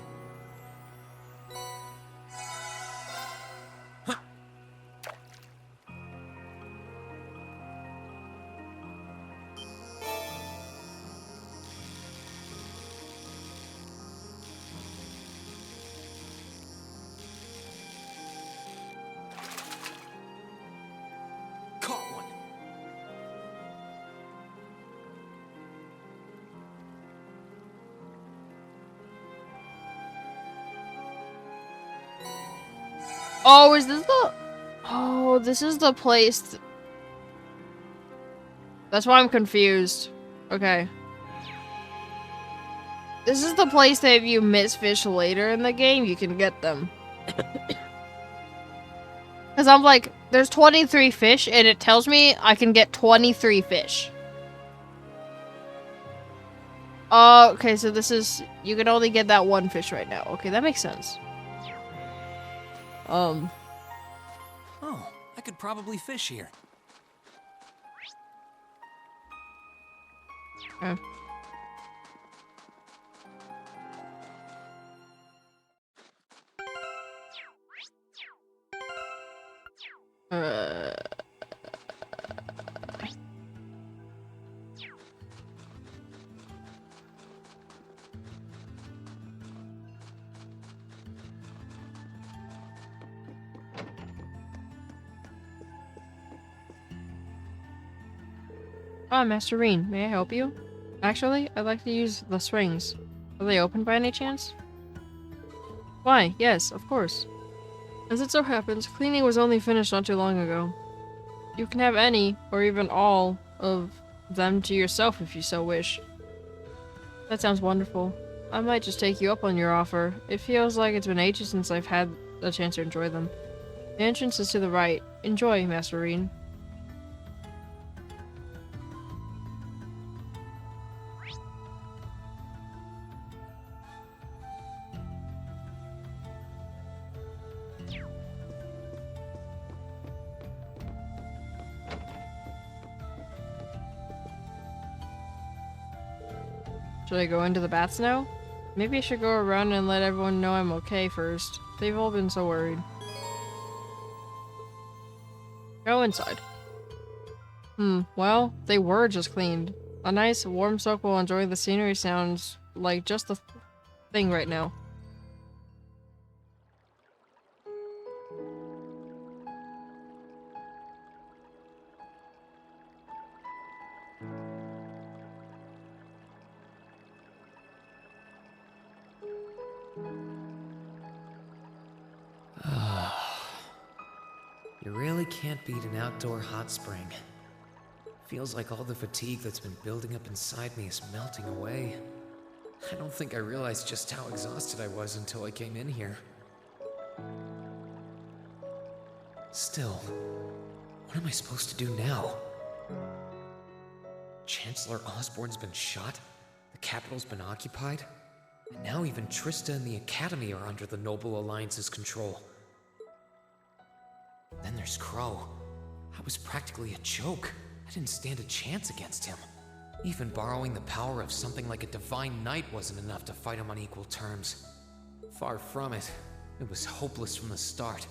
Caught one. Oh, is this the... Oh, this is the place... That's why I'm confused. Okay. This is the place that if you miss fish later in the game, you can get them. Because I'm like, there's 23 fish, and it tells me I can get 23 fish. Okay, so this is... You can only get that one fish right now. Okay, that makes sense. Oh, I could probably fish here. Okay. Ah, Master Reen, may I help you? Actually, I'd like to use the springs. Are they open by any chance? Why, yes, of course. As it so happens, cleaning was only finished not too long ago. You can have any, or even all, of them to yourself if you so wish. That sounds wonderful. I might just take you up on your offer. It feels like it's been ages since I've had a chance to enjoy them. The entrance is to the right. Enjoy, Master Reen. Should I go into the baths now? Maybe I should go around and let everyone know I'm okay first. They've all been so worried. Go inside. Well, they were just cleaned. A nice warm soak while enjoying the scenery sounds like just the thing right now. You really can't beat an outdoor hot spring. Feels like all the fatigue that's been building up inside me is melting away. I don't think I realized just how exhausted I was until I came in here. Still, what am I supposed to do now? Chancellor Osborne's been shot, the capital's been occupied, and now even Trista and the Academy are under the Noble Alliance's control. Then there's Crow. I was practically a joke. I didn't stand a chance against him. Even borrowing the power of something like a divine knight wasn't enough to fight him on equal terms. Far from it. It was hopeless from the start.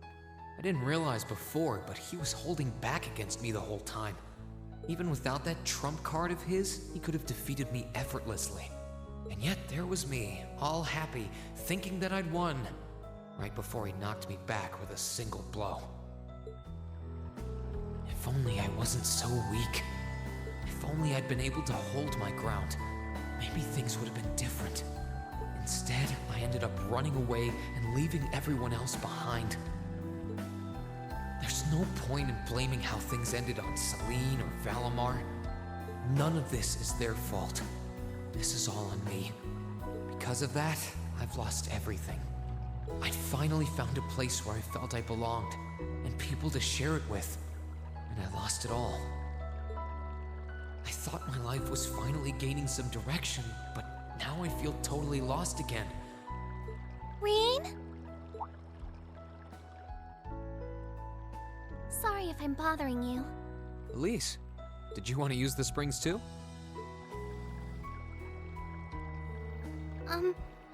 I didn't realize before, but he was holding back against me the whole time. Even without that trump card of his, he could have defeated me effortlessly. And yet there was me, all happy, thinking that I'd won, right before he knocked me back with a single blow. If only I wasn't so weak. If only I'd been able to hold my ground, maybe things would have been different. Instead, I ended up running away and leaving everyone else behind. There's no point in blaming how things ended on Celine or Valimar. None of this is their fault. This is all on me. Because of that, I've lost everything. I'd finally found a place where I felt I belonged, and people to share it with, and I lost it all. I thought my life was finally gaining some direction, but now I feel totally lost again. Reen? Sorry if I'm bothering you. Elise, did you want to use the springs too?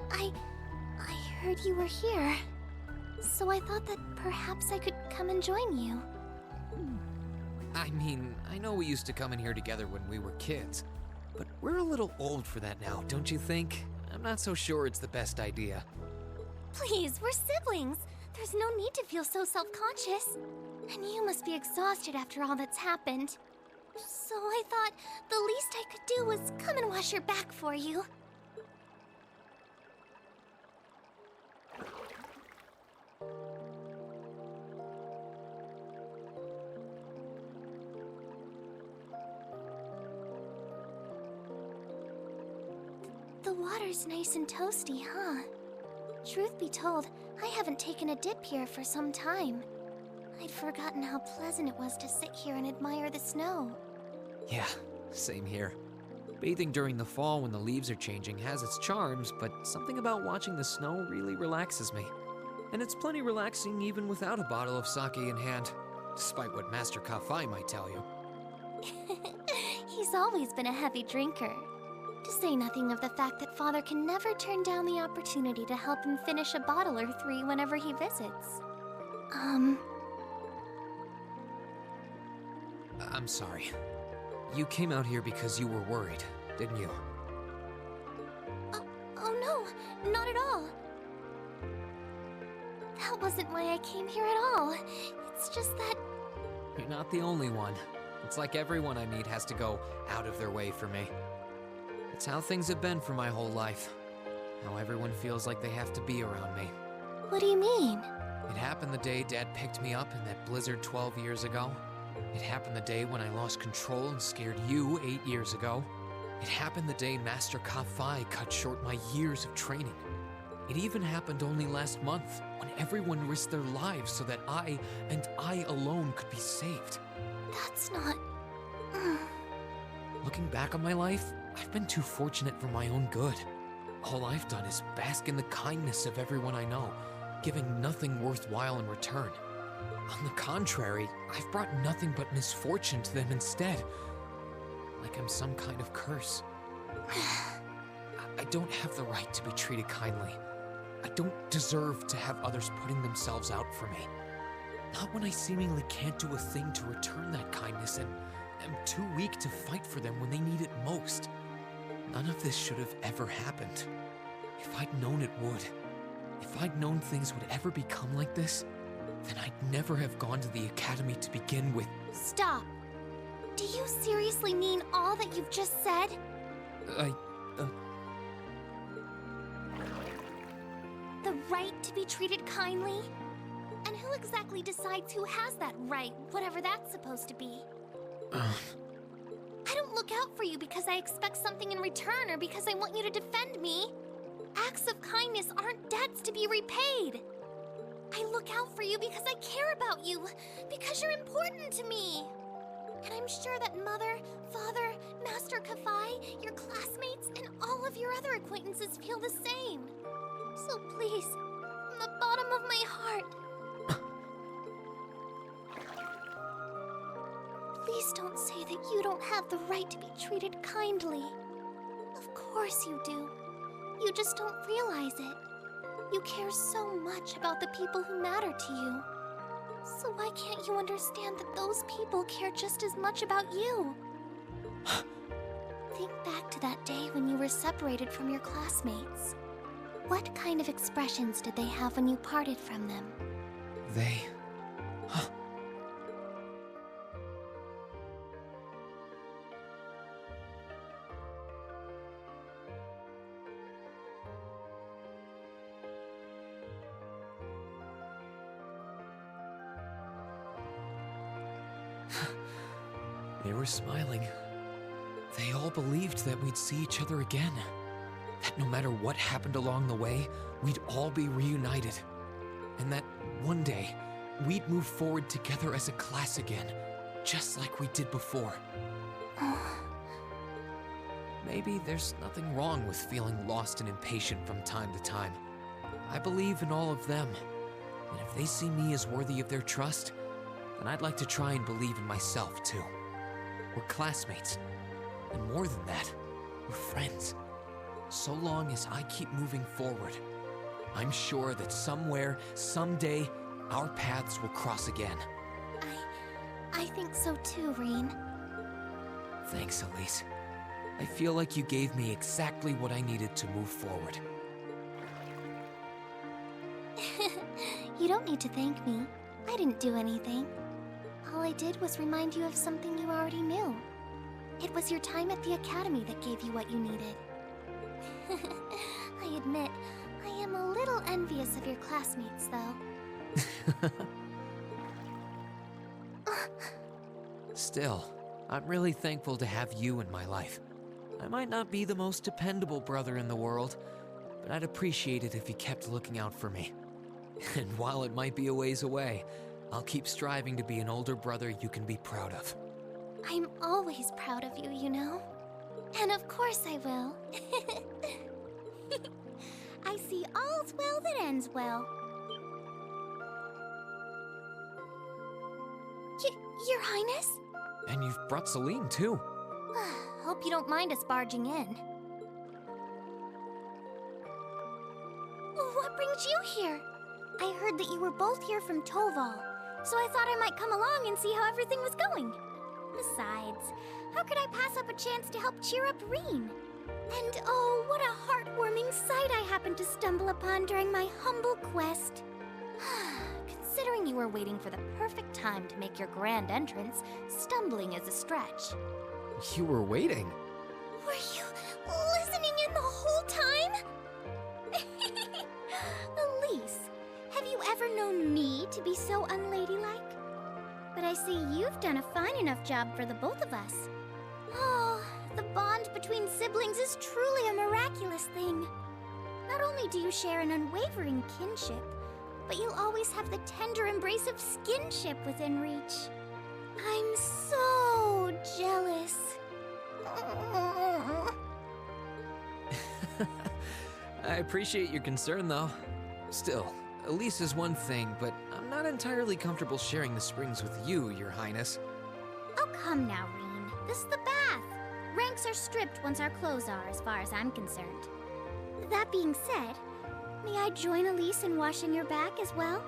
I heard you were here, so I thought that perhaps I could come and join you. I mean, I know we used to come in here together when we were kids, but we're a little old for that now, don't you think? I'm not so sure it's the best idea. Please, we're siblings. There's no need to feel so self-conscious. And you must be exhausted after all that's happened. So I thought the least I could do was come and wash your back for you. The water's nice and toasty, huh? Truth be told, I haven't taken a dip here for some time. I'd forgotten how pleasant it was to sit here and admire the snow. Yeah, same here. Bathing during the fall when the leaves are changing has its charms, but something about watching the snow really relaxes me. And it's plenty relaxing even without a bottle of sake in hand, despite what Master Kafai might tell you. He's always been a heavy drinker. To say nothing of the fact that Father can never turn down the opportunity to help him finish a bottle or three whenever he visits. I'm sorry. You came out here because you were worried, didn't you? Oh no, not at all. That wasn't why I came here at all. It's just that... You're not the only one. It's like everyone I meet has to go out of their way for me. It's how things have been for my whole life. How everyone feels like they have to be around me. What do you mean? It happened the day Dad picked me up in that blizzard 12 years ago. It happened the day when I lost control and scared you 8 years ago. It happened the day Master Kafai cut short my years of training. It even happened only last month, when everyone risked their lives so that I, and I alone, could be saved. That's not... Looking back on my life, I've been too fortunate for my own good. All I've done is bask in the kindness of everyone I know, giving nothing worthwhile in return. On the contrary, I've brought nothing but misfortune to them instead. Like I'm some kind of curse. I don't have the right to be treated kindly. I don't deserve to have others putting themselves out for me. Not when I seemingly can't do a thing to return that kindness and am too weak to fight for them when they need it most. None of this should have ever happened. If I'd known it would, if I'd known things would ever become like this, then I'd never have gone to the academy to begin with. Stop! Do you seriously mean all that you've just said? The right to be treated kindly? And who exactly decides who has that right, whatever that's supposed to be? I don't look out for you because I expect something in return or because I want you to defend me. Acts of kindness aren't debts to be repaid. I look out for you because I care about you, because you're important to me. And I'm sure that Mother, Father, Master Kafai, your classmates, and all of your other acquaintances feel the same. So please, from the bottom of my heart, please don't say that you don't have the right to be treated kindly. Of course you do. You just don't realize it. You care so much about the people who matter to you. So why can't you understand that those people care just as much about you? Think back to that day when you were separated from your classmates. What kind of expressions did they have when you parted from them? They... They were smiling. They all believed that we'd see each other again. That no matter what happened along the way, we'd all be reunited. And that one day, we'd move forward together as a class again, just like we did before. Maybe there's nothing wrong with feeling lost and impatient from time to time. I believe in all of them. And if they see me as worthy of their trust, then I'd like to try and believe in myself too. We're classmates. And more than that, we're friends. So long as I keep moving forward, I'm sure that somewhere, someday, our paths will cross again. I think so too, Reen. Thanks, Elise. I feel like you gave me exactly what I needed to move forward. You don't need to thank me. I didn't do anything. All I did was remind you of something you already knew. It was your time at the academy that gave you what you needed. I admit, I am a little envious of your classmates, though. Still, I'm really thankful to have you in my life. I might not be the most dependable brother in the world, but I'd appreciate it if you kept looking out for me. And while it might be a ways away, I'll keep striving to be an older brother you can be proud of. I'm always proud of you, you know? And of course I will. I see all's well that ends well. Your Highness? And you've brought Celine, too. Hope you don't mind us barging in. What brings you here? I heard that you were both here from Toval, so I thought I might come along and see how everything was going. Besides, how could I pass up a chance to help cheer up Reen? And oh, what a heartwarming sight I happened to stumble upon during my humble quest. Considering you were waiting for the perfect time to make your grand entrance, stumbling is a stretch. You were waiting. Were you listening in the whole time? Elise, have you ever known me to be so unladylike? But I see you've done a fine enough job for the both of us. Oh, the bond between siblings is truly a miraculous thing. Not only do you share an unwavering kinship, but you'll always have the tender embrace of skinship within reach. I'm so jealous. I appreciate your concern, though. Still, Elise is one thing, but I'm not entirely comfortable sharing the springs with you, Your Highness. Oh, come now, Reen. This is the bath. Ranks are stripped once our clothes are, as far as I'm concerned. That being said, may I join Elise in washing your back as well?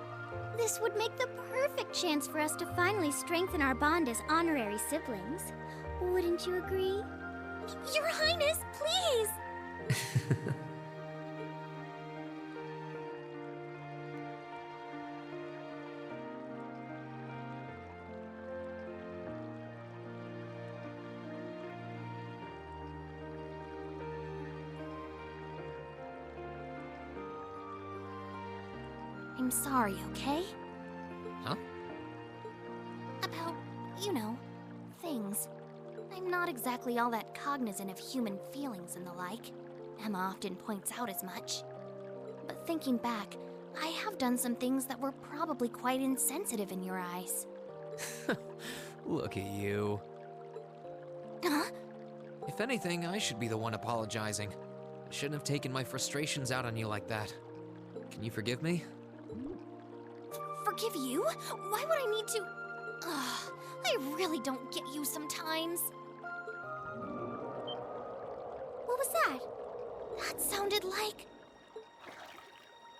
This would make the perfect chance for us to finally strengthen our bond as honorary siblings. Wouldn't you agree? Your Highness, please! I'm sorry, okay? Huh? About, you know, things. I'm not exactly all that cognizant of human feelings and the like. Emma often points out as much. But thinking back, I have done some things that were probably quite insensitive in your eyes. Look at you. Huh? If anything, I should be the one apologizing. I shouldn't have taken my frustrations out on you like that. Can you forgive me? Forgive you? Why would I need to? Ugh, I really don't get you sometimes. What was that? That sounded like...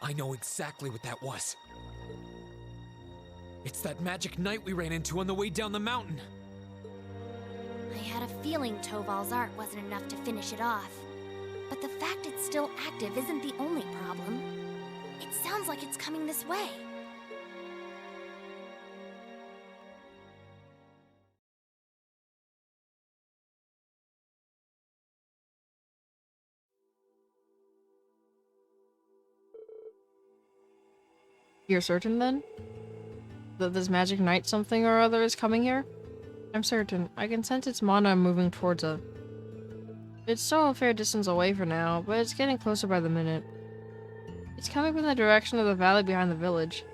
I know exactly what that was. It's that magic knight we ran into on the way down the mountain. I had a feeling Toval's art wasn't enough to finish it off. But the fact it's still active isn't the only problem. It sounds like it's coming this way. You're certain then? That this magic knight something or other is coming here? I'm certain. I can sense its mana moving towards us. It's still a fair distance away for now, but it's getting closer by the minute. It's coming from the direction of the valley behind the village.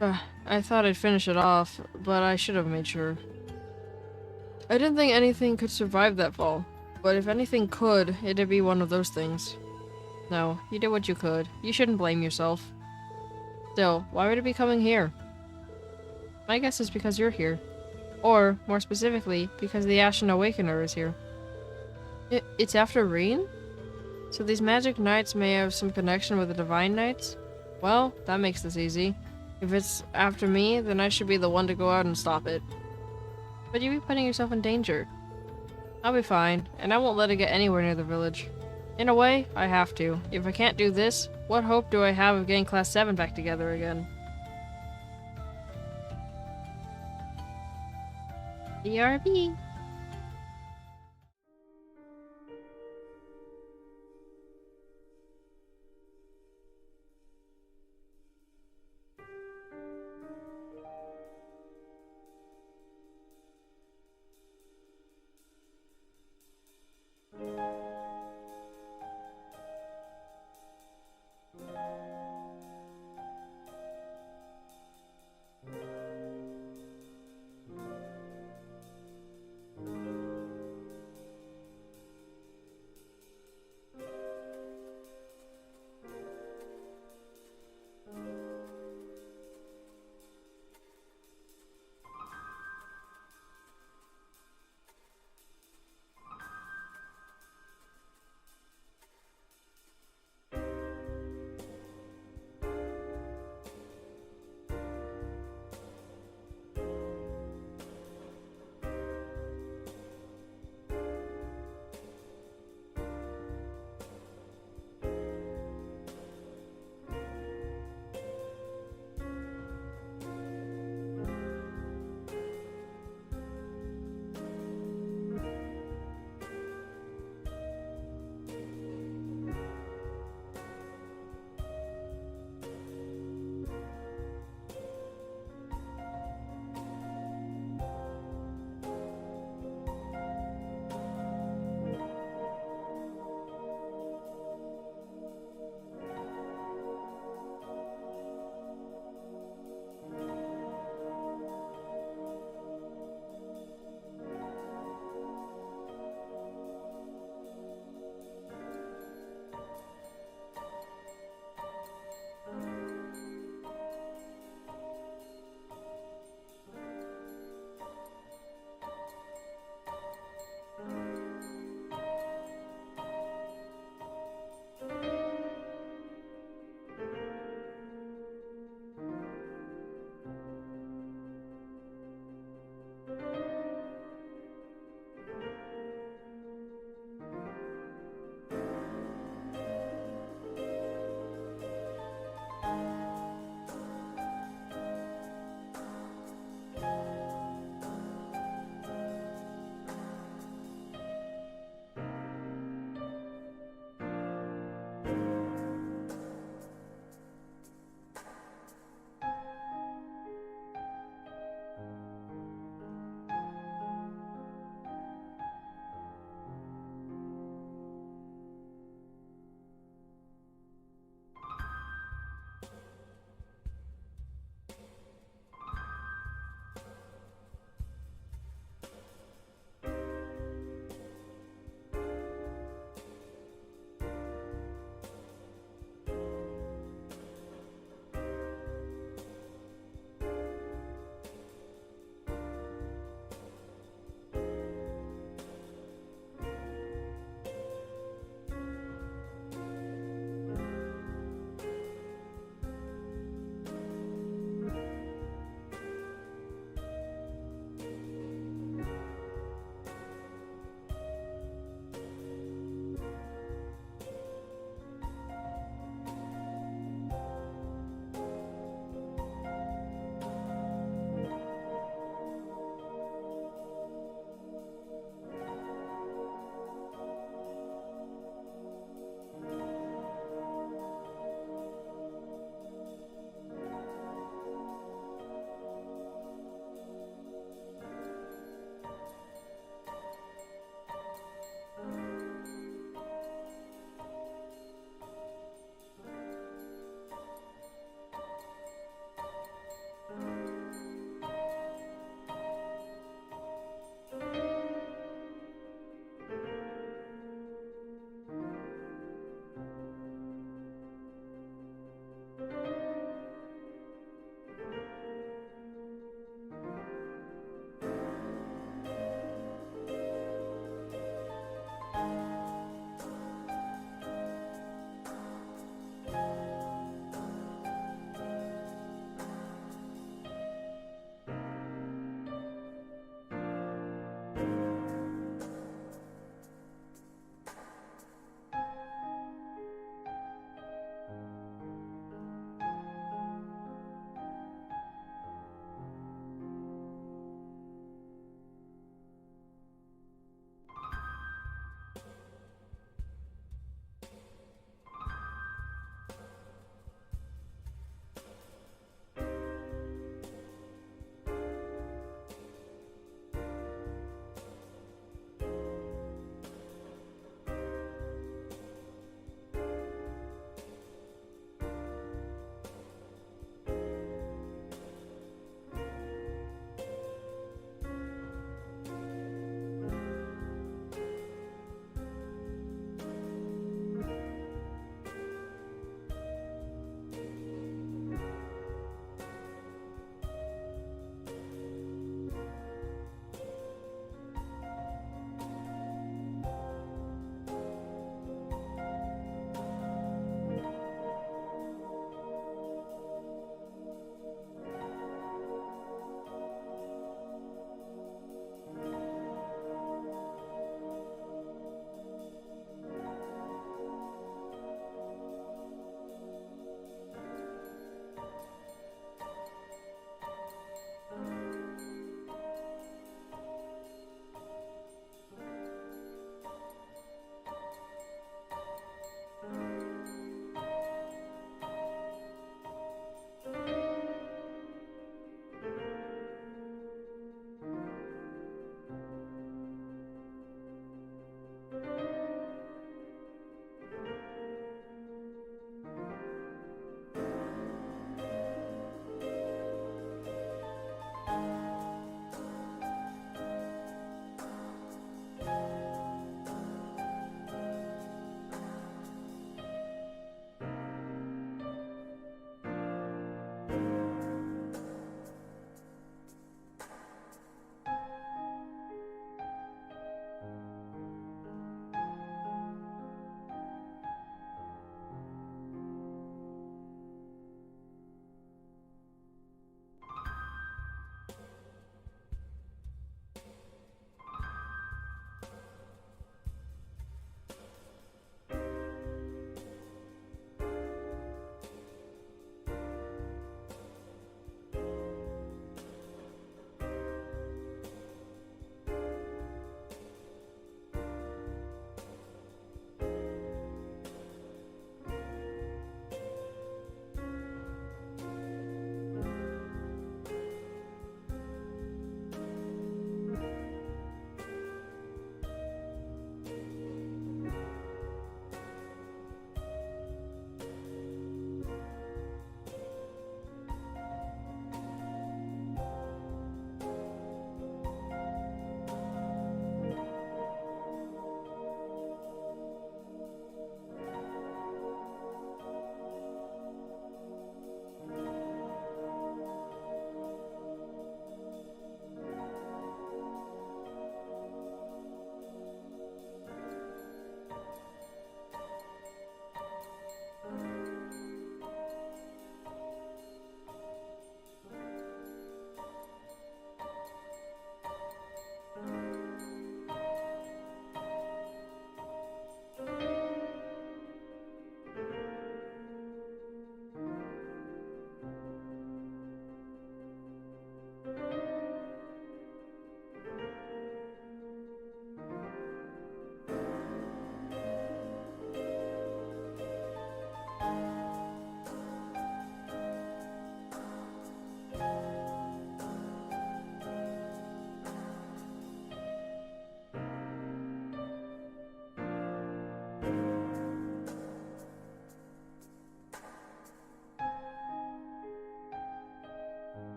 I thought I'd finish it off, but I should have made sure. I didn't think anything could survive that fall, but if anything could, it'd be one of those things. No, you did what you could. You shouldn't blame yourself. Still, why would it be coming here? My guess is because you're here. Or, more specifically, because the Ashen Awakener is here. It's after Reen? So these magic knights may have some connection with the Divine Knights? Well, that makes this easy. If it's after me, then I should be the one to go out and stop it. But you'd be putting yourself in danger. I'll be fine, and I won't let it get anywhere near the village. In a way, I have to. If I can't do this, what hope do I have of getting Class 7 back together again? BRB.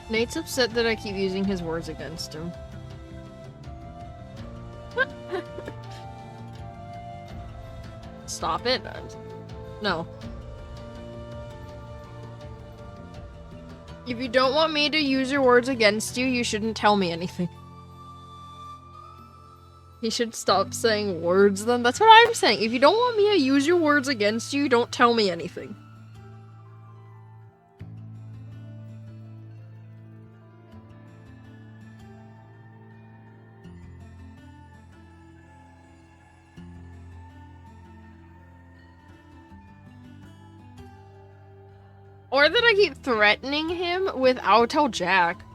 Nate's upset that I keep using his words against him. Stop it. No. If you don't want me to use your words against you, you shouldn't tell me anything. He should stop saying words then. That's what I'm saying. If you don't want me to use your words against you, don't tell me anything. Or that I keep threatening him with, I'll tell Jack.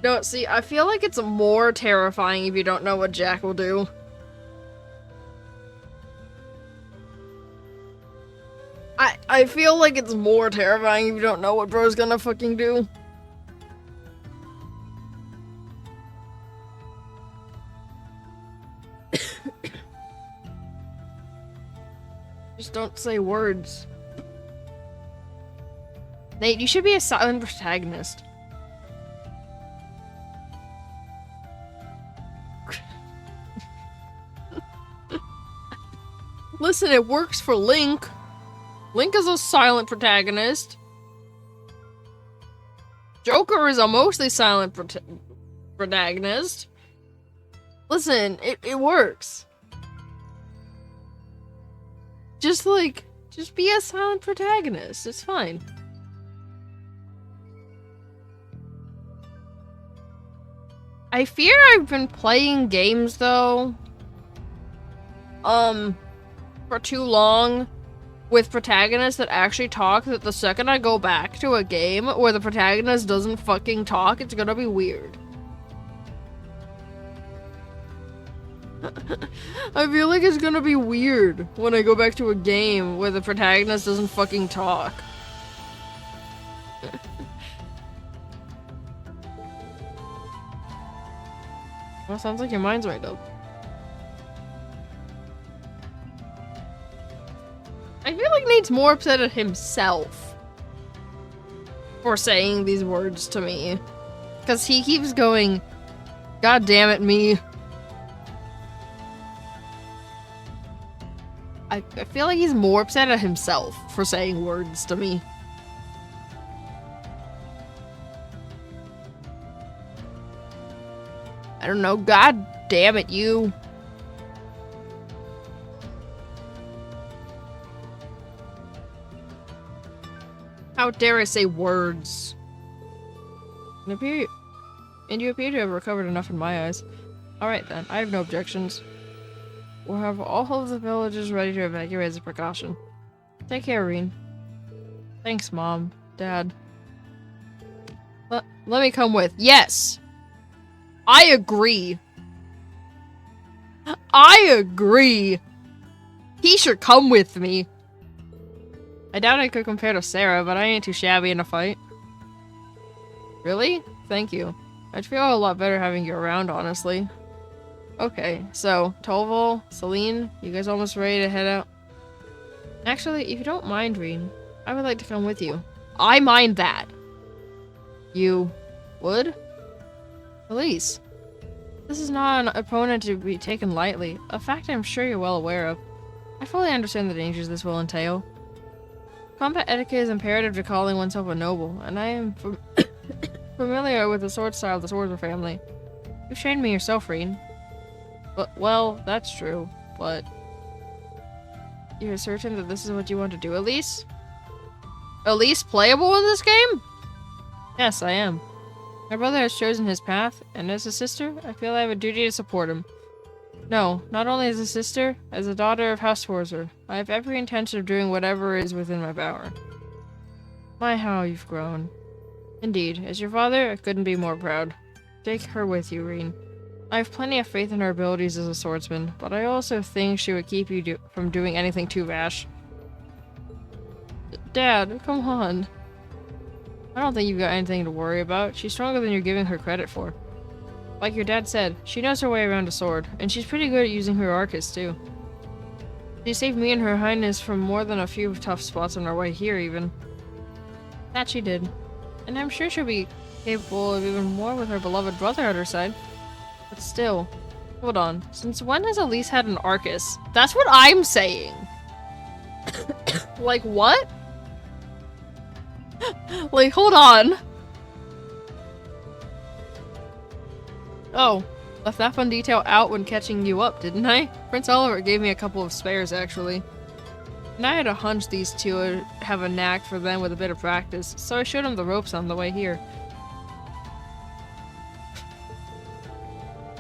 No, see, I feel like it's more terrifying if you don't know what Jack will do. I feel like it's more terrifying if you don't know what bro's gonna fucking do. Just don't say words. Nate, you should be a silent protagonist. Listen, it works for Link. Link is a silent protagonist. Joker is a mostly silent protagonist. Listen, it works. Just be a silent protagonist. It's fine. I fear I've been playing games, though, for too long with protagonists that actually talk, that the second I go back to a game where the protagonist doesn't fucking talk, it's gonna be weird. I feel like it's gonna be weird when I go back to a game where the protagonist doesn't fucking talk. Well, sounds like your mind's right up. I feel like Nate's more upset at himself for saying these words to me. Because he keeps going, God damn it, me. I feel like he's more upset at himself for saying words to me. I don't know, God damn it, you. How dare I say words? And you appear to have recovered enough in my eyes. Alright then, I have no objections. We'll have all of the villagers ready to evacuate as a precaution. Take care, Reen. Thanks, Mom. Dad. Let me come with. Yes! I agree. I agree. He should come with me. I doubt I could compare to Sarah, but I ain't too shabby in a fight. Really? Thank you. I'd feel a lot better having you around, honestly. Okay, so, Toval, Celine, you guys almost ready to head out? Actually, if you don't mind, Reen, I would like to come with you. I mind that. You would? Elise, this is not an opponent to be taken lightly, a fact I'm sure you're well aware of. I fully understand the dangers this will entail. Combat etiquette is imperative to calling oneself a noble, and I am familiar with the sword style of the Swordsman family. You've trained me yourself, Reen. But, well, that's true, but... You're certain that this is what you want to do, Elise? Elise playable in this game? Yes, I am. My brother has chosen his path, and as a sister, I feel I have a duty to support him. No, not only as a sister, as a daughter of House Swordsman, I have every intention of doing whatever is within my power. My, how you've grown. Indeed, as your father, I couldn't be more proud. Take her with you, Reen. I have plenty of faith in her abilities as a swordsman, but I also think she would keep you from doing anything too rash. Dad, come on. I don't think you've got anything to worry about. She's stronger than you're giving her credit for. Like your dad said, she knows her way around a sword, and she's pretty good at using her arcus too. She saved me and Her Highness from more than a few tough spots on our way here, even. That she did. And I'm sure she'll be capable of even more with her beloved brother at her side. But still, hold on. Since when has Elise had an Arcus? That's what I'm saying! Like, what? Like, hold on! Oh, left that fun detail out when catching you up, didn't I? Prince Oliver gave me a couple of spares, actually. And I had a hunch these two would have a knack for them with a bit of practice, so I showed him the ropes on the way here.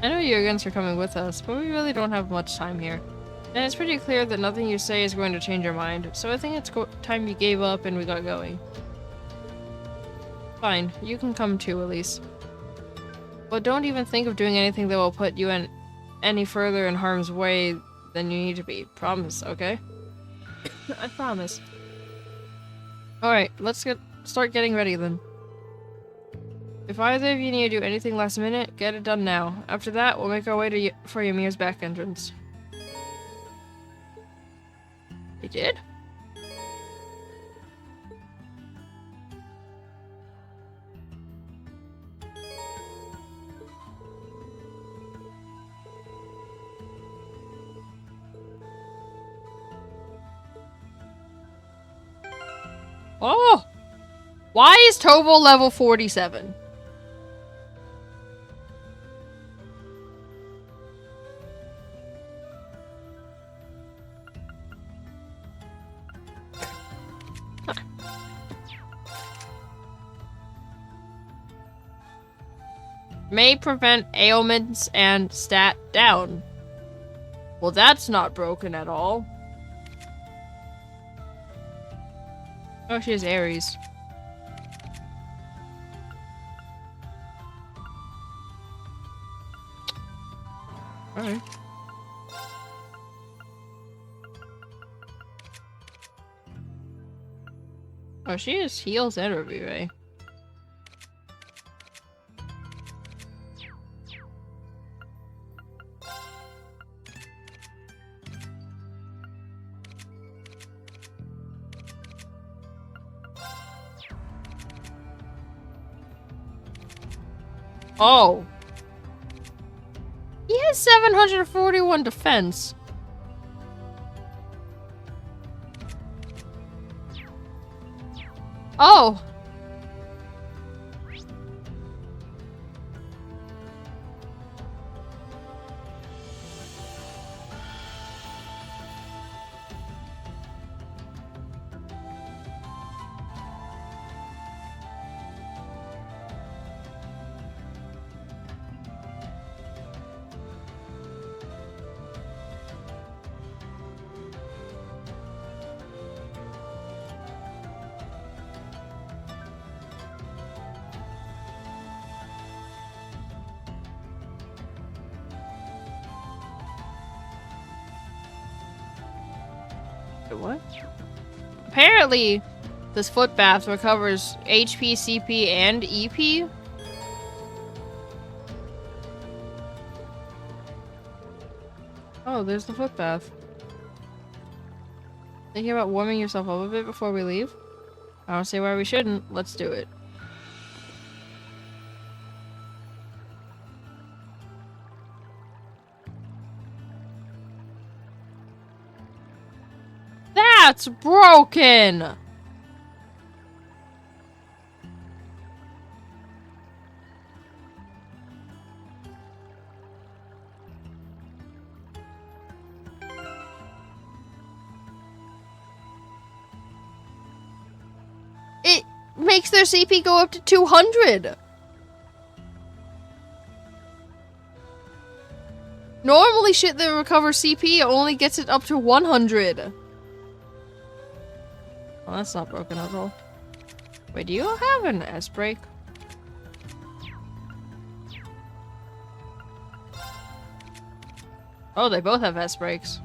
I know you against are coming with us, but we really don't have much time here. And it's pretty clear that nothing you say is going to change your mind, so I think it's time you gave up and we got going. Fine, you can come too, Elise. But don't even think of doing anything that will put you any further in harm's way than you need to be. Promise, okay? I promise. Alright, let's start getting ready then. If either of you need to do anything last minute, get it done now. After that, we'll make our way to for Ymir's back entrance. They did? Oh! Why is Tovo level 47? May prevent ailments and stat down. Well, that's not broken at all. Oh, she has Aries. Alright. Oh, she has heals and Ruby. Oh. He has 741 defense. Oh. What? Apparently, this foot bath recovers HP, CP, and EP. Oh, there's the foot bath. Thinking about warming yourself up a bit before we leave? I don't see why we shouldn't. Let's do it. That's broken! It makes their CP go up to 200! Normally shit that recovers CP only gets it up to 100. Well, that's not broken at all. Wait, do you have an S-break? Oh, they both have S-breaks.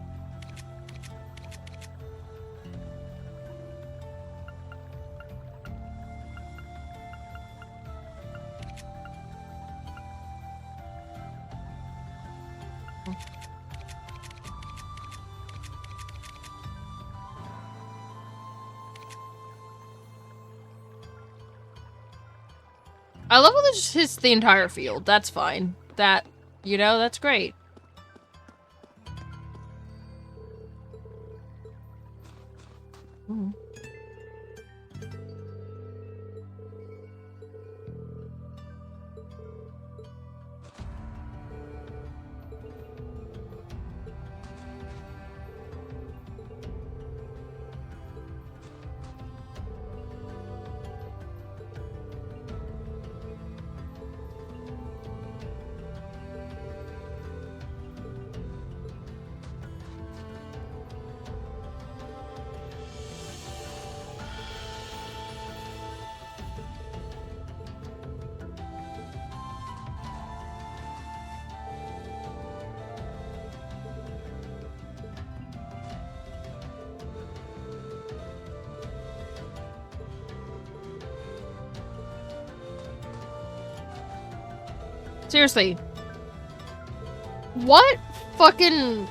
I love how this just hits the entire field. That's fine. That, you know, that's great. Seriously. What fucking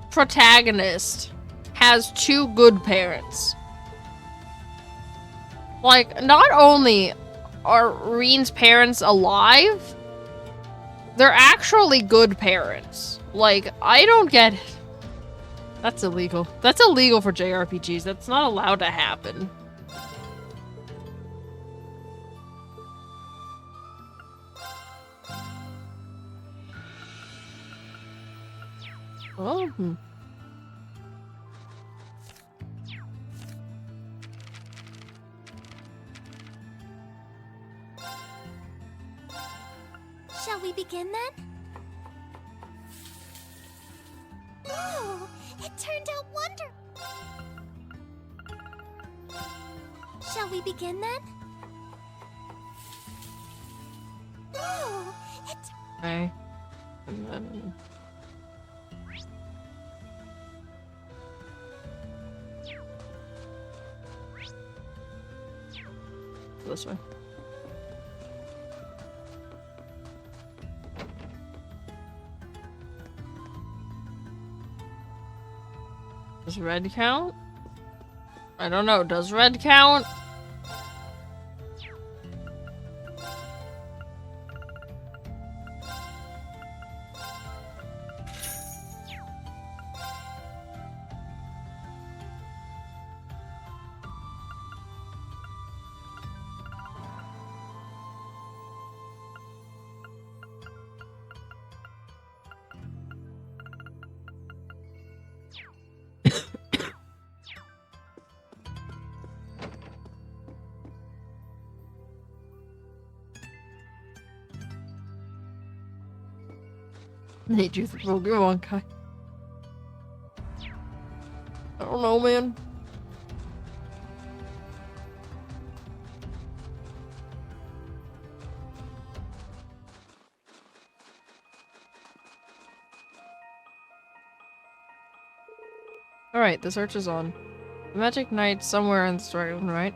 protagonist has two good parents? Like, not only are Reen's parents alive, they're actually good parents. Like, I don't get it. That's illegal. That's illegal for JRPGs. That's not allowed to happen. Oh. Shall we begin then? Oh, it turned out wonderful. Shall we begin then? Oh, it. Okay. And then. This way. Does red count? I don't know. Does red count? Need you throw Pokemon Kai. I don't know, man. Alright, the search is on. The Magic Knight's somewhere in the story, right?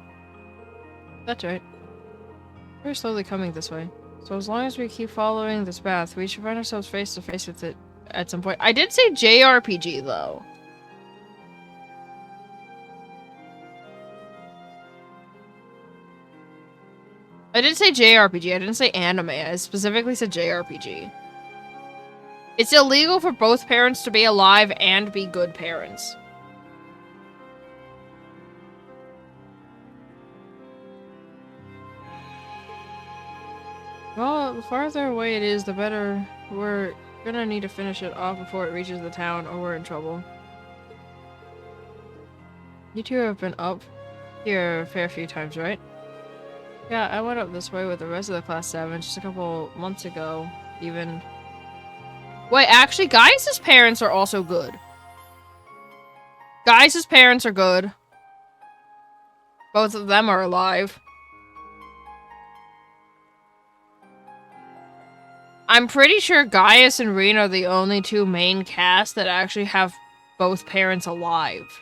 That's right. We're slowly coming this way. So as long as we keep following this path, we should find ourselves face to face with it at some point. I did say JRPG, though. I did say JRPG, I didn't say anime. I specifically said JRPG. It's illegal for both parents to be alive and be good parents. Well, the farther away it is, the better. We're gonna need to finish it off before it reaches the town, or we're in trouble. You two have been up here a fair few times, right? Yeah, I went up this way with the rest of the Class 7 just a couple months ago, even. Wait, actually, Gaius' parents are also good. Gaius' parents are good. Both of them are alive. I'm pretty sure Gaius and Reen are the only two main cast that actually have both parents alive.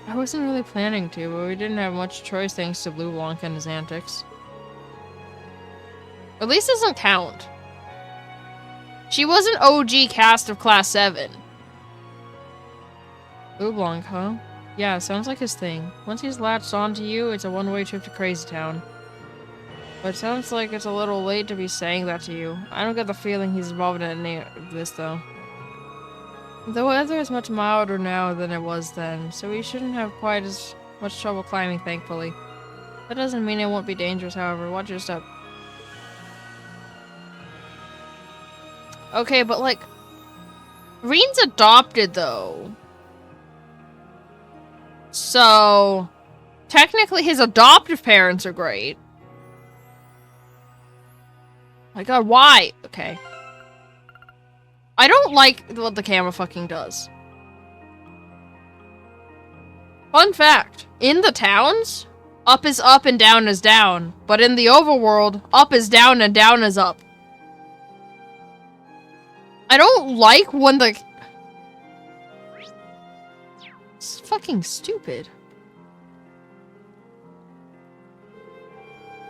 I wasn't really planning to, but we didn't have much choice thanks to Blue Blanc and his antics. At least it doesn't count. She was an OG cast of Class 7. Oolong, huh? Yeah, sounds like his thing. Once he's latched onto you, it's a one-way trip to Crazy Town. But it sounds like it's a little late to be saying that to you. I don't get the feeling he's involved in any of this, though. The weather is much milder now than it was then, so we shouldn't have quite as much trouble climbing, thankfully. That doesn't mean it won't be dangerous, however. Watch your step. Okay, but like... Reen's adopted, though. So... Technically, his adoptive parents are great. My god, why? Okay. I don't like what the camera fucking does. Fun fact. In the towns, up is up and down is down. But in the overworld, up is down and down is up. I don't like when the... It's fucking stupid.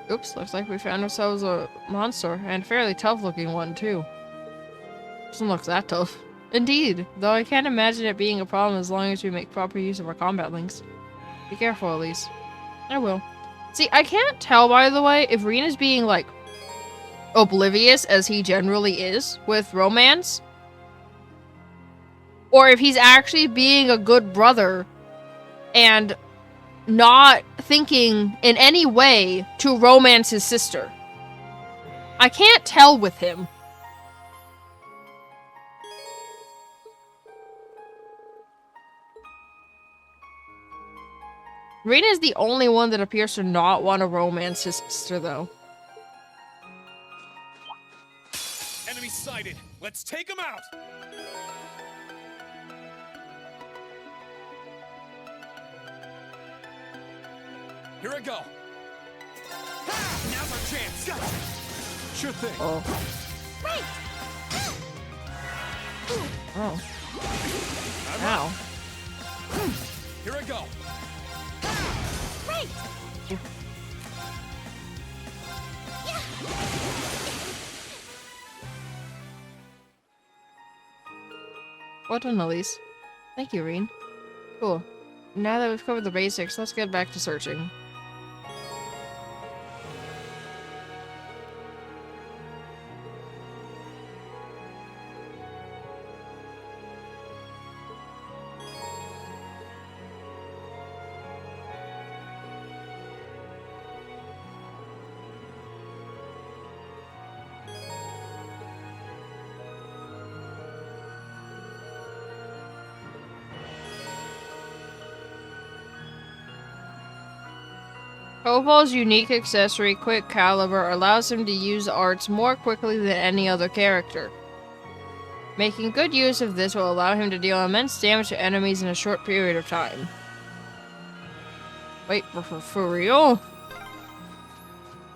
Oops, looks like we found ourselves a monster, and a fairly tough-looking one, too. Doesn't look that tough. Indeed, though I can't imagine it being a problem as long as we make proper use of our combat links. Be careful, Elise. I will. See, I can't tell, by the way, if Reen is being, like, oblivious, as he generally is, with romance, or if he's actually being a good brother, and not thinking in any way to romance his sister. I can't tell with him. Reen is the only one that appears to not want to romance his sister, though. Enemy sighted. Let's take him out. Here I go. Now's our chance. Gotcha. Sure thing. Oh. Right. Oh. Ow. Here I go. Right. Yeah. Well done, Elise. Thank you, Reen. Cool. Now that we've covered the basics, let's get back to searching. Kobol's unique accessory, Quick Caliber, allows him to use arts more quickly than any other character. Making good use of this will allow him to deal immense damage to enemies in a short period of time. Wait, for real?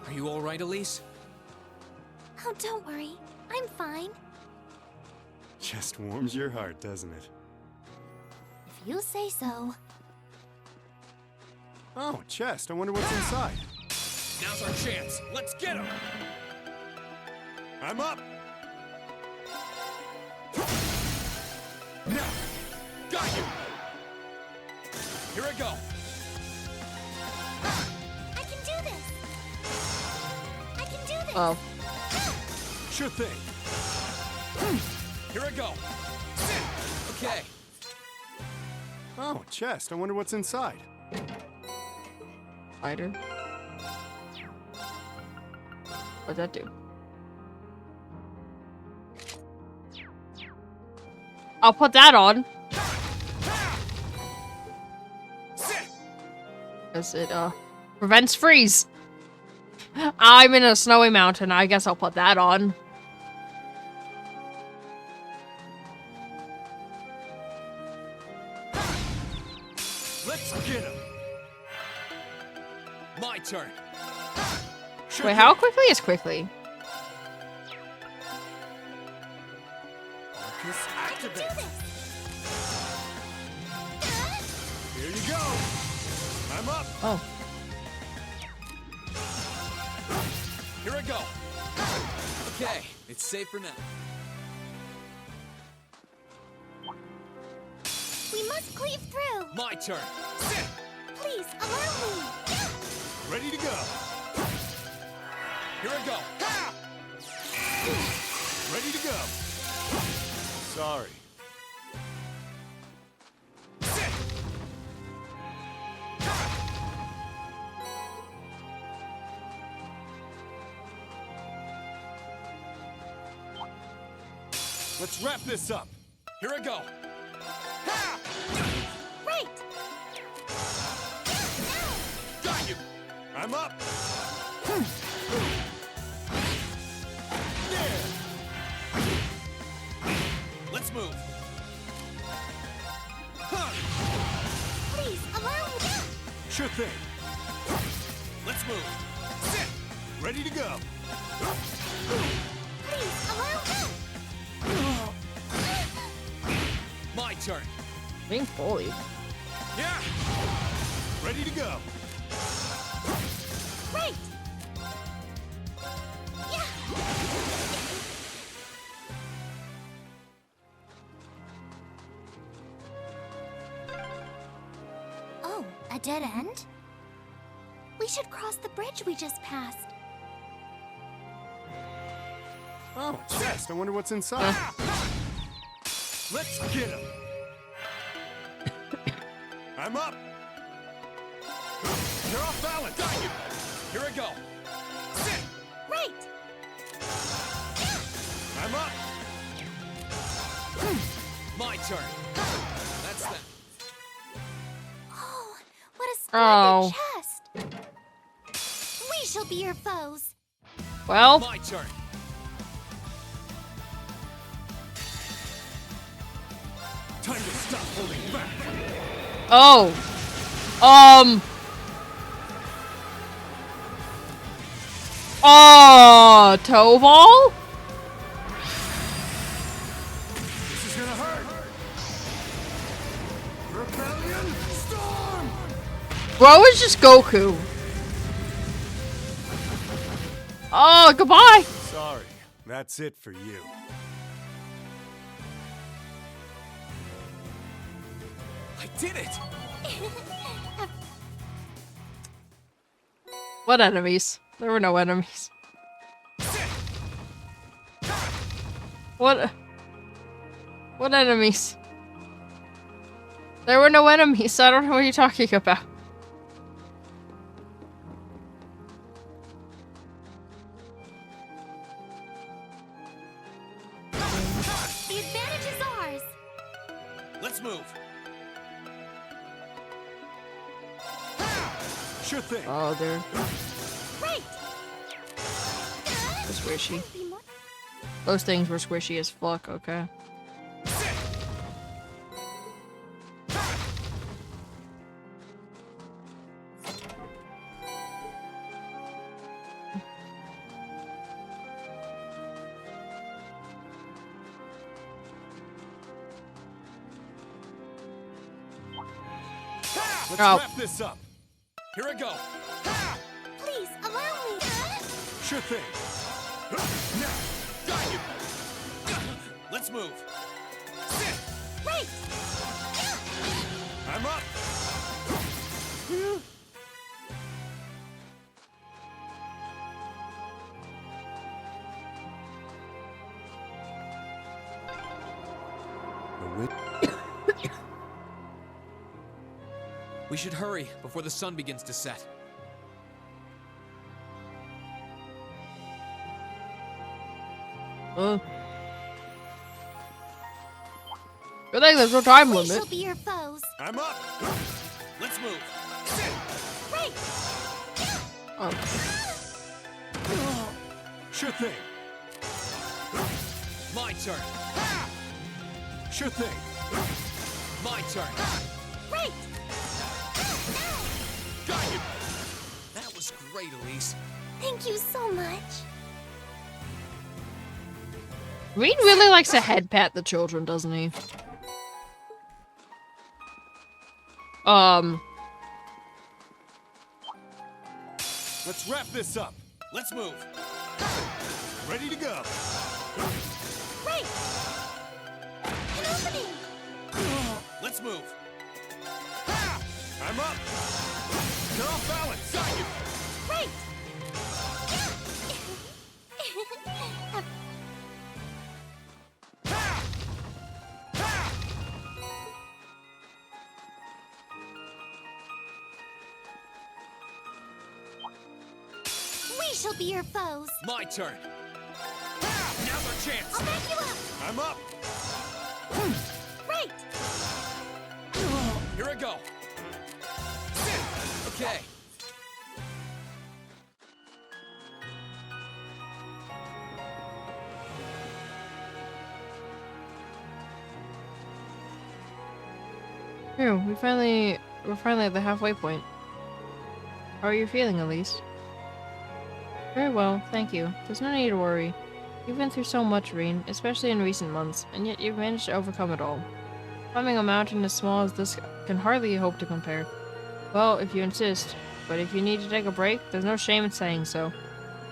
Are you alright, Elise? Oh, don't worry. I'm fine. Just warms your heart, doesn't it? If you say so. Oh, chest. I wonder what's inside. Now's our chance. Let's get him. I'm up. Now. Got you. Here I go. I can do this. I can do this. Oh. Sure thing. Here I go. Okay. Oh, chest. I wonder what's inside. Spider. What'd that do? I'll put that on. Because it, prevents freeze. I'm in a snowy mountain. I guess I'll put that on. Let's get him. My turn. Sure. Wait, how quickly is quickly? Arcus, activate. Here you go. I'm up. Oh. Here I go. Okay, it's safe for now. must cleave through. My turn. Sit. Please, allow me. Ready to go. Here I go. Ha! Ready to go. Sorry. Sit. Let's wrap this up. Here I go. Ha! Right. Got you. I'm up. There. Let's move. Huh. Please, allow me. Sure thing. Let's move. Sit. Ready to go. Please, allow me. My turn. Being bullied. Yeah. Ready to go. Right. Yeah. Oh, a dead end? We should cross the bridge we just passed. Oh, chest. I wonder what's inside. Let's get him. I'm up. You're off balance. Got you. Here I go. Sit. Right. I'm up. My turn. That's that. Oh, what a Oh. splendid chest. We shall be your foes. Well. My turn. Time to stop holding back. Oh. Toval? This is gonna hurt. Rebellion storm. Bro is just Goku. Oh, goodbye. Sorry, that's it for you. I did it. What enemies? There were no enemies. What enemies? There were no enemies. I don't know what you're talking about. The advantage is ours. Let's move. Sure thing. Oh, they're Right. squishy. Those things were squishy as fuck, okay. Let's Oh. wrap this up. Here I go. Please, allow me. Sure thing. Now. Got you. Let's move. Sit. Right. I'm up. We should hurry before the sun begins to set. Good thing there's no time We limit. shall be your foes. I'm up. Let's move. Sit. Right. Oh. Sure thing. My turn. Sure thing. My turn. Right. Got you. That was great, Elise. Thank you so much. Reed really likes to head pat the children, doesn't he? Let's wrap this up. Let's move. Ready to go. Right. An opening. Let's move. I'm up! Get off balance! Got you! Right! We shall be your foes. My turn. Now's our chance. I'll back you up. I'm up! Right! Here I go. Okay. Phew, we're finally at the halfway point. How are you feeling, Elise? Very well, thank you. There's no need to worry. You've been through so much, Reen, especially in recent months, and yet you've managed to overcome it all. Climbing a mountain as small as this can hardly hope to compare. Well, if you insist. But if you need to take a break, there's no shame in saying so.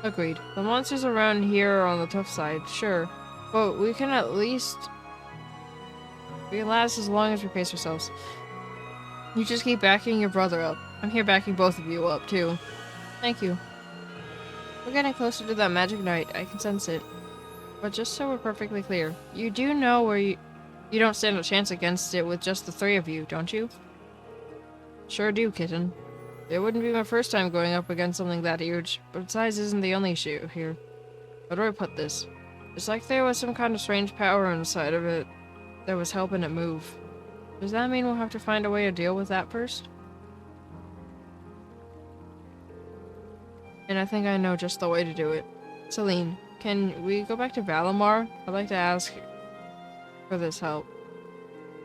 Agreed. The monsters around here are on the tough side, sure. But we can at least... we can last as long as we pace ourselves. You just keep backing your brother up. I'm here backing both of you up, too. Thank you. We're getting closer to that magic night. I can sense it. But just so we're perfectly clear, you do know where you don't stand a chance against it with just the three of you, don't you? Sure do, kitten. It wouldn't be my first time going up against something that huge, but size isn't the only issue here. How do I put this? It's like there was some kind of strange power inside of it that was helping it move. Does that mean we'll have to find a way to deal with that first? And I think I know just the way to do it. Celine, can we go back to Valimar? I'd like to ask for this help.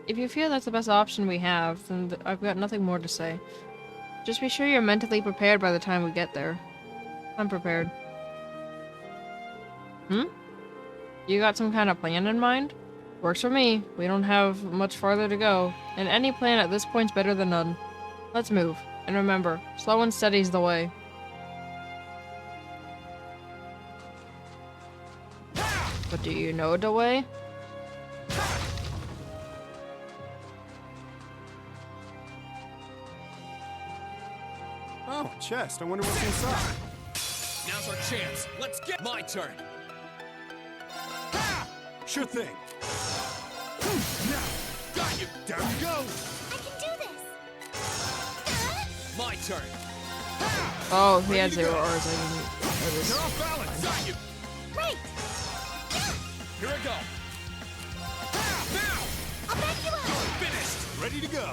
If you feel that's the best option we have, then I've got nothing more to say. Just be sure you're mentally prepared by the time we get there. I'm prepared. You got some kind of plan in mind? Works for me. We don't have much farther to go, and any plan at this point's better than none. Let's move. And remember, slow and steady's the way. But do you know the way? Oh, chest. I wonder what's inside. Now's our chance. Let's get my turn. Sure thing. Now, got you. Down you go. I can do this. My turn. Oh, he had 0 R's. I didn't. You're off balance. Got you. Right. Here I go. Now. I'll back you up. Finished. Ready to go.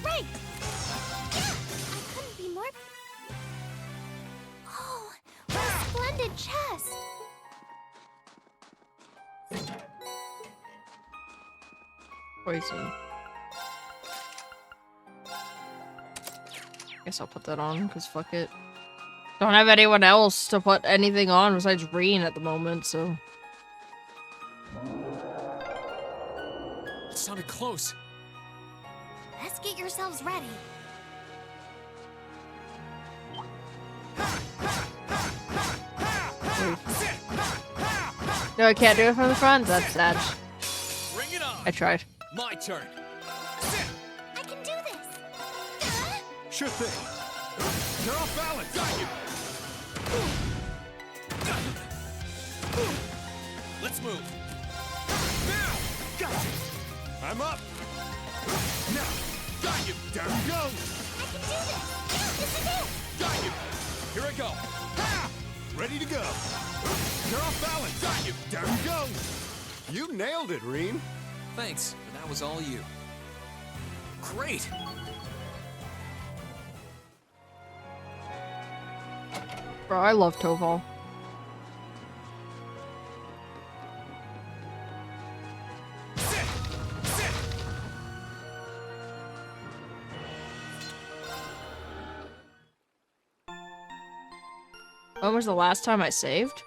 Right. I couldn't be more... Oh, what a splendid chest. Poison. Guess I'll put that on, because fuck it. Don't have anyone else to put anything on besides Reen at the moment, so... It sounded close. Let's get yourselves ready. No, I can't do it from the front? That's sad. Bring it on. I tried. My turn. I can do this. Sure thing. You're off balance. Got you. Let's move. Now. Got you. I'm up. Now. Got you. Down you go. I can do this. This is it. Got you. Here I go. Ready to go. You're off balance. Got you. Down you go. You nailed it, Reen. Thanks, but that was all you. Great. Bro, I love Toval. When was the last time I saved?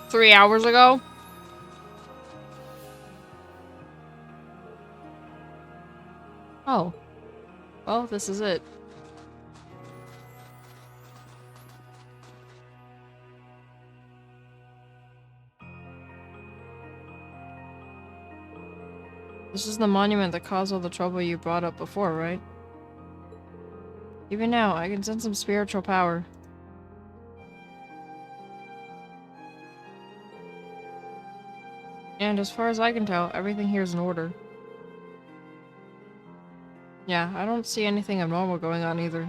Three hours ago? Oh. Well, this is it. This is the monument that caused all the trouble you brought up before, right? Even now, I can sense some spiritual power. And as far as I can tell, everything here is in order. Yeah, I don't see anything abnormal going on either.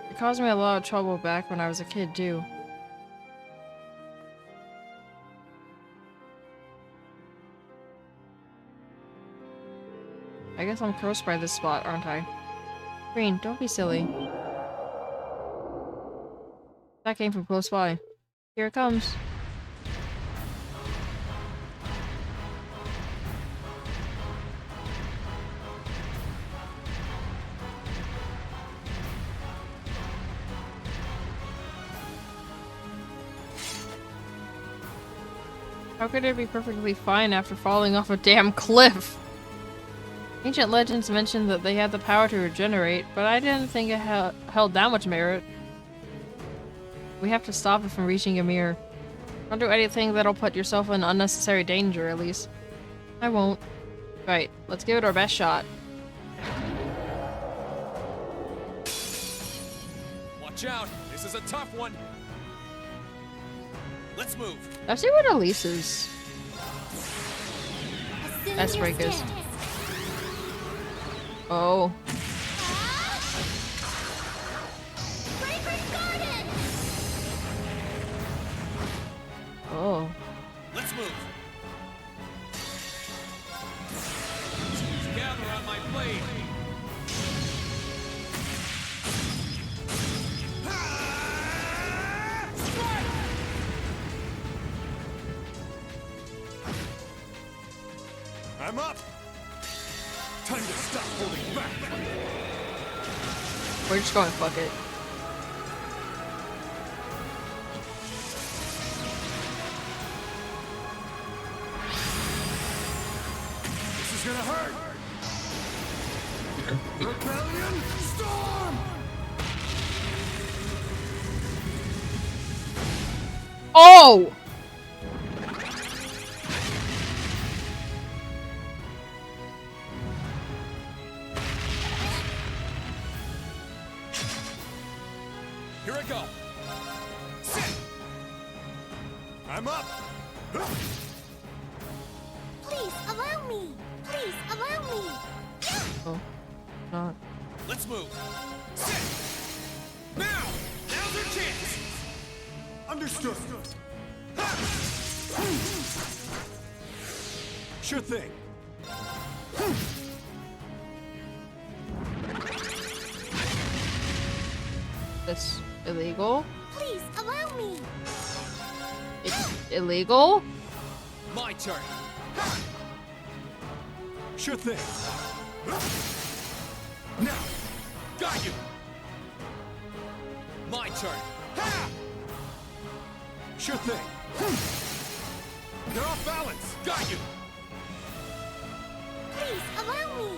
It caused me a lot of trouble back when I was a kid, too. I guess I'm cursed by this spot, aren't I? Green, don't be silly. That came from close by. Here it comes. How could it be perfectly fine after falling off a damn cliff? Ancient legends mentioned that they had the power to regenerate, but I didn't think it held that much merit. We have to stop it from reaching Ymir. Don't do anything that'll put yourself in unnecessary danger, at least. I won't. Right, let's give it our best shot. Watch out! This is a tough one! Let's move! Let's see what Elise's S-break is. Oh. Oh. Let's move. Gather on my blade. I'm up. Time to stop holding back. We're just going fuck it. This is gonna hurt. Rebellion storm. Oh! Here I go. Sit. I'm up. Please allow me. Please allow me. Oh, not. Let's move. Sit. Now. Now's our chance. Understood. Sure thing. That's illegal. Please allow me. It's illegal? My turn. Sure thing. Now. Got you. My turn. Sure thing. They're off balance. Got you. Please allow me.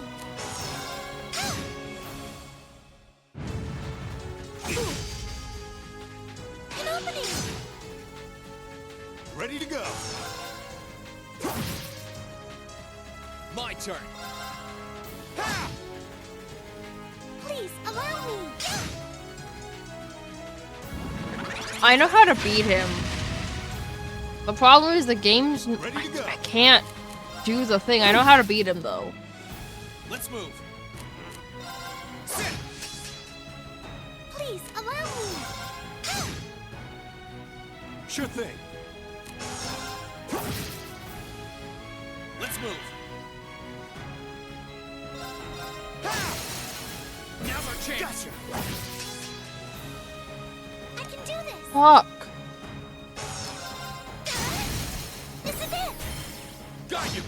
An opening. Ready to go. My turn. Please allow me. I know how to beat him. The problem is the game's... I can't do the thing. I know how to beat him, though. Let's move. Please allow me. Sure thing. Let's move. Now's our chance. Gotcha. I can do this. Fuck. This is it. Got you.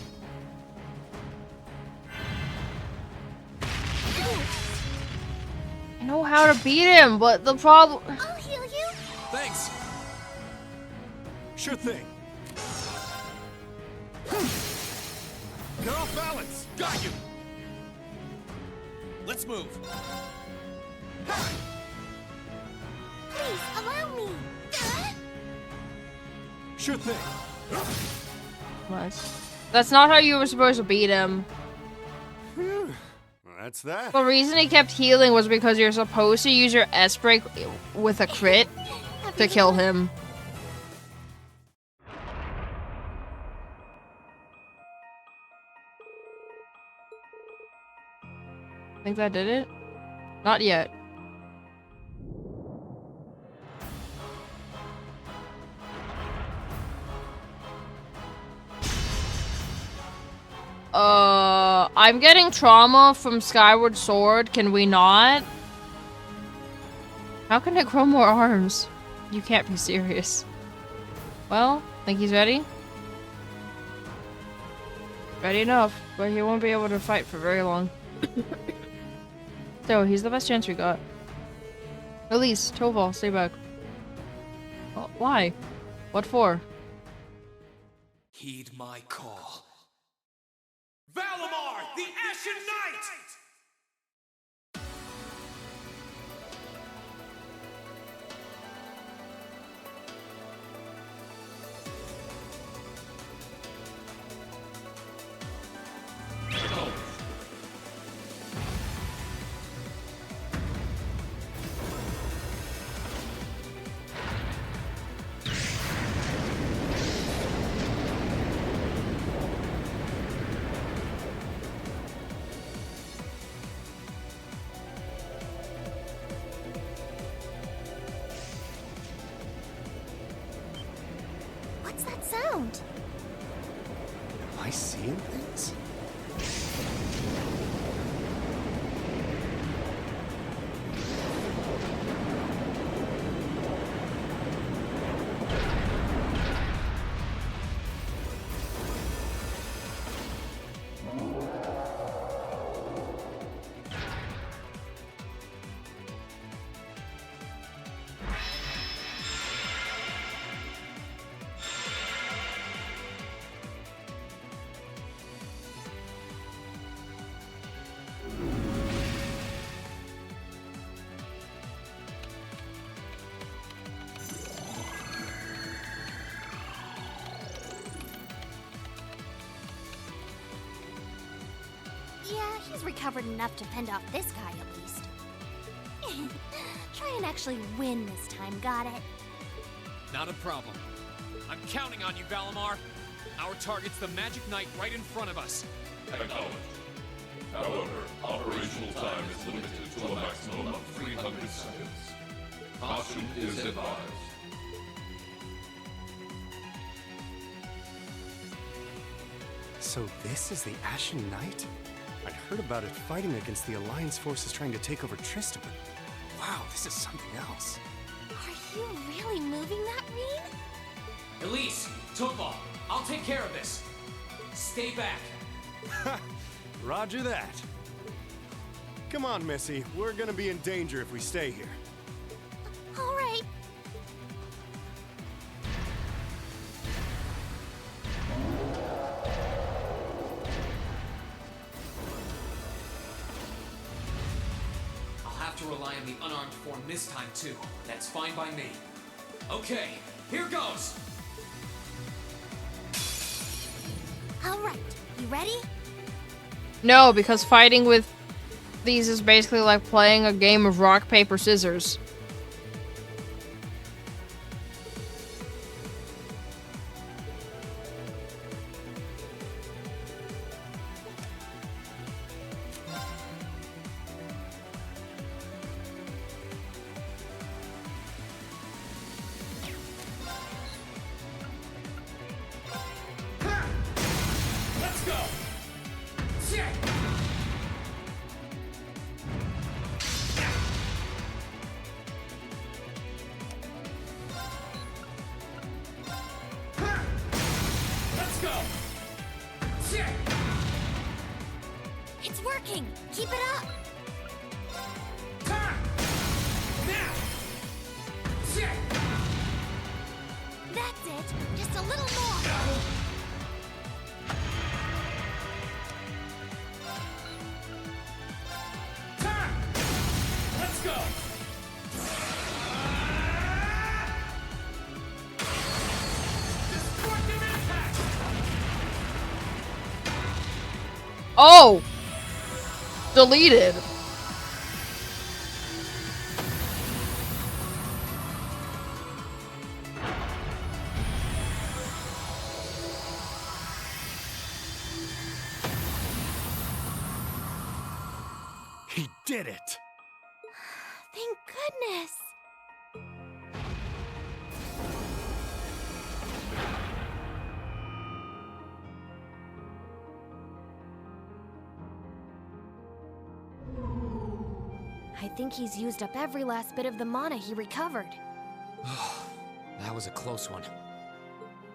I know how to beat him, but the problem... I'll heal you. Thanks. Sure thing. They're off balance. Got you. Let's move. Please allow me. Sure thing. What? That's not how you were supposed to beat him. That's that. The reason he kept healing was because you're supposed to use your S break with a crit to kill him. Think that did it? Not yet. I'm getting trauma from Skyward Sword. Can we not? How can it grow more arms? You can't be serious. Well, think he's ready? Ready enough, but he won't be able to fight for very long. So, he's the best chance we got. Elise, Toval, stay back. Oh, why? What for? Heed my call. Valimar, the Ashen Knight! What's that sound? Am I seeing things? Yeah, he's recovered enough to fend off this guy at least. Try and actually win this time, got it? Not a problem. I'm counting on you, Valimar. Our target's the Magic Knight right in front of us. Acknowledged. However, operational time is limited to a maximum of 300 seconds. Caution is advised. So this is the Ashen Knight? I'd heard about it fighting against the Alliance forces trying to take over Trista, but wow, this is something else. Are you really moving that, Reen? Elise, Toval, I'll take care of this. Stay back. Roger that. Come on, Missy. We're gonna be in danger if we stay here. All right. I'll have to rely on the unarmed form this time too. That's fine by me. Okay, here goes. All right. You ready? No, because fighting with these is basically like playing a game of rock, paper, scissors. Let's go. Let's go. It's working. Keep it up. Now. That's it. Just a little more. Let's go. Oh! deleted. He did it! Thank goodness. I think he's used up every last bit of the mana he recovered. That was a close one.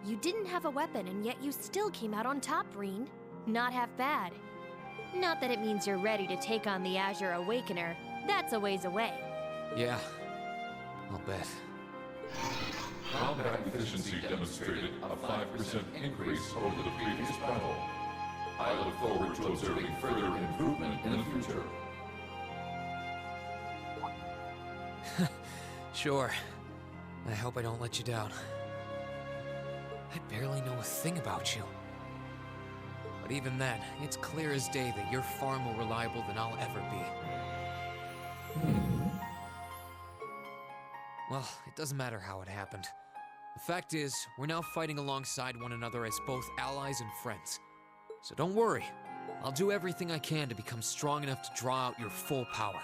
You didn't have a weapon, and yet you still came out on top, Reen. Not half bad. Not that it means you're ready to take on the Azure Awakener. That's a ways away. Yeah, I'll bet. Combat efficiency demonstrated a 5% increase over the previous battle. I look forward to observing further improvement in the future. Sure. I hope I don't let you down. I barely know a thing about you. But even then, it's clear as day that you're far more reliable than I'll ever be. Well, it doesn't matter how it happened. The fact is, we're now fighting alongside one another as both allies and friends. So don't worry. I'll do everything I can to become strong enough to draw out your full power.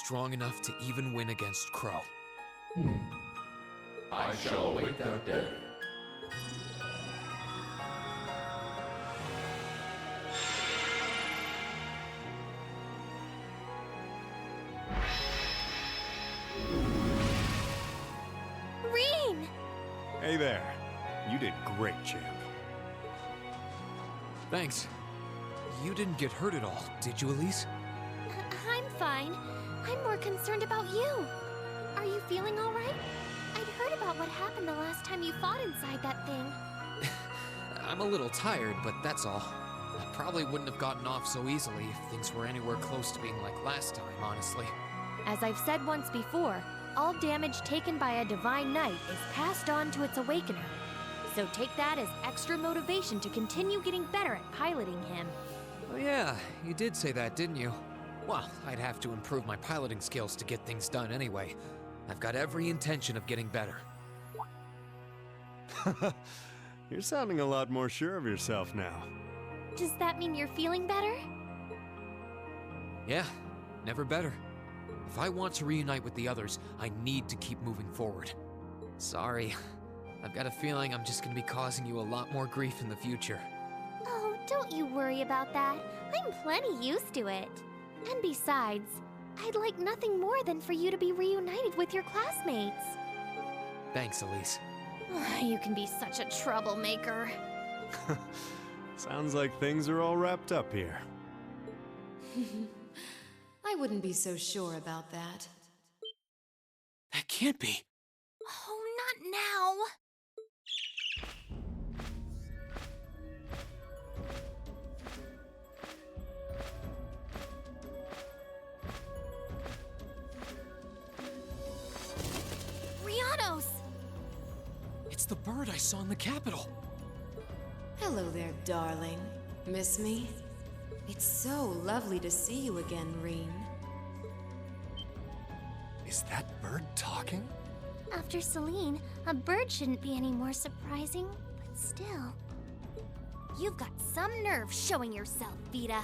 Strong enough to even win against Crow. I shall await that day. Reen! Hey there. You did great, champ. Thanks. You didn't get hurt at all, did you, Elise? I'm fine. I'm more concerned about you. Are you feeling all right? I'd heard about what happened the last time you fought inside that thing. I'm a little tired, but that's all. I probably wouldn't have gotten off so easily if things were anywhere close to being like last time, honestly. As I've said once before, all damage taken by a Divine Knight is passed on to its Awakener. So take that as extra motivation to continue getting better at piloting him. Oh yeah, you did say that, didn't you? Well, I'd have to improve my piloting skills to get things done anyway. I've got every intention of getting better. You're sounding a lot more sure of yourself now. Does that mean you're feeling better? Yeah, never better. If I want to reunite with the others, I need to keep moving forward. Sorry, I've got a feeling I'm just gonna be causing you a lot more grief in the future. Oh, don't you worry about that. I'm plenty used to it. And besides, I'd like nothing more than for you to be reunited with your classmates. Thanks, Elise. You can be such a troublemaker. Sounds like things are all wrapped up here. I wouldn't be so sure about that. That can't be. Oh, not now. Rianos! It's the bird I saw in the Capitol. Hello there, darling. Miss me? It's so lovely to see you again, Reen. Is that bird talking? After Celine, a bird shouldn't be any more surprising, but still. You've got some nerve showing yourself, Vita.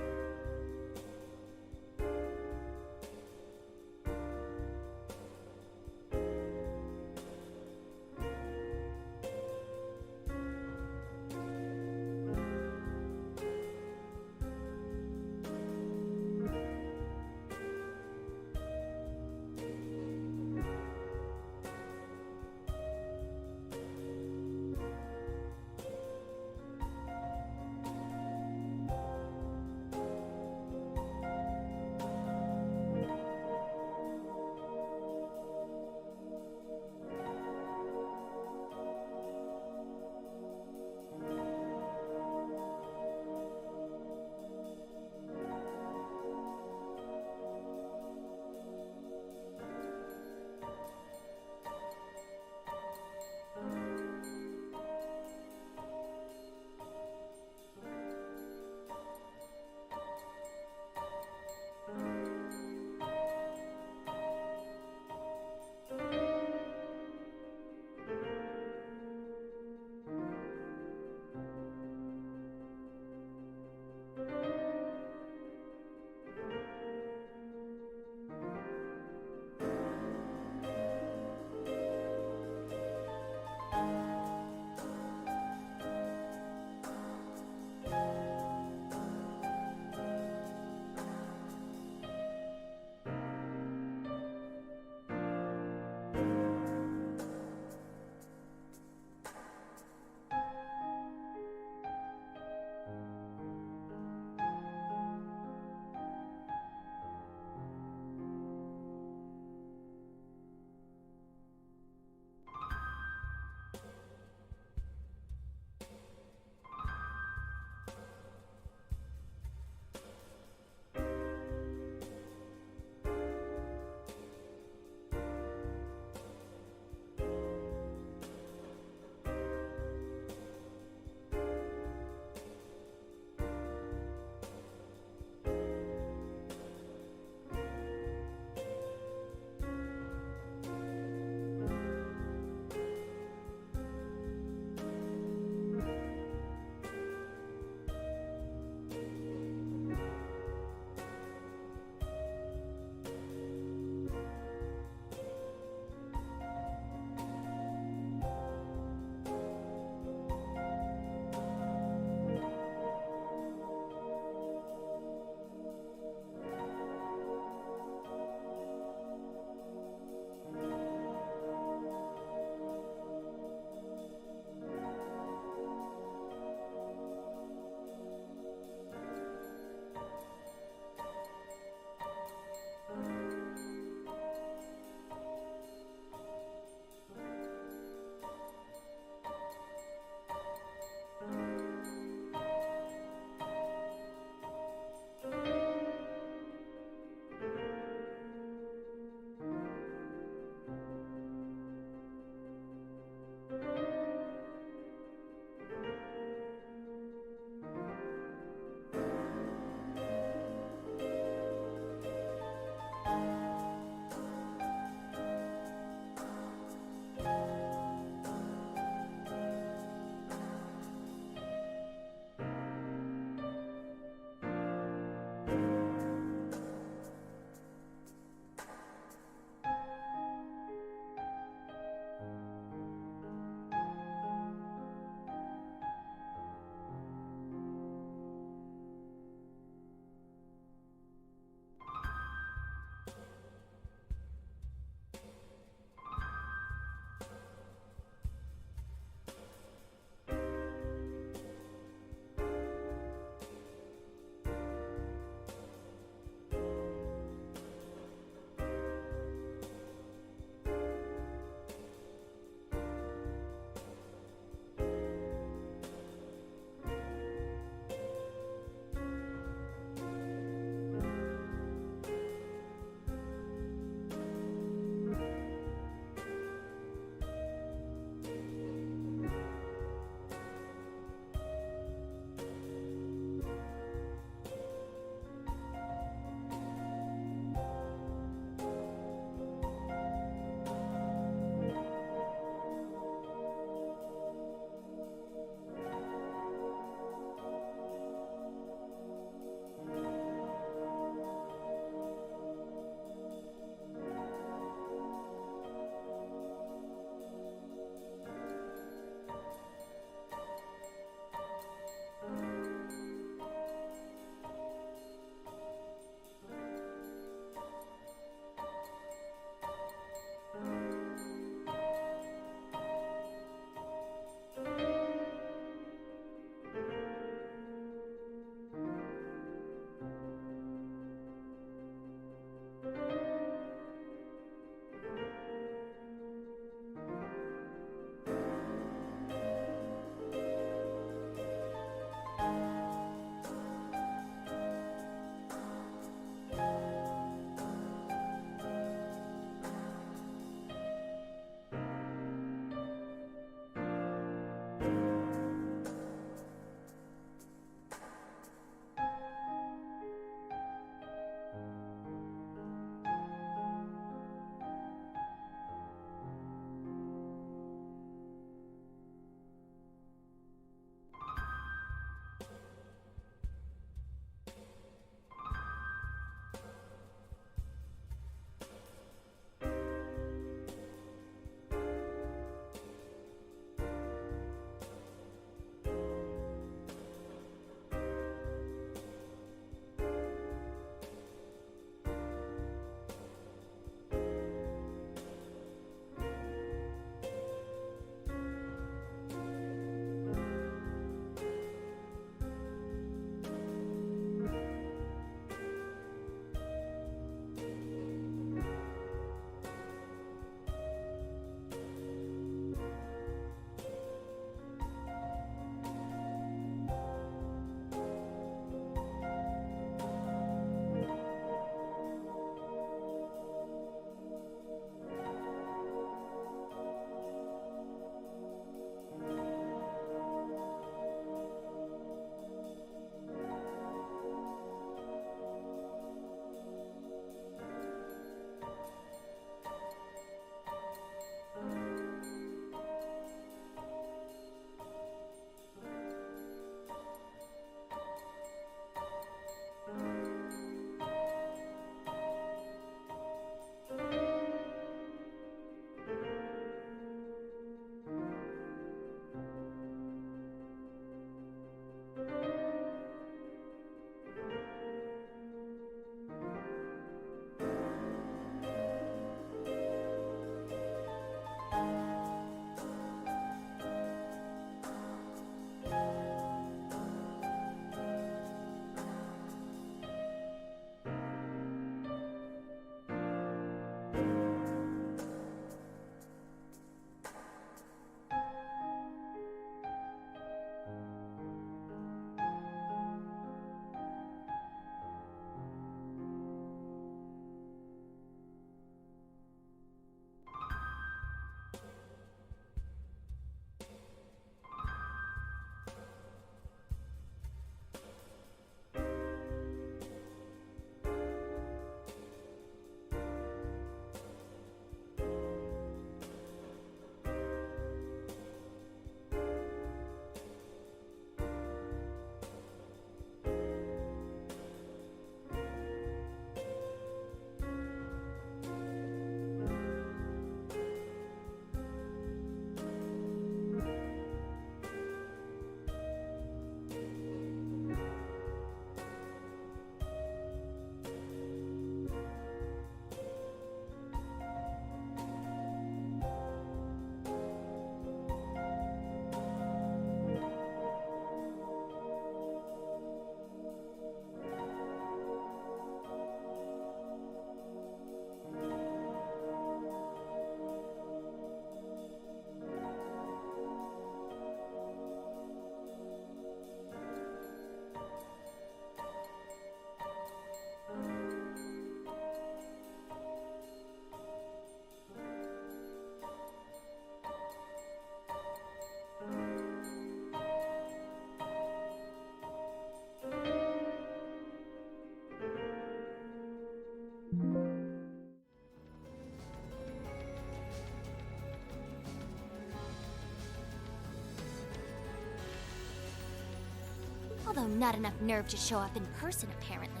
Although not enough nerve to show up in person, apparently.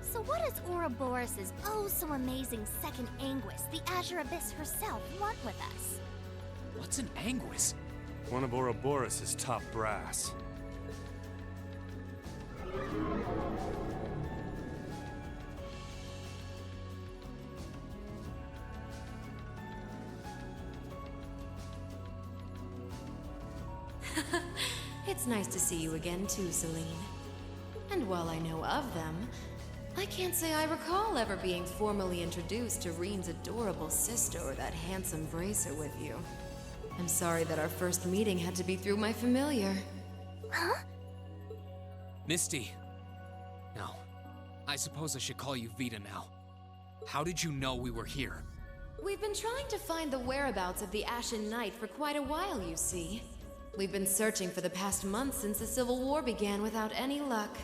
So what does Ouroboros' oh-so-amazing second Anguis, the Azure Abyss herself, want with us? What's an Anguis? One of Ouroboros' top brass. It's nice to see you again too, Celine. And while I know of them, I can't say I recall ever being formally introduced to Reen's adorable sister or that handsome bracer with you. I'm sorry that our first meeting had to be through my familiar. Huh? Misty. No. I suppose I should call you Vita now. How did you know we were here? We've been trying to find the whereabouts of the Ashen Knight for quite a while, you see. We've been searching for the past month since the Civil War began without any luck.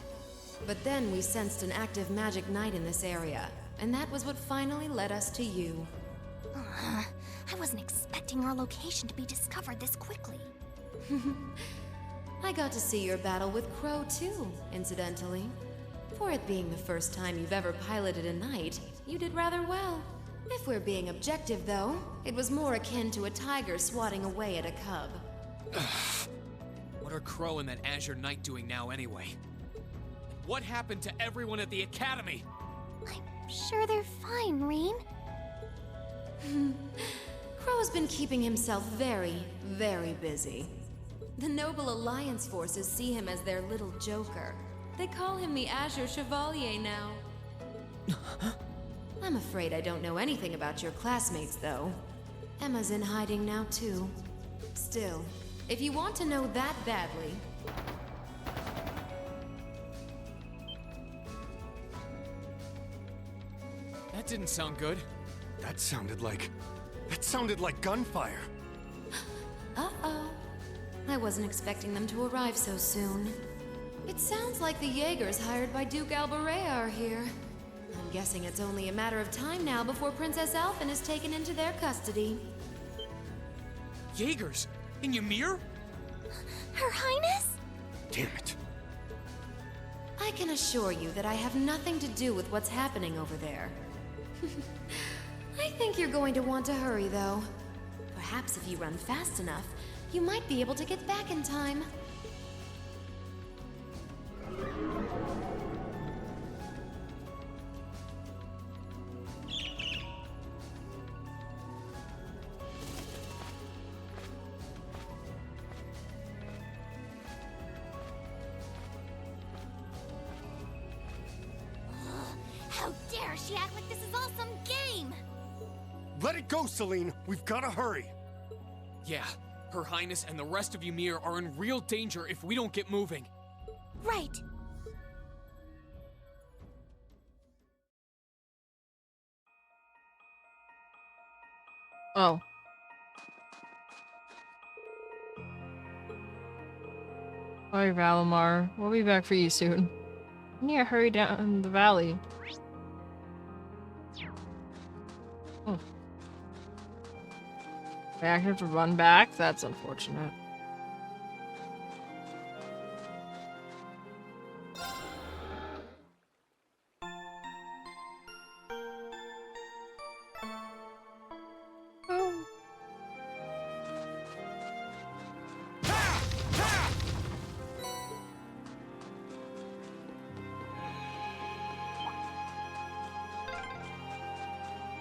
But then we sensed an active magic knight in this area, and that was what finally led us to you. I wasn't expecting our location to be discovered this quickly. I got to see your battle with Crow too, incidentally. For it being the first time you've ever piloted a knight, you did rather well. If we're being objective though, it was more akin to a tiger swatting away at a cub. What are Crow and that Azure Knight doing now anyway? And what happened to everyone at the Academy? I'm sure they're fine, Reen. Crow's been keeping himself very, very busy. The Noble Alliance forces see him as their little joker. They call him the Azure Chevalier now. I'm afraid I don't know anything about your classmates, though. Emma's in hiding now, too. Still, if you want to know that badly... That didn't sound good. That sounded like gunfire. Uh-oh. I wasn't expecting them to arrive so soon. It sounds like the Jaegers hired by Duke Alberea are here. I'm guessing it's only a matter of time now before Princess Alphen is taken into their custody. Jaegers? In Ymir? Her Highness? Damn it. I can assure you that I have nothing to do with what's happening over there. I think you're going to want to hurry, though. Perhaps if you run fast enough, you might be able to get back in time. How dare she act like this is all some game! Let it go, Celine. We've got to hurry. Yeah, Her Highness and the rest of Ymir are in real danger if we don't get moving. Right. Oh. Sorry, Valimar. We'll be back for you soon. I need to hurry down the valley. Oh. I actually have to run back? That's unfortunate.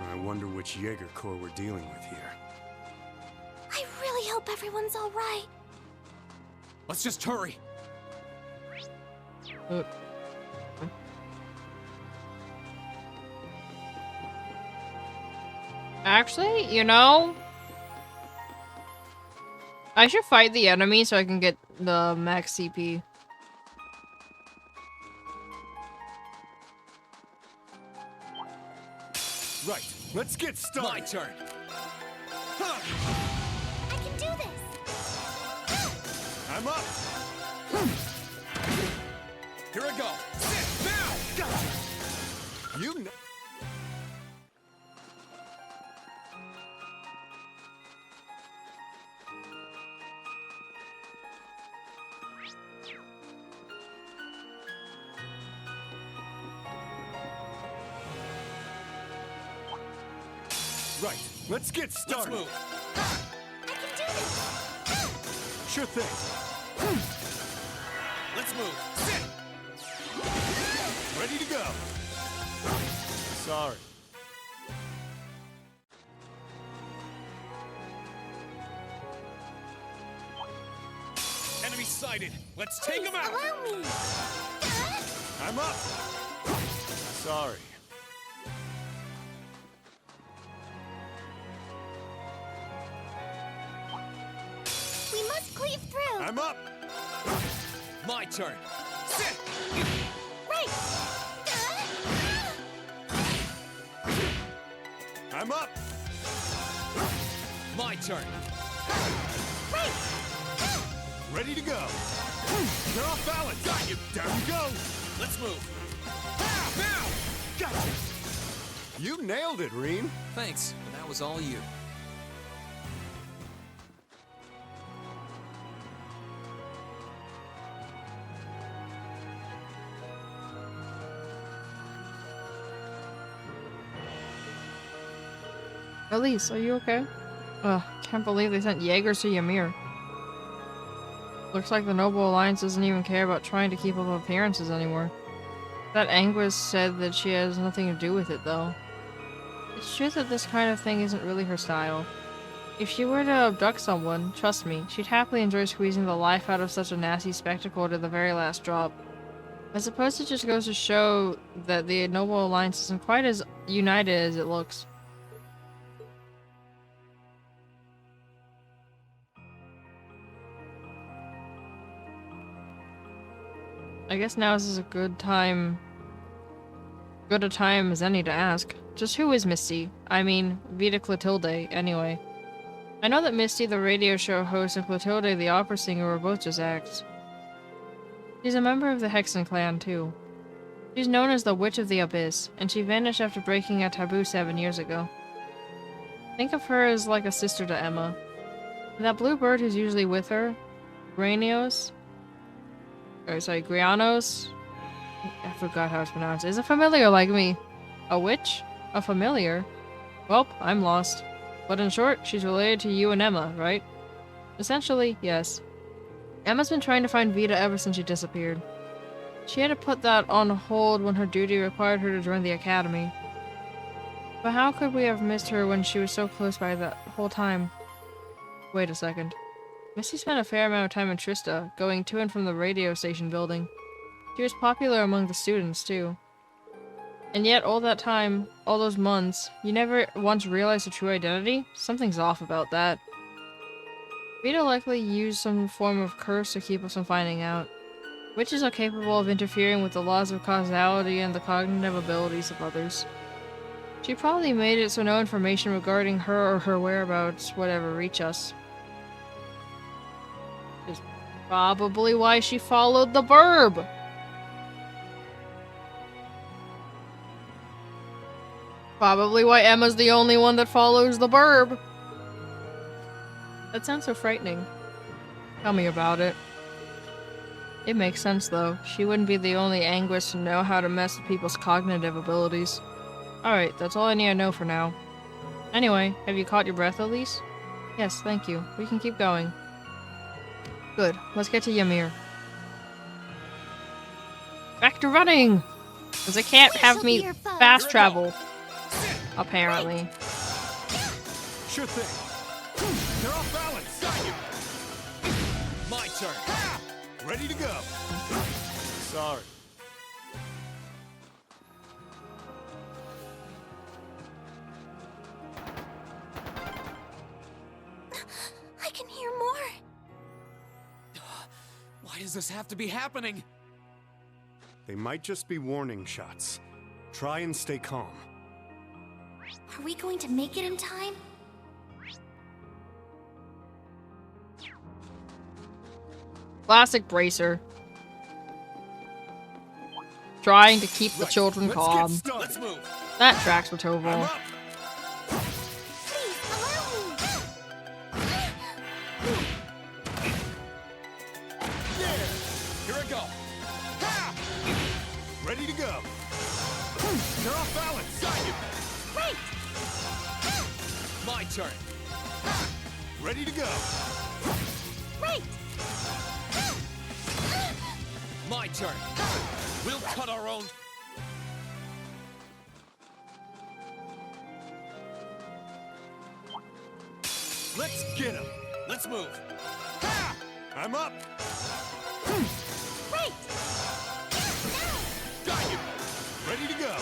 I wonder which Jaeger Corps we're dealing with here. I really hope everyone's all right. Let's just hurry. Actually, you know, I should fight the enemy so I can get the max CP. Right, let's get started. My turn. I can do this! I'm up! Here I go. Sit now! You know. Right, let's get started. Let's move. I can do this! Sure thing. Let's move. Sit. Ready to go. Sorry. Enemy sighted. Let's take him out. Allow me! I'm up. Sorry. We must cleave through! I'm up. My turn. Sit. Right! I'm up. My turn. Right! Ready to go. You're off balance. Got you. Down you go. Let's move. Now. Gotcha. You nailed it, Reen. Thanks, but that was all you. Elise, are you okay? Ugh, can't believe they sent Jaegers to Ymir. Looks like the Noble Alliance doesn't even care about trying to keep up appearances anymore. That Anguis said that she has nothing to do with it, though. It's true that this kind of thing isn't really her style. If she were to abduct someone, trust me, she'd happily enjoy squeezing the life out of such a nasty spectacle to the very last drop. I suppose it just goes to show that the Noble Alliance isn't quite as united as it looks. I guess now is as good a time as any to ask. Just who is Misty? I mean, Vita Clotilde, anyway. I know that Misty, the radio show host, and Clotilde, the opera singer, were both just acts. She's a member of the Hexen clan, too. She's known as the Witch of the Abyss, and she vanished after breaking a taboo 7 years ago. Think of her as like a sister to Emma. And that blue bird who's usually with her, Granios, Grianos? I forgot how it's pronounced. Is a familiar like me. A witch? A familiar? Well, I'm lost. But in short, she's related to you and Emma, right? Essentially, yes. Emma's been trying to find Vita ever since she disappeared. She had to put that on hold when her duty required her to join the academy. But how could we have missed her when she was so close by that whole time? Wait a second. Misty spent a fair amount of time in Trista, going to and from the radio station building. She was popular among the students, too. And yet, all that time, all those months, you never once realized her true identity? Something's off about that. Vita likely used some form of curse to keep us from finding out. Witches are capable of interfering with the laws of causality and the cognitive abilities of others. She probably made it so no information regarding her or her whereabouts would ever reach us. Is probably why she followed the burb! Probably why Emma's the only one that follows the burb. That sounds so frightening. Tell me about it. It makes sense, though. She wouldn't be the only Anguis to know how to mess with people's cognitive abilities. Alright, that's all I need to know for now. Anyway, have you caught your breath, Elise? Yes, thank you. We can keep going. Good. Let's get to Ymir. Back to running! Because it can't have me fast travel. Apparently. Sure thing. You're off balance. Got you. My turn. Ready to go. Sorry. I can hear more. Why does this have to be happening? They might just be warning shots. Try and stay calm. Are we going to make it in time? Classic Bracer. Trying to keep the children calm. Let's move. That tracks for Toval. Here I go. Ready to go. You're off balance. Got you. Right. turn. Ready to go. Right! My turn. We'll cut our own. Let's get him. Let's move. Ha! I'm up. Right! Got you. Ready to go.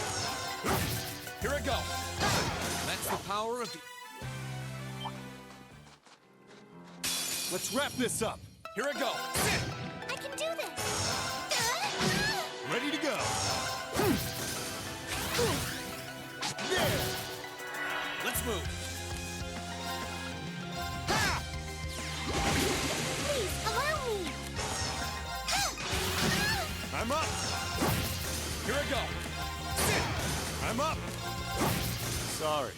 Here I go. That's the power of the... Let's wrap this up. Here I go. I can do this! Ready to go. There. Let's move. Ha! Please, allow me! I'm up. Here I go. I'm up. Sorry.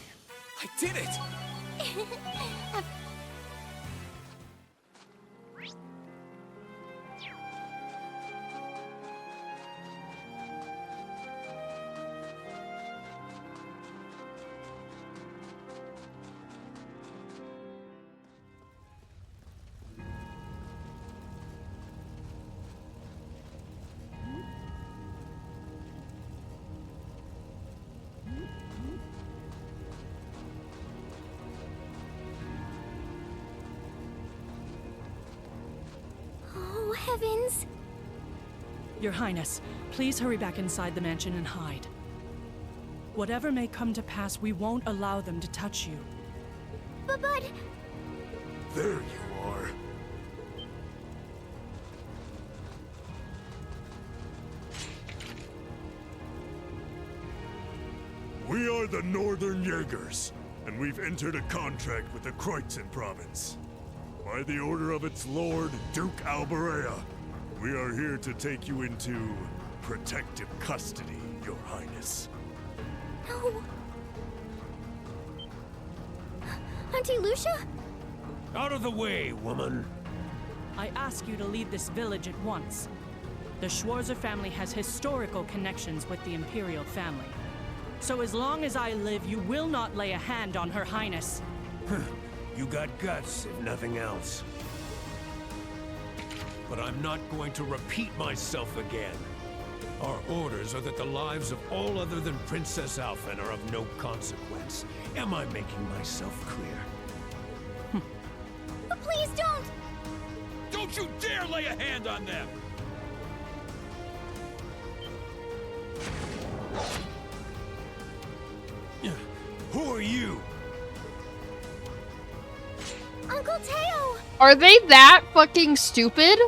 I did it. Oh, heavens! Your Highness, please hurry back inside the mansion and hide. Whatever may come to pass, we won't allow them to touch you. But... There you are. We are the Northern Jaegers, and we've entered a contract with the Kreutzen province. By the order of its lord, Duke Alberea, we are here to take you into protective custody, Your Highness. No. Auntie Lucia? Out of the way, woman. I ask you to leave this village at once. The Schwarzer family has historical connections with the Imperial family. So as long as I live, you will not lay a hand on Her Highness. You got guts, if nothing else. But I'm not going to repeat myself again. Our orders are that the lives of all other than Princess Alphen are of no consequence. Am I making myself clear? Please don't! Don't you dare lay a hand on them! Who are you? Uncle Teo! Are they that fucking stupid?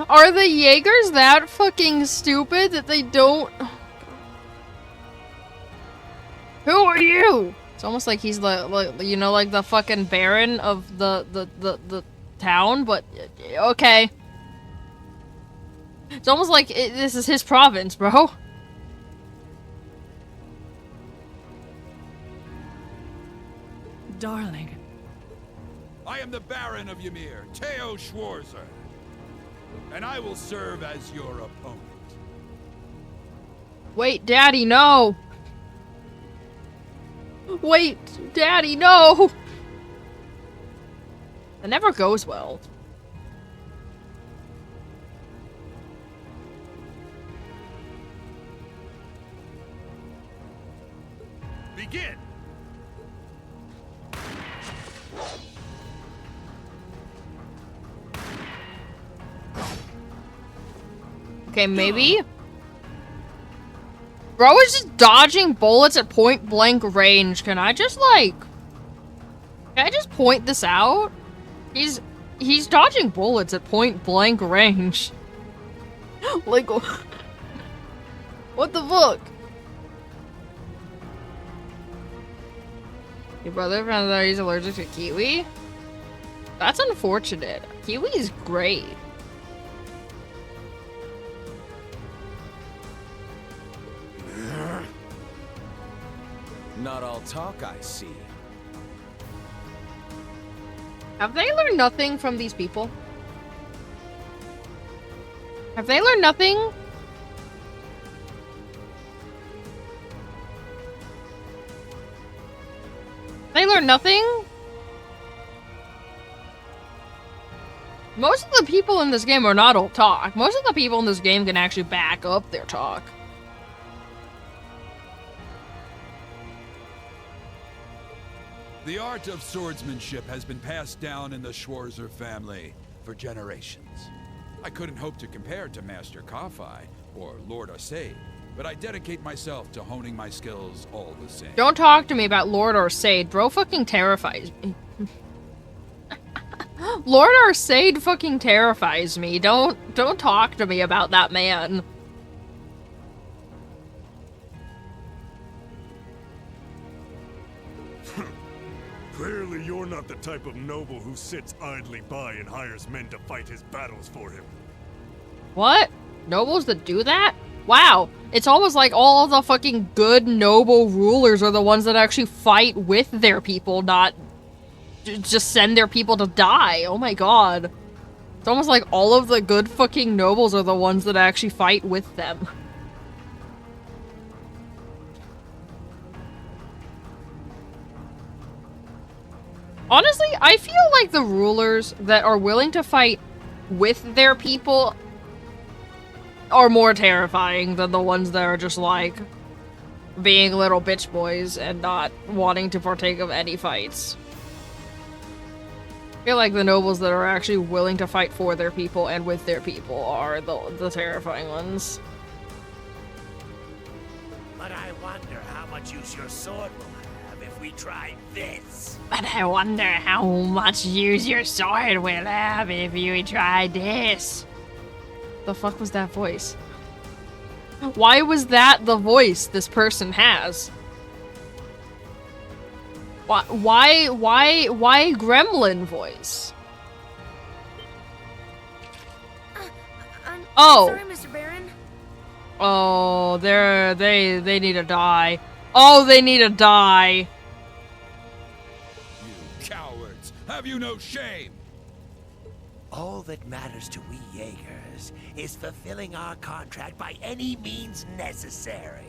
Are the Jaegers that fucking stupid that they don't... Who are you? It's almost like he's like you know, like the fucking Baron of the town, but okay. It's almost like this is his province, bro. Darling. I am the Baron of Ymir, Teo Schwarzer, and I will serve as your opponent. Wait, Daddy, no! Wait, Daddy, no! That never goes well. Begin! Okay, maybe? Bro is just dodging bullets at point blank range. Can I just point this out? He's dodging bullets at point blank range. Like, what the fuck? Your brother found out he's allergic to kiwi? That's unfortunate. Kiwi is great. Not all talk, I see. Have they learned nothing from these people? Have they learned nothing? I learn nothing? Most of the people in this game are not all talk. Most of the people in this game can actually back up their talk. The art of swordsmanship has been passed down in the Schwarzer family for generations. I couldn't hope to compare to Master Kafai or Lord Arsaid, but I dedicate myself to honing my skills all the same. Don't talk to me about Lord Arsaid. Bro fucking terrifies me. Lord Arsaid fucking terrifies me. Don't talk to me about that man. Clearly you're not the type of noble who sits idly by and hires men to fight his battles for him. What? Nobles that do that? Wow. It's almost like all the fucking good noble rulers are the ones that actually fight with their people, not just send their people to die. Oh my god. It's almost like all of the good fucking nobles are the ones that actually fight with them. Honestly, I feel like the rulers that are willing to fight with their people are more terrifying than the ones that are just like being little bitch boys and not wanting to partake of any fights. I feel like the nobles that are actually willing to fight for their people and with their people are the terrifying ones. But I wonder how much use your sword will have if we try this. But I wonder how much use your sword will have if you try this. The fuck was that voice? Why was that the voice this person has? Why gremlin voice? Oh. Sorry, Mr. Baron. Oh, they need to die. Oh, they need to die. You cowards! Have you no shame? All that matters to we Jaegers is fulfilling our contract by any means necessary.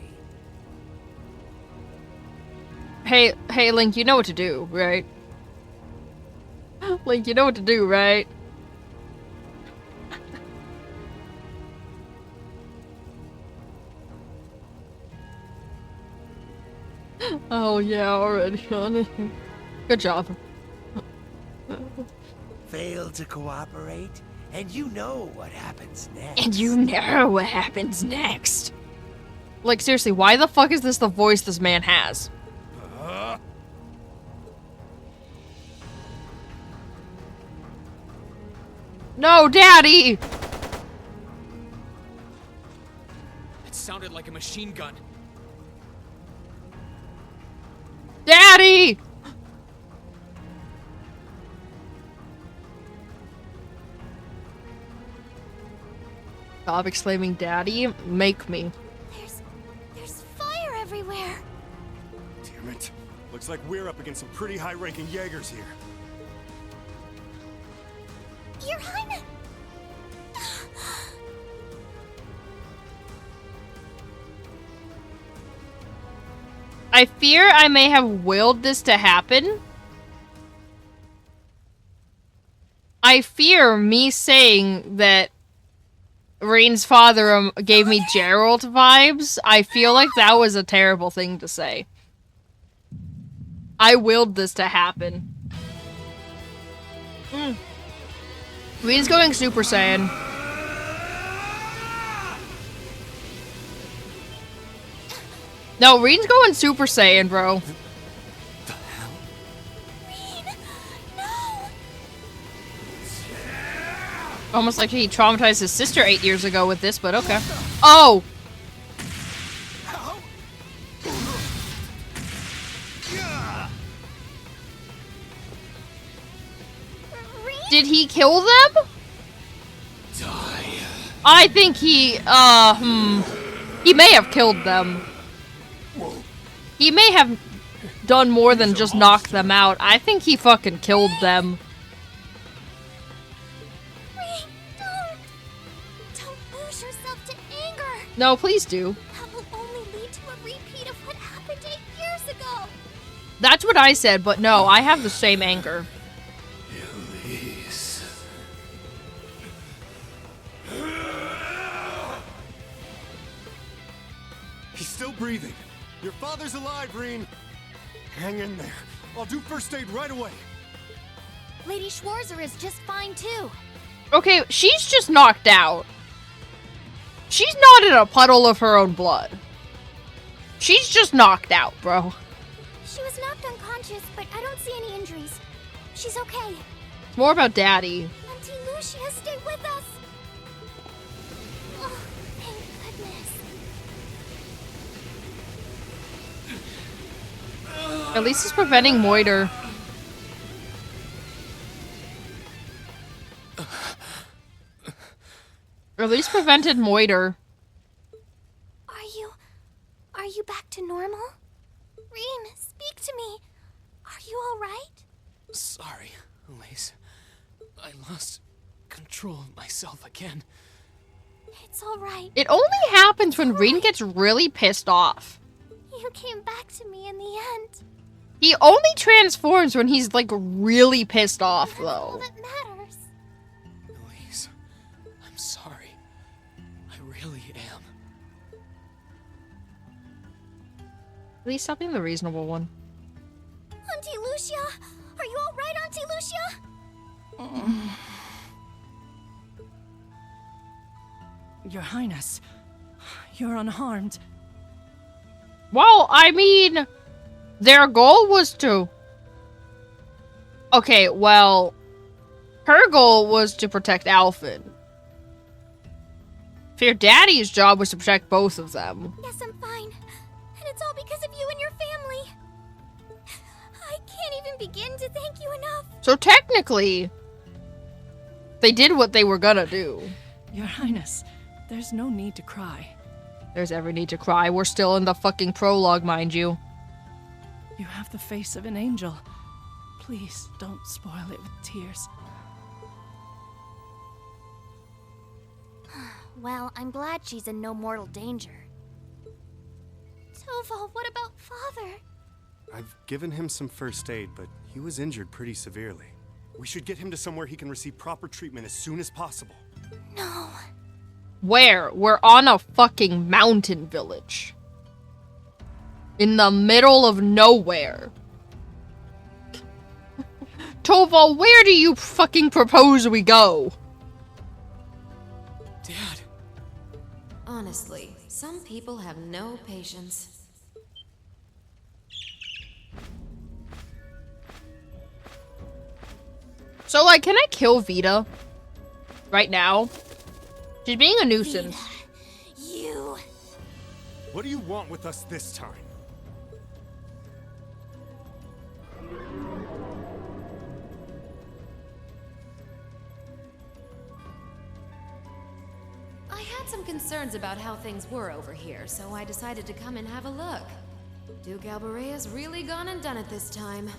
Hey, Link, you know what to do, right? Link, you know what to do, right? Oh, yeah, already on it. Good job. Fail to cooperate, and you know what happens next. And you know what happens next. Like, seriously, why the fuck is this the voice this man has? No, Daddy! It sounded like a machine gun. Daddy! Stop exclaiming, Daddy. Make me. There's fire everywhere. Damn it. Looks like we're up against some pretty high-ranking Jaegers here. Your Highness! I fear I may have willed this to happen. I fear me saying that Rain's father gave me Geralt vibes. I feel like that was a terrible thing to say. I willed this to happen. Rain's going Super Saiyan. No, Rain's going Super Saiyan, bro. Almost like he traumatized his sister 8 years ago with this, but okay. Oh! Did he kill them? Die. I think he may have killed them. He may have done more than just knock them out. I think he fucking killed them. Don't lose yourself to anger. No, please do. That will only lead to a repeat of what happened 8 years ago. That's what I said, but no, I have the same anger. Elise. He's still breathing. Your father's alive, Reen. Hang in there. I'll do first aid right away. Lady Schwarzer is just fine too. Okay, she's just knocked out. She's not in a puddle of her own blood. She's just knocked out, bro. She was knocked unconscious, but I don't see any injuries. She's okay. It's more about Daddy. Auntie Lucia, stay with us. Oh, thank goodness. At least it's preventing Moiter. Or at least prevented Moiter. Are you back to normal? Reem, speak to me. Are you all right? Sorry, Elise. I lost control of myself again. It's all right. It only happens when Reen gets really pissed off. You came back to me in the end. He only transforms when he's, like, really pissed off, though. All that matters. Elise, I'm sorry. I really am. At least stop being the reasonable one. Auntie Lucia! Are you all right, Auntie Lucia? Your Highness, you're unharmed. Well, I mean, their goal was to... Okay, well, her goal was to protect Alphen. Fear Daddy's job was to protect both of them. Yes, I'm fine. And it's all because of you and your family. I can't even begin to thank you enough. So technically, they did what they were gonna do. Your Highness, there's no need to cry. There's every need to cry. We're still in the fucking prologue, mind you. You have the face of an angel. Please don't spoil it with tears. Well, I'm glad she's in no mortal danger. Toval, what about Father? I've given him some first aid, but he was injured pretty severely. We should get him to somewhere he can receive proper treatment as soon as possible. No. Where? We're on a fucking mountain village. In the middle of nowhere. Toval, where do you fucking propose we go? Dad. Honestly, some people have no patience. So, like, can I kill Vita? Right now? She's being a nuisance. Vita, you... What do you want with us this time? I had some concerns about how things were over here, so I decided to come and have a look. Duke Albarea's really gone and done it this time.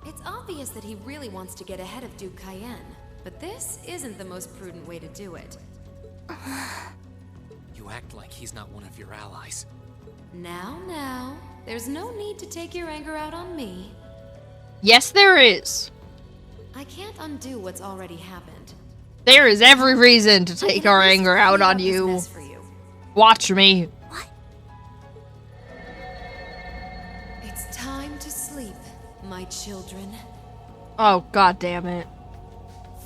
It's obvious that he really wants to get ahead of Duke Cayenne, but this isn't the most prudent way to do it. You act like he's not one of your allies. Now, there's no need to take your anger out on me. Yes, there is. I can't undo what's already happened. There is every reason to take our anger out on you. Watch me. What? It's time to sleep, my children. Oh, god damn it.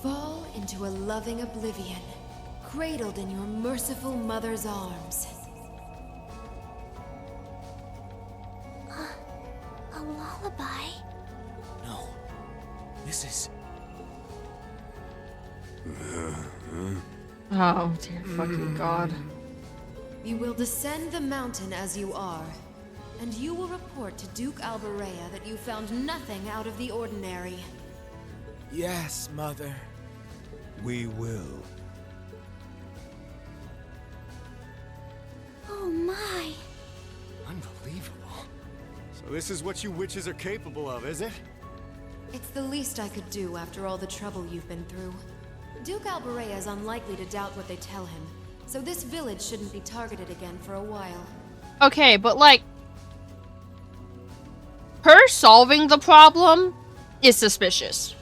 Fall into a loving oblivion, cradled in your merciful mother's arms. A lullaby? No. This is... Oh, dear fucking god. You will descend the mountain as you are, and you will report to Duke Albarea that you found nothing out of the ordinary. Yes, Mother. We will. Oh my. Unbelievable. So this is what you witches are capable of, is it? It's the least I could do after all the trouble you've been through. Duke Albarea is unlikely to doubt what they tell him, so this village shouldn't be targeted again for a while. Okay, but like... Her solving the problem is suspicious.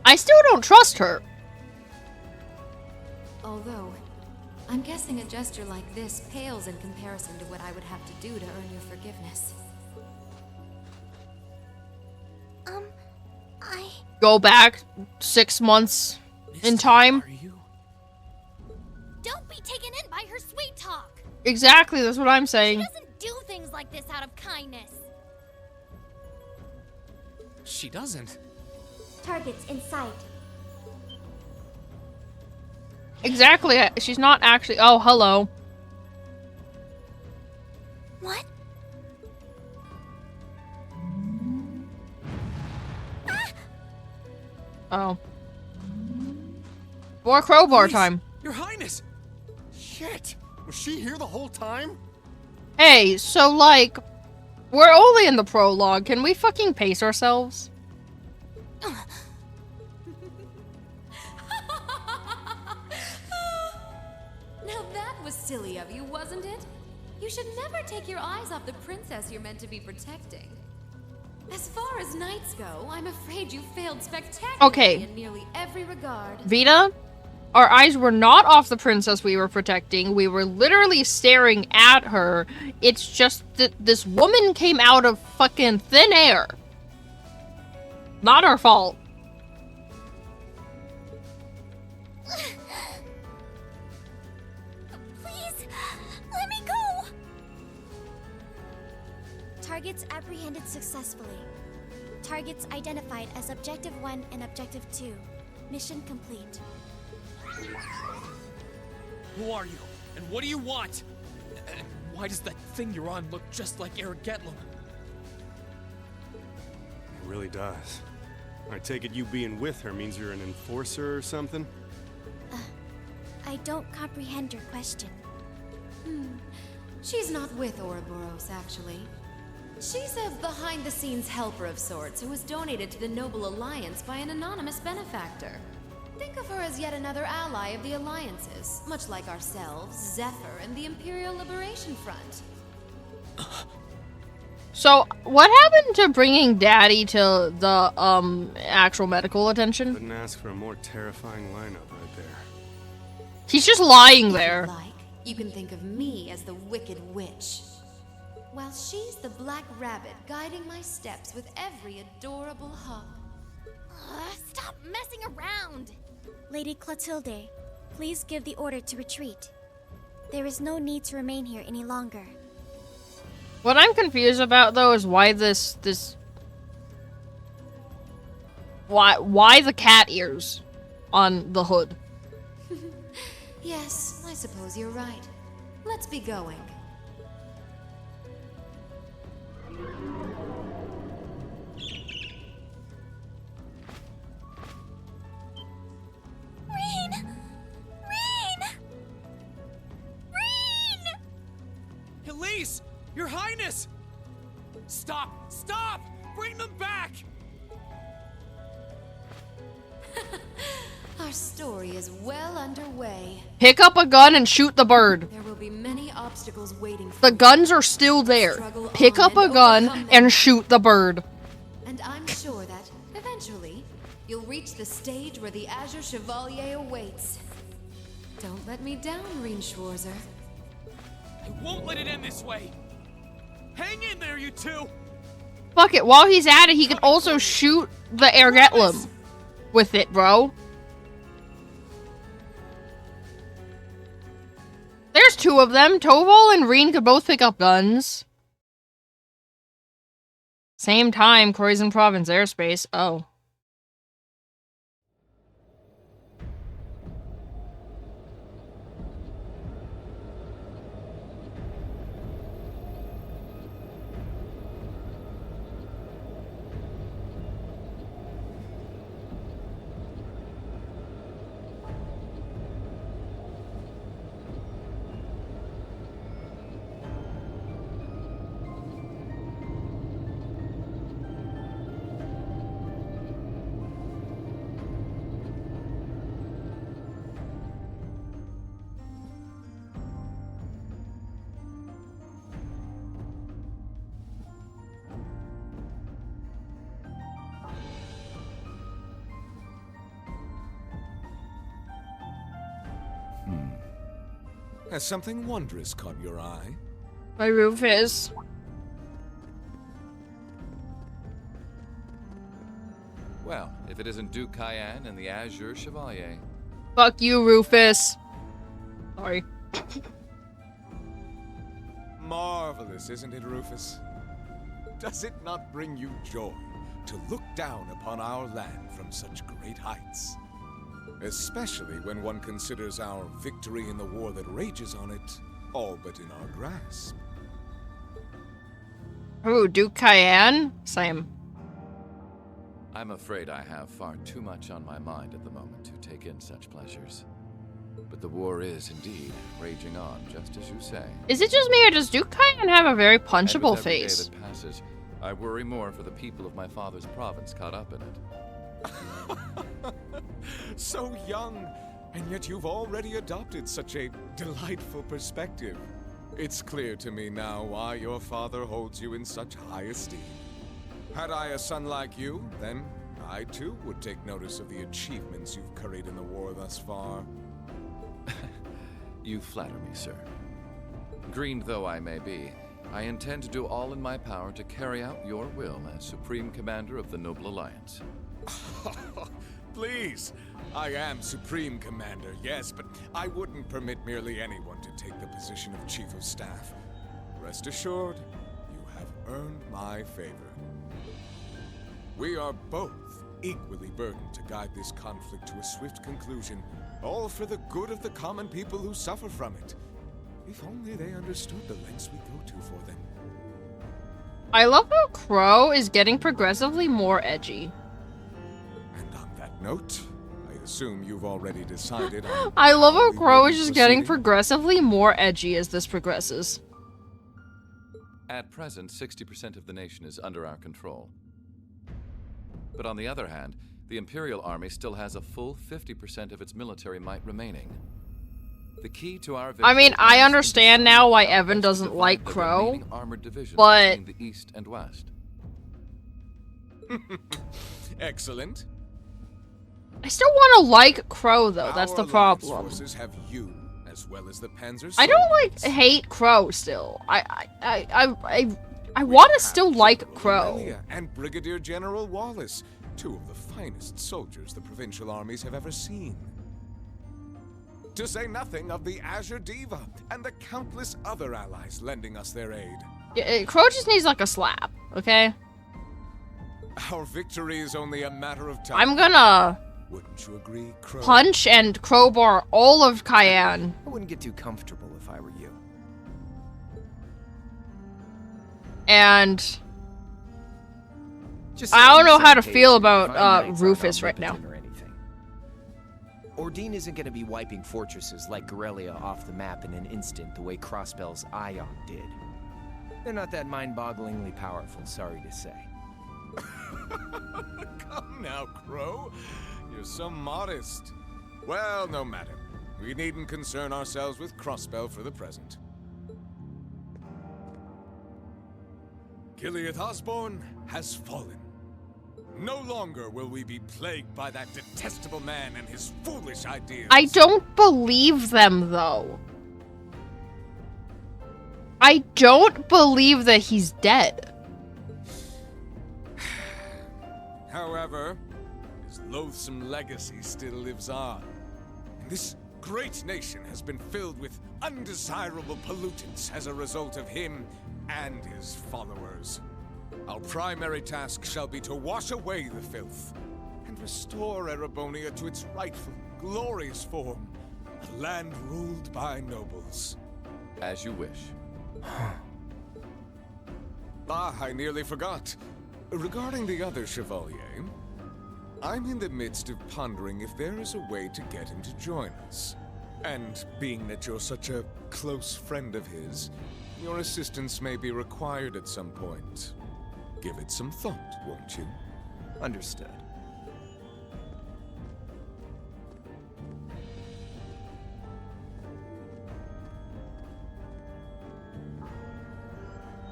I still don't trust her. Although, I'm guessing a gesture like this pales in comparison to what I would have to do to earn your forgiveness. Go back 6 months in time. Don't be taken in by her sweet talk. Exactly, that's what I'm saying. She doesn't do things like this out of kindness. She doesn't. Targets in sight. Exactly, she's not actually. Oh, hello. What? Oh. More crowbar time. Your Highness! Shit! Was she here the whole time? Hey, so like, we're only in the prologue. Can we fucking pace ourselves? Now that was silly of you, wasn't it? You should never take your eyes off the princess you're meant to be protecting. As far as knights go, I'm afraid you failed spectacularly in nearly every regard. Vita, our eyes were not off the princess we were protecting. We were literally staring at her. It's just that this woman came out of fucking thin air. Not our fault. Please, let me go. Targets apprehended successfully. Targets identified as Objective 1 and Objective 2. Mission complete. Who are you? And what do you want? And why does that thing you're on look just like Ergetlam? It really does. I take it you being with her means you're an enforcer or something? I don't comprehend your question. She's not with Ouroboros, actually. She's a behind-the-scenes helper of sorts who was donated to the Noble Alliance by an anonymous benefactor. Think of her as yet another ally of the Alliances, much like ourselves, Zephyr, and the Imperial Liberation Front. So, what happened to bringing Daddy to the, actual medical attention? Couldn't ask for a more terrifying lineup right there. He's just lying there. If you like, you can think of me as the Wicked Witch, while she's the Black Rabbit guiding my steps with every adorable hop. Stop messing around! Lady Clotilde, please give the order to retreat. There is no need to remain here any longer. What I'm confused about, though, is why why the cat ears on the hood? Yes, I suppose you're right. Let's be going. Rean! Elise! Your Highness! Stop! Stop! Bring them back! Our story is well underway. Pick up a gun and shoot the bird. There will be many obstacles waiting for The guns are still there. Pick up a gun and shoot the bird. And I'm sure that, eventually, you'll reach the stage where the Azure Chevalier awaits. Don't let me down, Rean Schwarzer. I won't let it end this way! Hang in there, you two! Fuck it, while he's at it, he can also shoot the Ergetlam with it, bro. There's two of them. Toval and Rean could both pick up guns. Same time, Croydon Province airspace. Oh. Has something wondrous caught your eye? My Rufus. Well, if it isn't Duke Cayenne and the Azure Chevalier. Fuck you, Rufus. Sorry. Marvelous, isn't it, Rufus? Does it not bring you joy to look down upon our land from such great heights? Especially when one considers our victory in the war that rages on it all but in our grasp. Ooh, Duke Cayenne? Same. I'm afraid I have far too much on my mind at the moment to take in such pleasures. But the war is indeed raging on, just as you say. Is it just me, or does Duke Cayenne have a very punchable and with every face? day that passes, I worry more for the people of my father's province caught up in it. So young, and yet you've already adopted such a delightful perspective. It's clear to me now why your father holds you in such high esteem. Had I a son like you, then I too would take notice of the achievements you've curried in the war thus far. You flatter me, sir. Green though I may be, I intend to do all in my power to carry out your will as Supreme Commander of the Noble Alliance. Please, I am Supreme Commander, yes, but I wouldn't permit merely anyone to take the position of Chief of Staff. Rest assured, you have earned my favor. We are both equally burdened to guide this conflict to a swift conclusion, all for the good of the common people who suffer from it. If only they understood the lengths we go to for them. I love how Crow is getting progressively more edgy. And on that note, I assume you've already decided on I love how we Crow will is be just getting proceeding? progressively more edgy as this progresses. At present, 60% of the nation is under our control. But on the other hand, the Imperial Army still has a full 50% of its military might remaining. The key to our victory I mean, I lies in understand deciding now why how Evan best to doesn't divide like the Crow, remaining armored divisions but between the East and West. Excellent. I still want to like Crow though. That's the Our alliance problem. forces have you as well as the Panzer. I don't like hate Crow still. I want to still like Crow. Amelia and Brigadier General Wallace, two of the finest soldiers the provincial armies have ever seen. To say nothing of the Azure Diva and the countless other allies lending us their aid. Yeah, Crow just needs like a slap, okay? Our victory is only a matter of time. I'm gonna Wouldn't you agree, Crow? punch and crowbar all of Cayenne. I wouldn't get too comfortable if I were you. And Just I don't know how to same feel page, about divine knights Rufus aren't right now. omnipotent or anything. Ordine isn't going to be wiping fortresses like Corellia off the map in an instant the way Crossbell's Ion did. They're not that mind-bogglingly powerful, sorry to say. Come now, Crow. You're so modest. Well, no matter. We needn't concern ourselves with Crossbell for the present. Gilead Osborne has fallen. No longer will we be plagued by that detestable man and his foolish ideas. I don't believe them though. I don't believe that he's dead. However, his loathsome legacy still lives on. And this great nation has been filled with undesirable pollutants as a result of him and his followers. Our primary task shall be to wash away the filth and restore Erebonia to its rightful, glorious form, a land ruled by nobles. As you wish. I nearly forgot. Regarding the other Chevalier, I'm in the midst of pondering if there is a way to get him to join us. And being that you're such a close friend of his, your assistance may be required at some point. Give it some thought, won't you? Understood.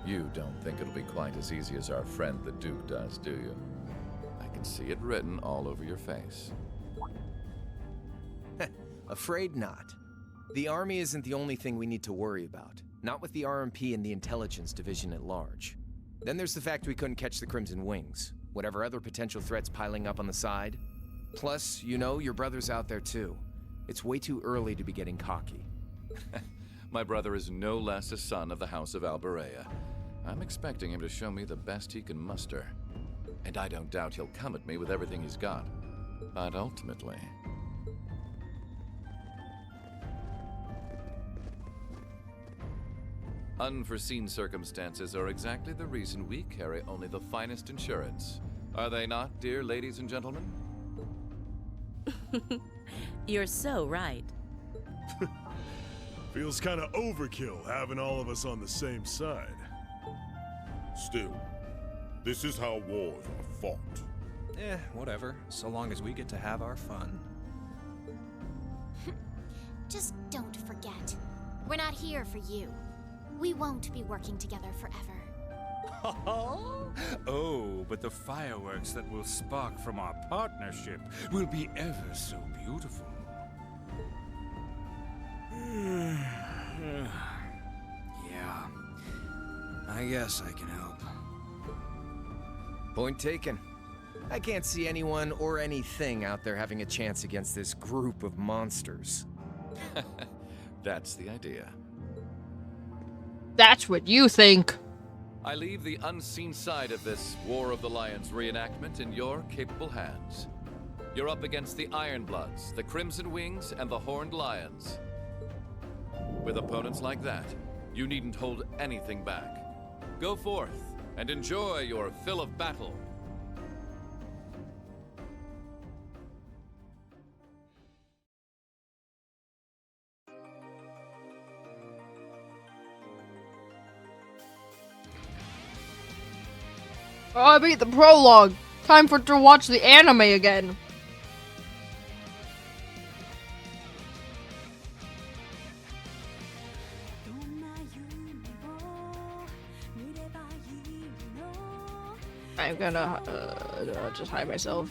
You don't think it'll be quite as easy as our friend the Duke does, do you? I can see it written all over your face. Afraid not. The army isn't the only thing we need to worry about. Not with the RMP and the intelligence division at large. Then there's the fact we couldn't catch the Crimson Wings. Whatever other potential threats piling up on the side. Plus, you know, your brother's out there too. It's way too early to be getting cocky. My brother is no less a son of the House of Alberea. I'm expecting him to show me the best he can muster. And I don't doubt he'll come at me with everything he's got. But ultimately... unforeseen circumstances are exactly the reason we carry only the finest insurance. Are they not, dear ladies and gentlemen? You're so right. Feels kind of overkill having all of us on the same side. Still, this is how wars are fought. Whatever, so long as we get to have our fun. Just don't forget, we're not here for you. We won't be working together forever. Oh, but the fireworks that will spark from our partnership will be ever so beautiful. Yeah, I guess I can help. Point taken. I can't see anyone or anything out there having a chance against this group of monsters. That's the idea. That's what you think. I leave the unseen side of this War of the Lions reenactment in your capable hands. You're up against the Ironbloods, the Crimson Wings, and the Horned Lions. With opponents like that, you needn't hold anything back. Go forth and enjoy your fill of battle. Oh, I beat the prologue. Time to watch the anime again. I'm gonna just hide myself.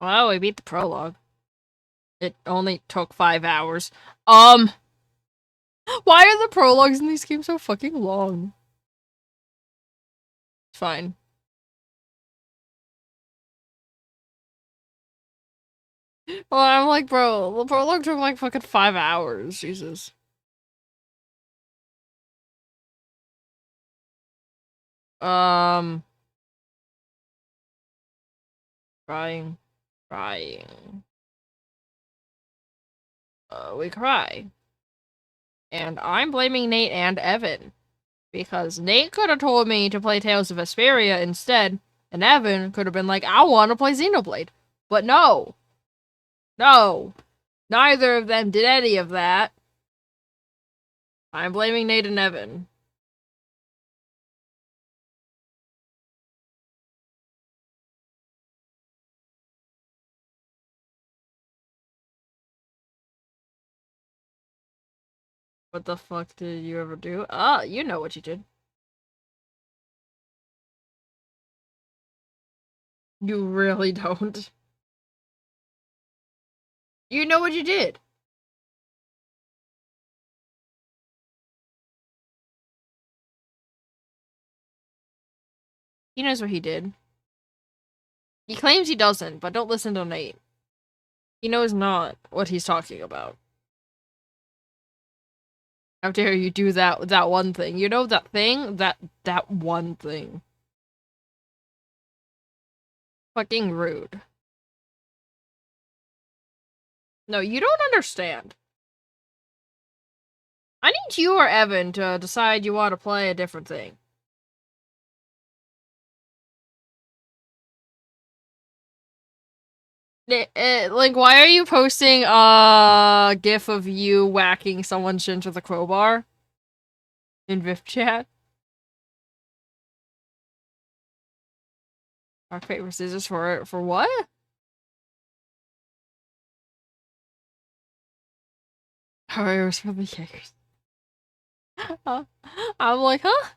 Wow, we beat the prologue. It only took 5 hours. Why are the prologues in these games so fucking long? Fine. Well, I'm like, bro, the prologue took like fucking 5 hours. Jesus. Crying. We cry. And I'm blaming Nate and Evan. Because Nate could have told me to play Tales of Vesperia instead, and Evan could have been like, I want to play Xenoblade. But no. No. Neither of them did any of that. I'm blaming Nate and Evan. What the fuck did you ever do? You know what you did. You really don't. You know what you did. He knows what he did. He claims he doesn't, but don't listen to Nate. He knows not what he's talking about. How dare you do that one thing? You know that thing? That one thing. Fucking rude. No, you don't understand. I need you or Evan to decide you want to play a different thing. Like, why are you posting a gif of you whacking someone's shin with a crowbar? In Viv chat? Rock, paper, scissors for what? However, for the Jaegers. I'm like, huh?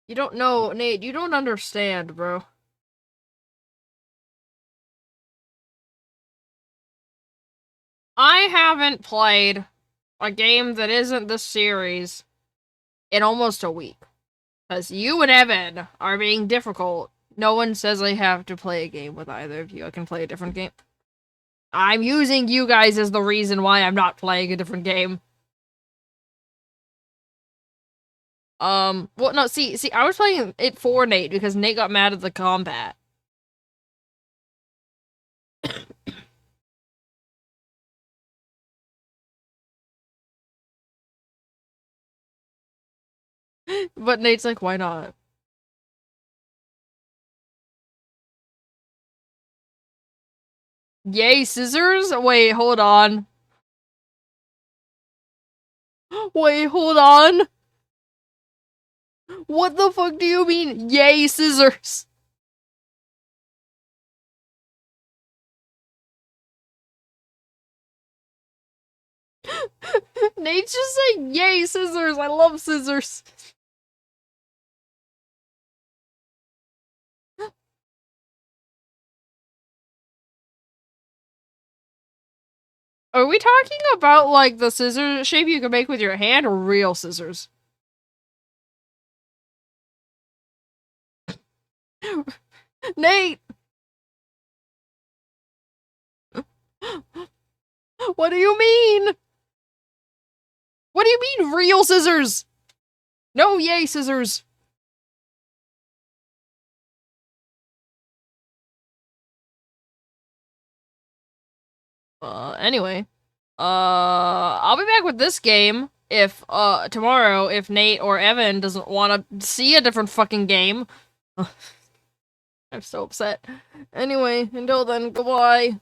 You don't know, Nate, you don't understand, bro. I haven't played a game that isn't this series in almost a week. Because you and Evan are being difficult. No one says I have to play a game with either of you. I can play a different game. I'm using you guys as the reason why I'm not playing a different game. Well, no, see, I was playing it for Nate because Nate got mad at the combat. But Nate's like, why not? Yay, scissors? Wait, hold on. Wait, hold on. What the fuck do you mean, yay, scissors? Nate's just saying, yay, scissors. I love scissors. Are we talking about, like, the scissor shape you can make with your hand or real scissors? Nate! What do you mean? What do you mean, real scissors? No, yay, scissors. Anyway. I'll be back with this game if, tomorrow if Nate or Evan doesn't want to see a different fucking game. I'm so upset. Anyway, until then, goodbye.